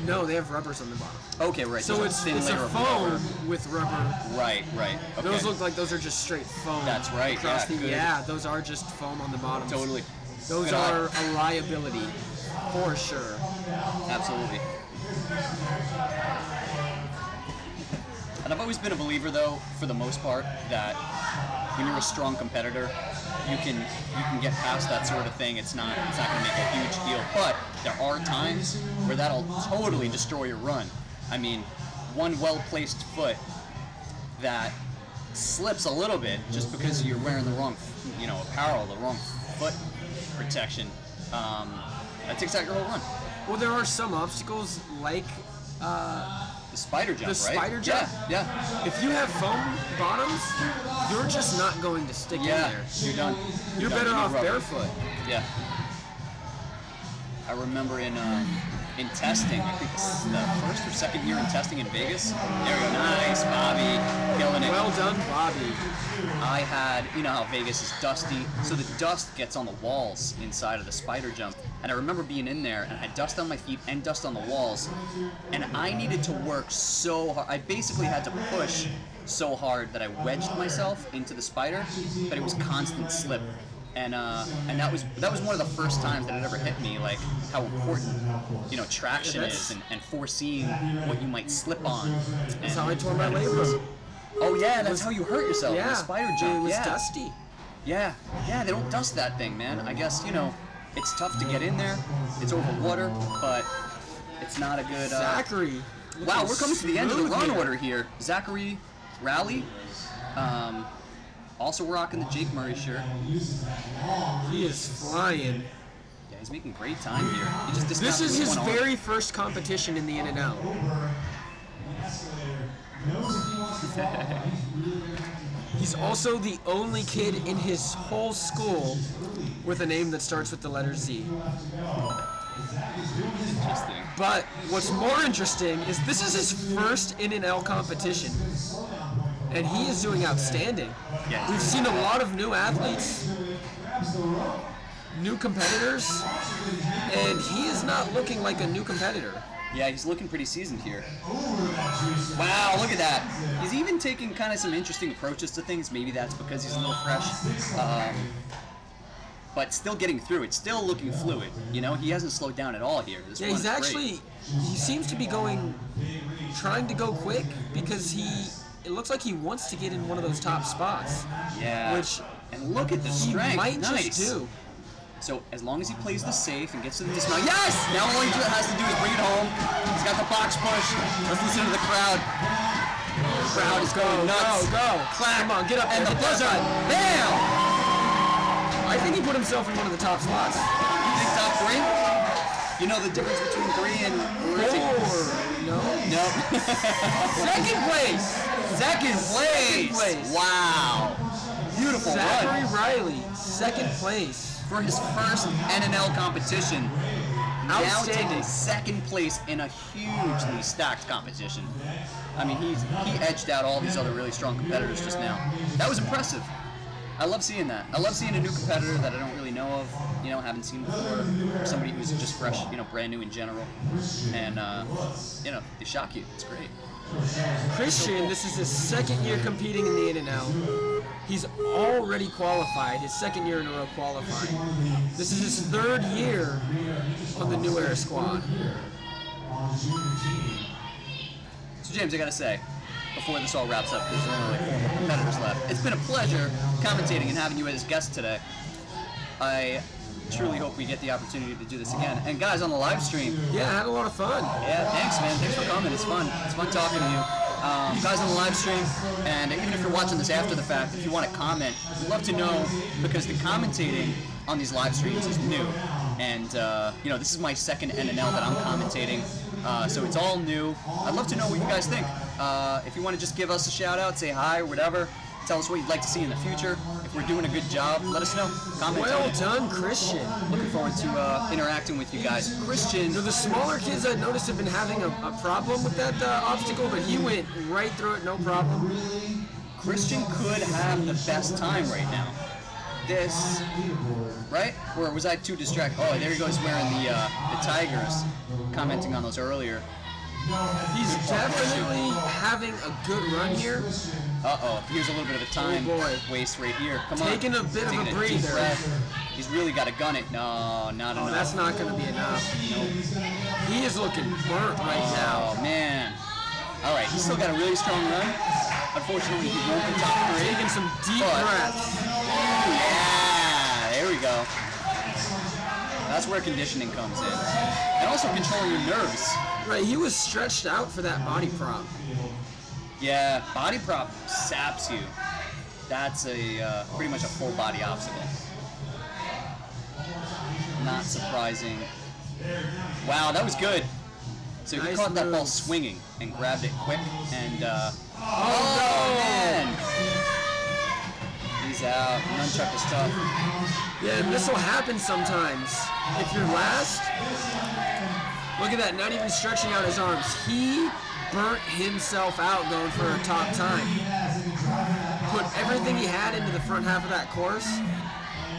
No, they have rubbers on the bottom. Okay, right. So it's a foam with rubber. Right. Okay. Those look like those are just straight foam. That's right. Yeah, those are just foam on the bottom. Totally. Those are a liability, for sure. Absolutely. And I've always been a believer, though, for the most part, that when you're a strong competitor, you can get past that sort of thing. It's not going to make a huge deal. But there are times where that'll totally destroy your run. I mean, one well-placed foot that slips a little bit just because you're wearing the wrong, apparel, the wrong foot protection, that takes out your whole run. Well, there are some obstacles like the spider jump, the right? spider jump. Yeah. If you have foam bottoms, you're just not going to stick in there. You're done. You're better off barefoot. Yeah. I remember in testing, I think this is the first or second year in testing in Vegas. There we go. Nice, Bobby. Killing it. Well done, Bobby. I had, you know how Vegas is dusty, so the dust gets on the walls inside of the spider jump. And I remember being in there, and I had dust on my feet and dust on the walls, and I needed to work so hard. I basically had to push so hard that I wedged myself into the spider, but it was constant slip. And that was one of the first times that it ever hit me, like how important, traction is and foreseeing what you might slip on. That's how I tore my labrum. Oh yeah, that's how you hurt yourself. Yeah, the spider jump. It was dusty. Yeah, they don't dust that thing, man. I guess it's tough to get in there. It's over water, but it's not a good. Zachary. Wow, we're coming to the end of the run order here. Zachary Rowley. Also rocking the Jake Murray shirt. He is flying. Yeah, he's making great time here. This is his very first competition in the NNL. He's also the only kid in his whole school with a name that starts with the letter Z. Interesting. But what's more interesting is this is his first NNL competition. And he is doing outstanding. Yeah. We've seen a lot of new athletes, new competitors, and he is not looking like a new competitor. Yeah, he's looking pretty seasoned here. Wow, look at that. He's even taking kind of some interesting approaches to things. Maybe that's because he's a little fresh. But still getting through. It's still looking fluid. He hasn't slowed down at all here. This he's actually, he seems to be trying to go quick because it looks like he wants to get in one of those top spots. Yeah. And look at the strength. He might nice. just do. So as long as he plays this safe and gets to the dismount, yes! Now all he has to do is bring it home. He's got the box push. Let's listen to the crowd. The crowd is going nuts. Go. Clap. Come on, get up and there. the buzzer. Bam! I think he put himself in one of the top slots. You think top 3? You know the difference between 3 and 4? No. Second place. Second place. Wow. Beautiful Zachary run. Riley, second place. For his first NNL competition. Now Outstanding. taking second place in a hugely stacked competition. I mean, he edged out all these other really strong competitors just now. That was impressive. I love seeing that. I love seeing a new competitor that I don't really know of, haven't seen before, or somebody who's just fresh, brand new in general. And, they shock you. It's great. Christian, this is his second year competing in the NNL. He's already qualified, his second year in a row qualifying. This is his third year on the New Era squad. on the junior team. So James, I gotta say, before this all wraps up, because there are only like 4 more competitors left, it's been a pleasure commentating and having you as guest today. I truly hope we get the opportunity to do this again. And guys, on the live stream, Yeah, I had a lot of fun. yeah, thanks, man. Thanks for coming. It's fun. It's fun talking to you. Guys on the live stream, and even if you're watching this after the fact, if you want to comment, we'd love to know, because the commentating on these live streams is new. And, you know, this is my second NNL that I'm commentating, so it's all new. I'd love to know what you guys think. If you want to just give us a shout out, say hi or whatever, tell us what you'd like to see in the future. If we're doing a good job, let us know. Comment. Well done, Christian. Looking forward to interacting with you guys. Christian, So the smaller kids I noticed have been having a problem with that obstacle, but he went right through it, no problem. Christian could have the best time right now. This, right? Or was I too distracted? Oh, there he goes wearing the Tigers, commenting on those earlier. He's definitely having a good run here. Uh-oh, here's a little bit of a time boy. waste right here. Come on. Taking a bit of a deep breather. breath. He's really got to gun it. No, not Oh, enough. that's not going to be enough. He is looking burnt right now. Oh, man. All right, he's still got a really strong run. Unfortunately, he won't be top 3. Taking some deep But- breaths. Yeah, there we go. That's where conditioning comes in. And also controlling your nerves. Right, he was stretched out for that body prop. Yeah, body prop saps you. That's a pretty much a full body obstacle. Not surprising. Wow, that was good. So he Nice caught that ball moves. swinging and grabbed it quick and Oh, man! He's out. Nunchuck is tough. Yeah, and this will happen sometimes. If you're last, look at that, not even stretching out his arms. He burnt himself out going for a top time. Put everything he had into the front half of that course.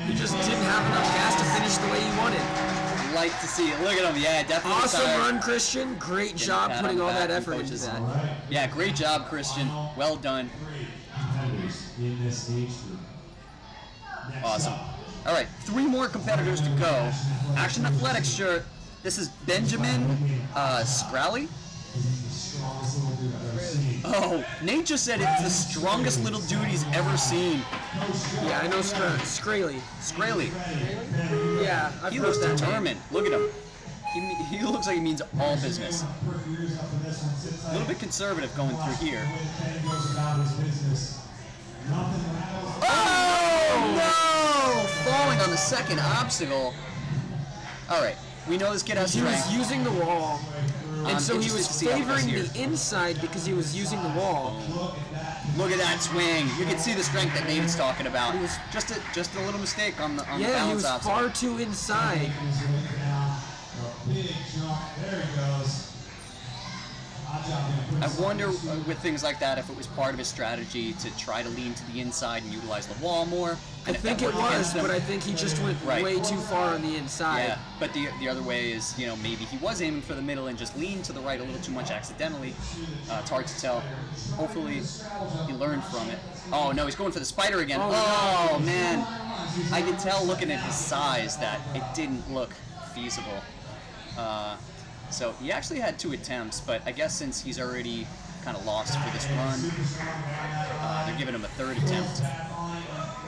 He just didn't have enough gas to finish the way he wanted. Like to see it. Look at him. Yeah, definitely. Awesome tired. run, Christian. Great job pat on putting the all back that from effort into coaches. that. Yeah, great job, Christian. Well done. Competitors in this age group. Next Awesome. up, All right, 3 more competitors to go. Action Athletics shirt. This is Benjamin Scrally. strongest little dude I've ever seen. Oh, Nate just said it's the strongest little dude he's ever seen. Yeah, I know Scraley. Scrally. Yeah, I've He heard looks that name. determined. Look at him. He looks like he means all business. A little bit conservative going through here. Oh, no! Falling on the second obstacle. All right, we know this kid has He was strength. using the wall, and so he interested was to see how it goes favoring here. the inside because he was using the wall. Look at that swing. You can see the strength that David's talking about. Just a little mistake on the Yeah, he balance was obstacle. far too inside. Big jump. There he goes. I wonder with things like that if it was part of his strategy to try to lean to the inside and utilize the wall more. I And if think that it worked was, against him- but I think he just went Right. way too far on the inside. Yeah, but the other way is, you know, maybe he was aiming for the middle and just leaned to the right a little too much accidentally. It's hard to tell. Hopefully he learned from it. Oh no, he's going for the spider again. Oh, Oh man, I could tell looking at his size that it didn't look feasible. So he actually had 2 attempts, but I guess since he's already kind of lost for this run, they're giving him a 3rd attempt.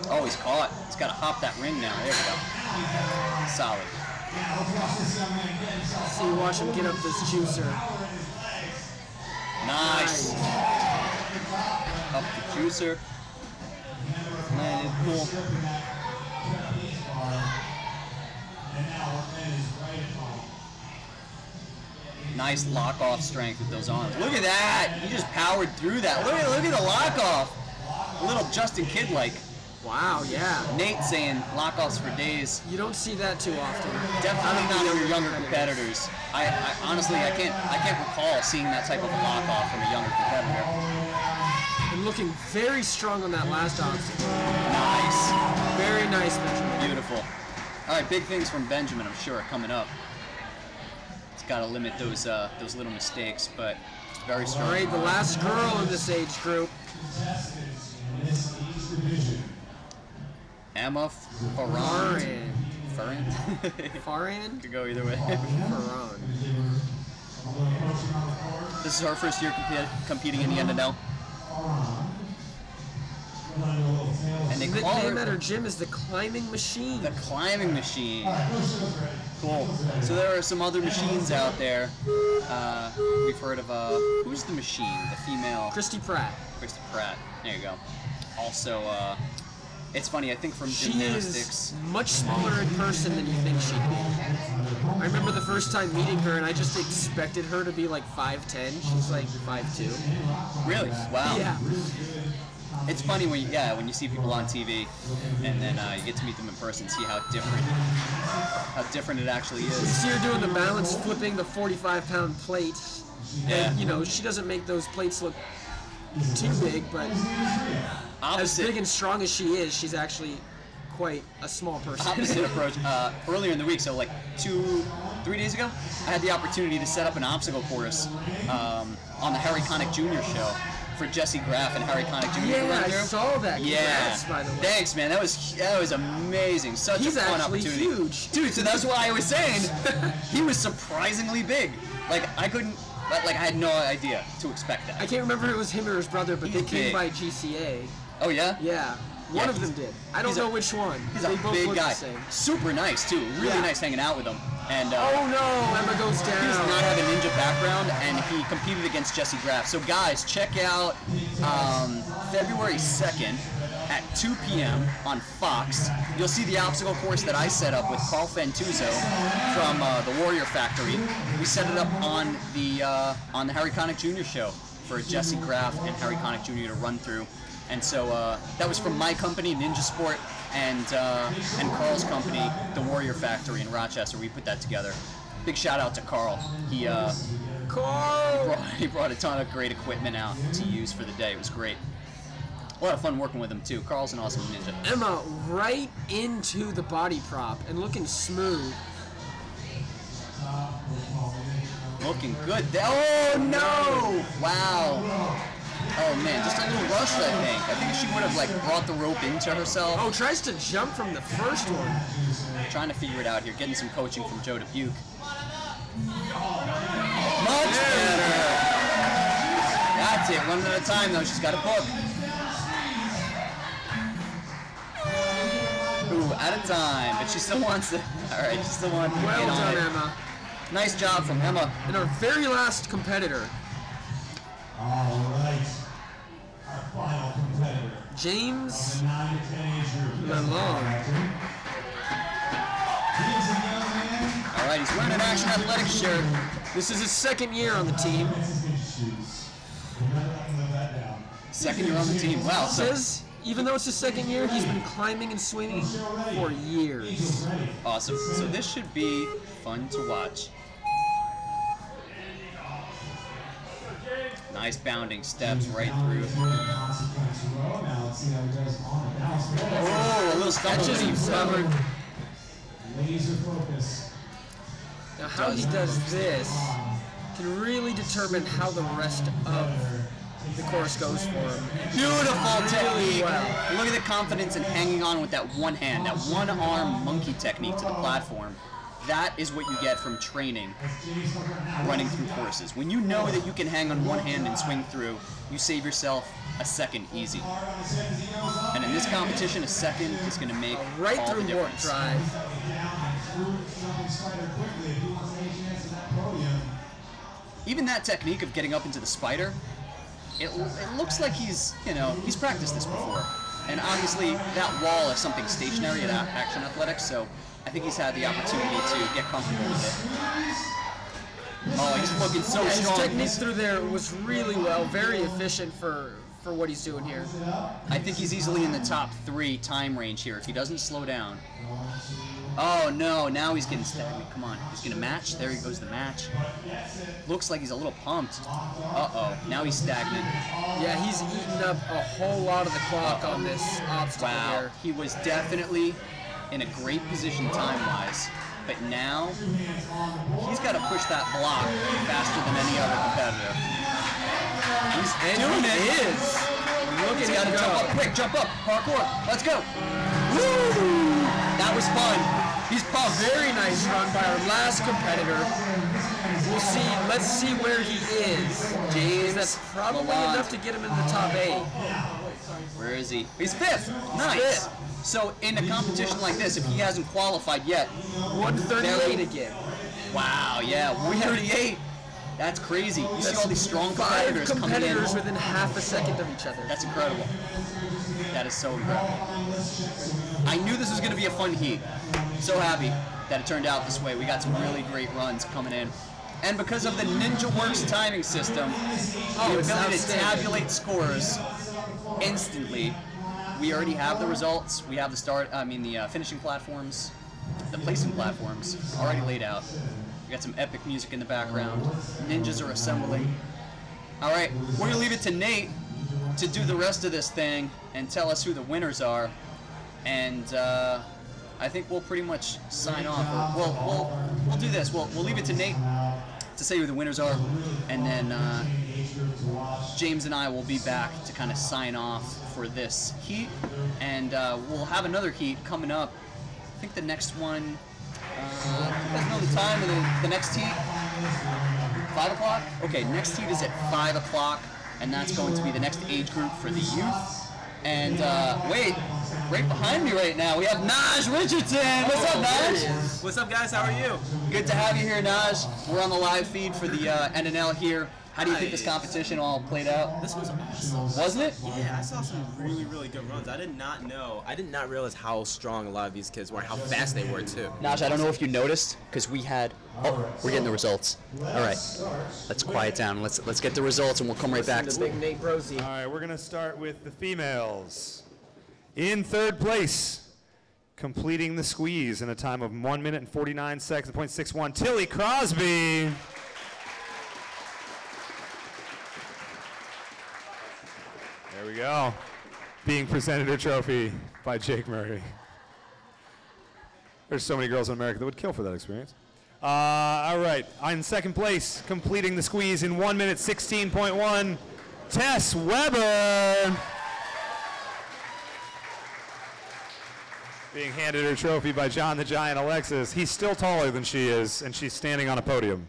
Oh, he's caught. He's got to hop that ring now. There we go. Solid. See, watch him get up this juicer. Nice. Up the juicer. Landed. Cool. Nice lock-off strength with those arms. Look at that. He just powered through that. Look at the lock-off. A little Justin Kidd-like. Wow, yeah. Nate saying lock-offs for days. You don't see that too often. Definitely not in your younger competitors. I honestly I can't recall seeing that type of a lock-off from a younger competitor. And looking very strong on that last obstacle. Nice. Very nice, Benjamin. Beautiful. All right, big things from Benjamin, I'm sure, coming up. He's got to limit those little mistakes, but very strong. All right, the last girl in this age group. Emma Farran. Farran? Farhan? Could go either way. Farhan. This is our first year competing in the NNL. And they call Nickname her at her gym is the climbing machine. the climbing machine. Cool. So there are some other machines out there. We've heard of who's the machine? The female. Christy Pratt. Christy Pratt. There you go. Also, it's funny. I think from She gymnastics. is much smaller in person than you think she'd be. I remember the first time meeting her, and I just expected her to be like 5'10". She's like 5'2". Really? Wow. Yeah. It's funny when you see people on TV, and then you get to meet them in person, see how different it actually You is. see her doing the balance, flipping the 45-pound plate. Yeah. And, you know, she doesn't make those plates look too big, but as big and strong as she is, she's actually quite a small person. Opposite approach. Earlier in the week, so like 2-3 days ago, I had the opportunity to set up an obstacle course on the Harry Connick Jr. show for Jesse Graff and Harry Connick Jr. to Yeah, run I through. saw that. Yeah. Congrats, by the way. Thanks, man. That was amazing. Such He's a fun actually opportunity. huge. Dude, so that's why I was saying he was surprisingly big. Like I had no idea to expect that. I can't remember if it was him or his brother, but He's they came big. by GCA. Oh yeah? Yeah. One of them did. I don't know which one. He's They a both big look guy. the same. Super nice too. Really Yeah. nice hanging out with him. And Oh no, Emma goes he does down. not have a ninja background, and he competed against Jesse Graff. So guys, check out February 2nd at 2 p.m. on Fox. You'll see the obstacle course that I set up with Carl Fantuzzo from the Warrior Factory. We set it up on the Harry Connick Jr. show for Jesse Graff and Harry Connick Jr. to run through. And so that was from my company, Ninja Sport, and Carl's company, the Warrior Factory in Rochester. We put that together. Big shout out to Carl. He brought a ton of great equipment out to use for the day. It was great. A lot of fun working with him too. Carl's an awesome ninja. Emma right into the body prop and looking smooth. Looking good. Oh no! Wow. Oh man, just a little rushed, I think. I think she would have like brought the rope into herself. Oh, tries to jump from the first one. Trying to figure it out here, getting some coaching from Joe Dubuque. Much better. That's it. One at a time though. She's got a book. Ooh, at a time, but she still wants to. All right, she still wants to Well get on done, it. Emma. Nice job from Emma. And our very last competitor, All right. Our final competitor. James The 9 to 10 age group. Lalonde. He is a young man. All right, he's wearing an Action Athletics shirt. This is his second year on the team. Second year on the team. Wow. So Says, even though it's his second year, he's been climbing and swinging for years. awesome. So this should be fun to watch. Nice bounding steps right through. Oh, a little stumble. Catches himself. Laser focus. Now, how he does this can really determine how the rest of the course goes for him. Beautiful technique. well. Look at the confidence in hanging on with that one hand, that one arm monkey technique to the platform. That is what you get from training running through courses. When you know that you can hang on one hand and swing through, you save yourself a second easy. And in this competition, a second is going to make Right all through the warp difference. drive. Even that technique of getting up into the spider, it looks like he's practiced this before. And obviously that wall is something stationary at Action Athletics, so I think he's had the opportunity to get comfortable with it. Oh, he's looking so His strong. technique through there was really well, very efficient for what he's doing here. I think he's easily in the top 3 time range here if he doesn't slow down. Oh no, now he's getting stagnant. Come on, he's gonna match. There he goes, the match. Looks like he's a little pumped. Uh-oh, now he's stagnant. Yeah, he's eaten up a whole lot of the clock on this obstacle Wow, here. he was definitely in a great position time-wise, but now he's got to push that block faster than any other competitor. He's doing it. Is. Look He's at got to him jump go. up quick, jump up, parkour, let's go. Woo! That was fun. He's pumped. Very nice run by our last competitor. We'll see. Let's see where he is. James, That's probably Lalonde. enough to get him in the top 8. Where is he? He's 5th. Nice. So in a competition like this, if he hasn't qualified yet, 138 again. wow, yeah, 138. That's crazy. You see all these strong 5 competitors coming in. competitors within half a second of each other. That's incredible. That is so incredible. I knew this was going to be a fun heat. So happy that it turned out this way. We got some really great runs coming in. And because of the NinjaWorks timing system, the it's ability to outstanding. tabulate scores instantly, we already have the results. We have the finishing platforms, the placing platforms already laid out. We got some epic music in the background. Ninjas are assembling. All right, we're gonna leave it to Nate to do the rest of this thing and tell us who the winners are. And I think we'll pretty much sign off. Or we'll do this. We'll leave it to Nate to say who the winners are, and then James and I will be back to kind of sign off for this heat, and we'll have another heat coming up. I think the next one. You guys know the time of the next heat? 5 o'clock? Okay, next heat is at 5 o'clock, and that's going to be the next age group for the youth. And wait, right behind me right now, we have Naj Richardson. What's up, Naj? What's up, guys? How are you? Good to have you here, Naj. We're on the live feed for the NNL here. How do you think this competition all played out? This was awesome. Wasn't it? Yeah, I saw some really, really good runs. I did not realize how strong a lot of these kids were, how fast they were, too. Naj, I don't know if you noticed, because we had... Oh, we're getting the results. All right, let's quiet down. Let's get the results, and we'll come right back The to big Nate Brosey. All right, we're going to start with the females. In 3rd place, completing the squeeze in a time of 1 minute and 49 seconds, .61, Tilly Crosby. There we go. Being presented her trophy by Jake Murray. There's so many girls in America that would kill for that experience. All right, in 2nd place, completing the squeeze in 1 minute 16.1, Tess Weber. Being handed her trophy by John the Giant Alexis. He's still taller than she is, and she's standing on a podium.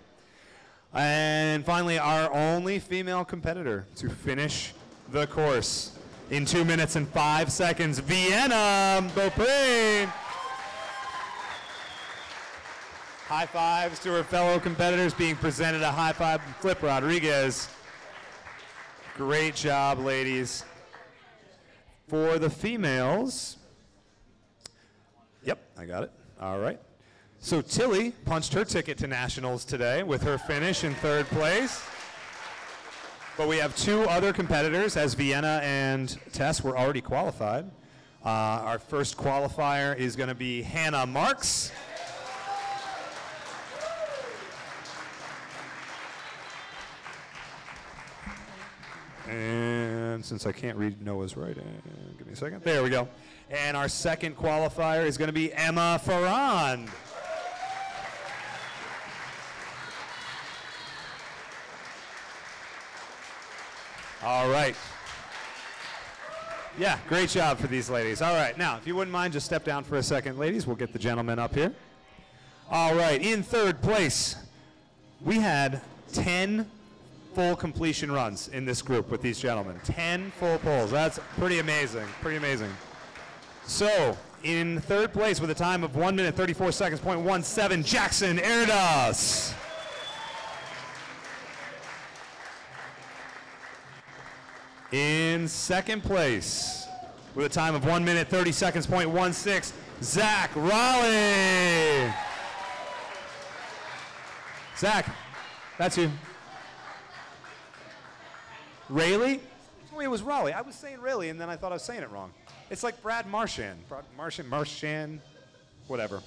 And finally, our only female competitor to finish the course in 2 minutes and 5 seconds, Vienna Beaupré. High fives to her fellow competitors, being presented a high five from Flip Rodriguez. Great job, ladies. For the females, yep, I got it. All right. So Tilly punched her ticket to nationals today with her finish in 3rd place. But we have 2 other competitors, as Vienna and Tess were already qualified. Our first qualifier is going to be Hannah Marks. And since I can't read Noah's writing, give me a second. There we go. And our second qualifier is going to be Emma Ferrand. All right. Yeah, great job for these ladies. All right, now, if you wouldn't mind, just step down for a second, ladies. We'll get the gentlemen up here. All right, in 3rd place, we had 10 full completion runs in this group with these gentlemen. 10 full pulls. That's pretty amazing, pretty amazing. So, in 3rd place with a time of 1 minute 34 seconds, .17, Jackson Erdas. In 2nd place, with a time of 1 minute 30 seconds, .16, Zach Raleigh. Zach, that's you. Rayleigh? Oh, it was Raleigh. I was saying Rayleigh, and then I thought I was saying it wrong. It's like Brad Marchand. Marchand, whatever.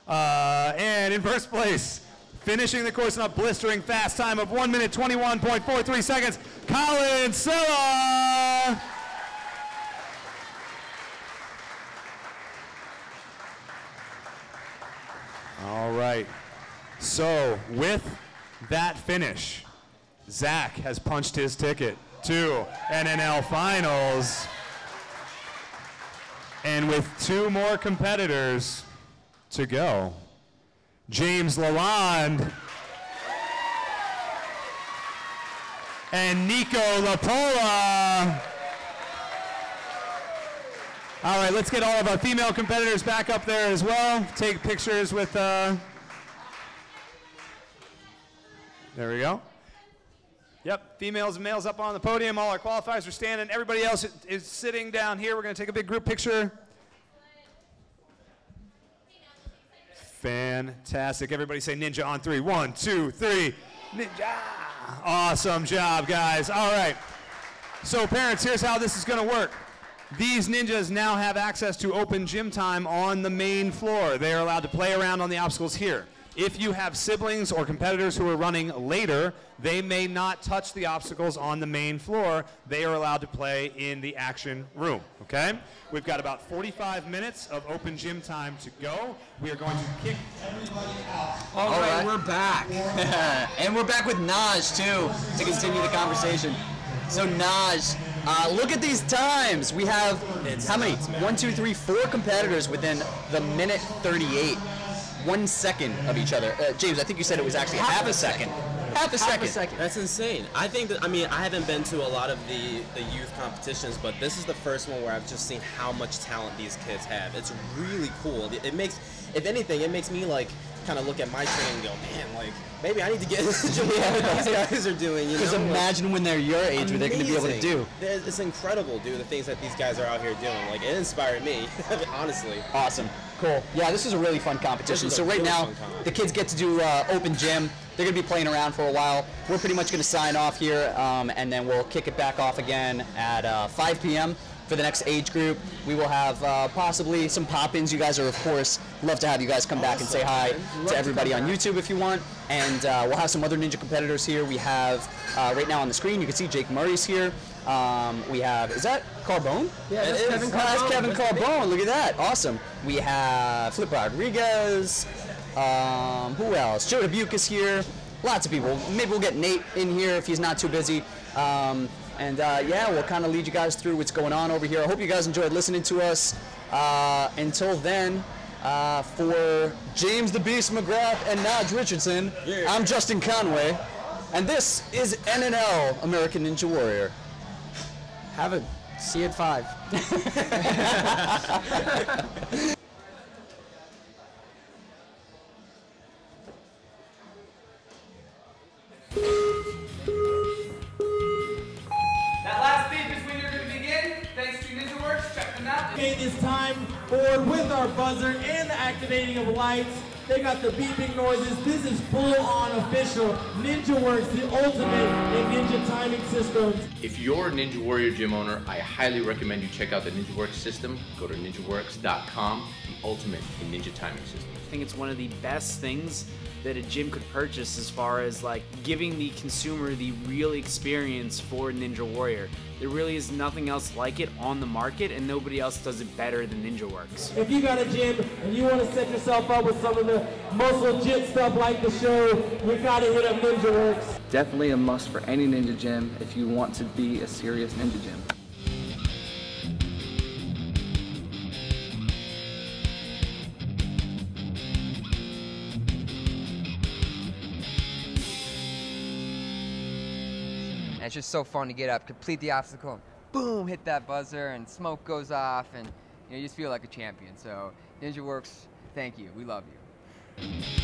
And in 1st place, finishing the course in a blistering fast time of 1 minute 21.43 seconds, Colin Silla. All right. So with that finish, Zach has punched his ticket to NNL Finals. And with 2 more competitors to go, James Lalonde and Nico Lapola. All right, let's get all of our female competitors back up there as well. Take pictures with, there we go. Yep, females and males up on the podium. All our qualifiers are standing. Everybody else is sitting down here. We're going to take a big group picture. Fantastic. Everybody say ninja on 3. 1, 2, 3. Ninja. Awesome job, guys. All right. So parents, here's how this is going to work. These ninjas now have access to open gym time on the main floor. They are allowed to play around on the obstacles here. If you have siblings or competitors who are running later, they may not touch the obstacles on the main floor. They are allowed to play in the action room, okay? We've got about 45 minutes of open gym time to go. We are going to kick everybody out. All right, we're back. And we're back with Naj, too, to continue the conversation. So, Naj, look at these times. We have, how many? 1, 2, 3, 4 competitors within the minute 38. 1 second of each other. James, I think you said it was actually half a second. Half a second. That's insane. I think that, I mean, I haven't been to a lot of the youth competitions, but this is the first one where I've just seen how much talent these kids have. It's really cool. It makes, if anything, it makes me like kind of look at my training and go, man, like maybe I need to get into what these guys are doing. Because imagine when they're your age, what they're going to be able to do. It's incredible, dude, the things that these guys are out here doing. Like, it inspired me, honestly. Awesome. Cool. Yeah, this is a really fun competition. So right now, the kids get to do open gym. They're going to be playing around for a while. We're pretty much going to sign off here, and then we'll kick it back off again at 5 p.m. for the next age group. We will have possibly some pop-ins. You guys are, of course, love to have you guys come back and say hi to everybody on YouTube if you want. And we'll have some other ninja competitors here. We have, right now on the screen, you can see Jake Murray's here. We have, is that Carbone? Yeah, that's Kevin Carbone. That's Kevin Carbone. Look at that. Awesome. We have Flip Rodriguez. Who else? Joe Dubuque is here. Lots of people. Maybe we'll get Nate in here if he's not too busy. Yeah, we'll kind of lead you guys through what's going on over here. I hope you guys enjoyed listening to us. Until then, for James the Beast McGrath and Naj Richardson, I'm Justin Conway, and this is NNL, American Ninja Warrior. Have a see you at 5. That last beep is when you're going to begin. Thanks to NinjaWorks. Check them out. Okay, it's time forward with our buzzer and the activating of lights. They got the beeping noises. This is full-on official NinjaWorks, the ultimate in ninja timing systems. If you're a Ninja Warrior gym owner, I highly recommend you check out the NinjaWorks system. Go to ninjaworks.com, the ultimate in ninja timing systems. I think it's one of the best things that a gym could purchase as far as like giving the consumer the real experience for Ninja Warrior. There really is nothing else like it on the market, and nobody else does it better than NinjaWorks. If you got a gym and you want to set yourself up with some of the most legit stuff like the show, you got to hit up NinjaWorks. Definitely a must for any ninja gym if you want to be a serious ninja gym. And it's just so fun to get up, complete the obstacle, and boom, hit that buzzer, and smoke goes off, and you just feel like a champion. So NinjaWorks, thank you. We love you.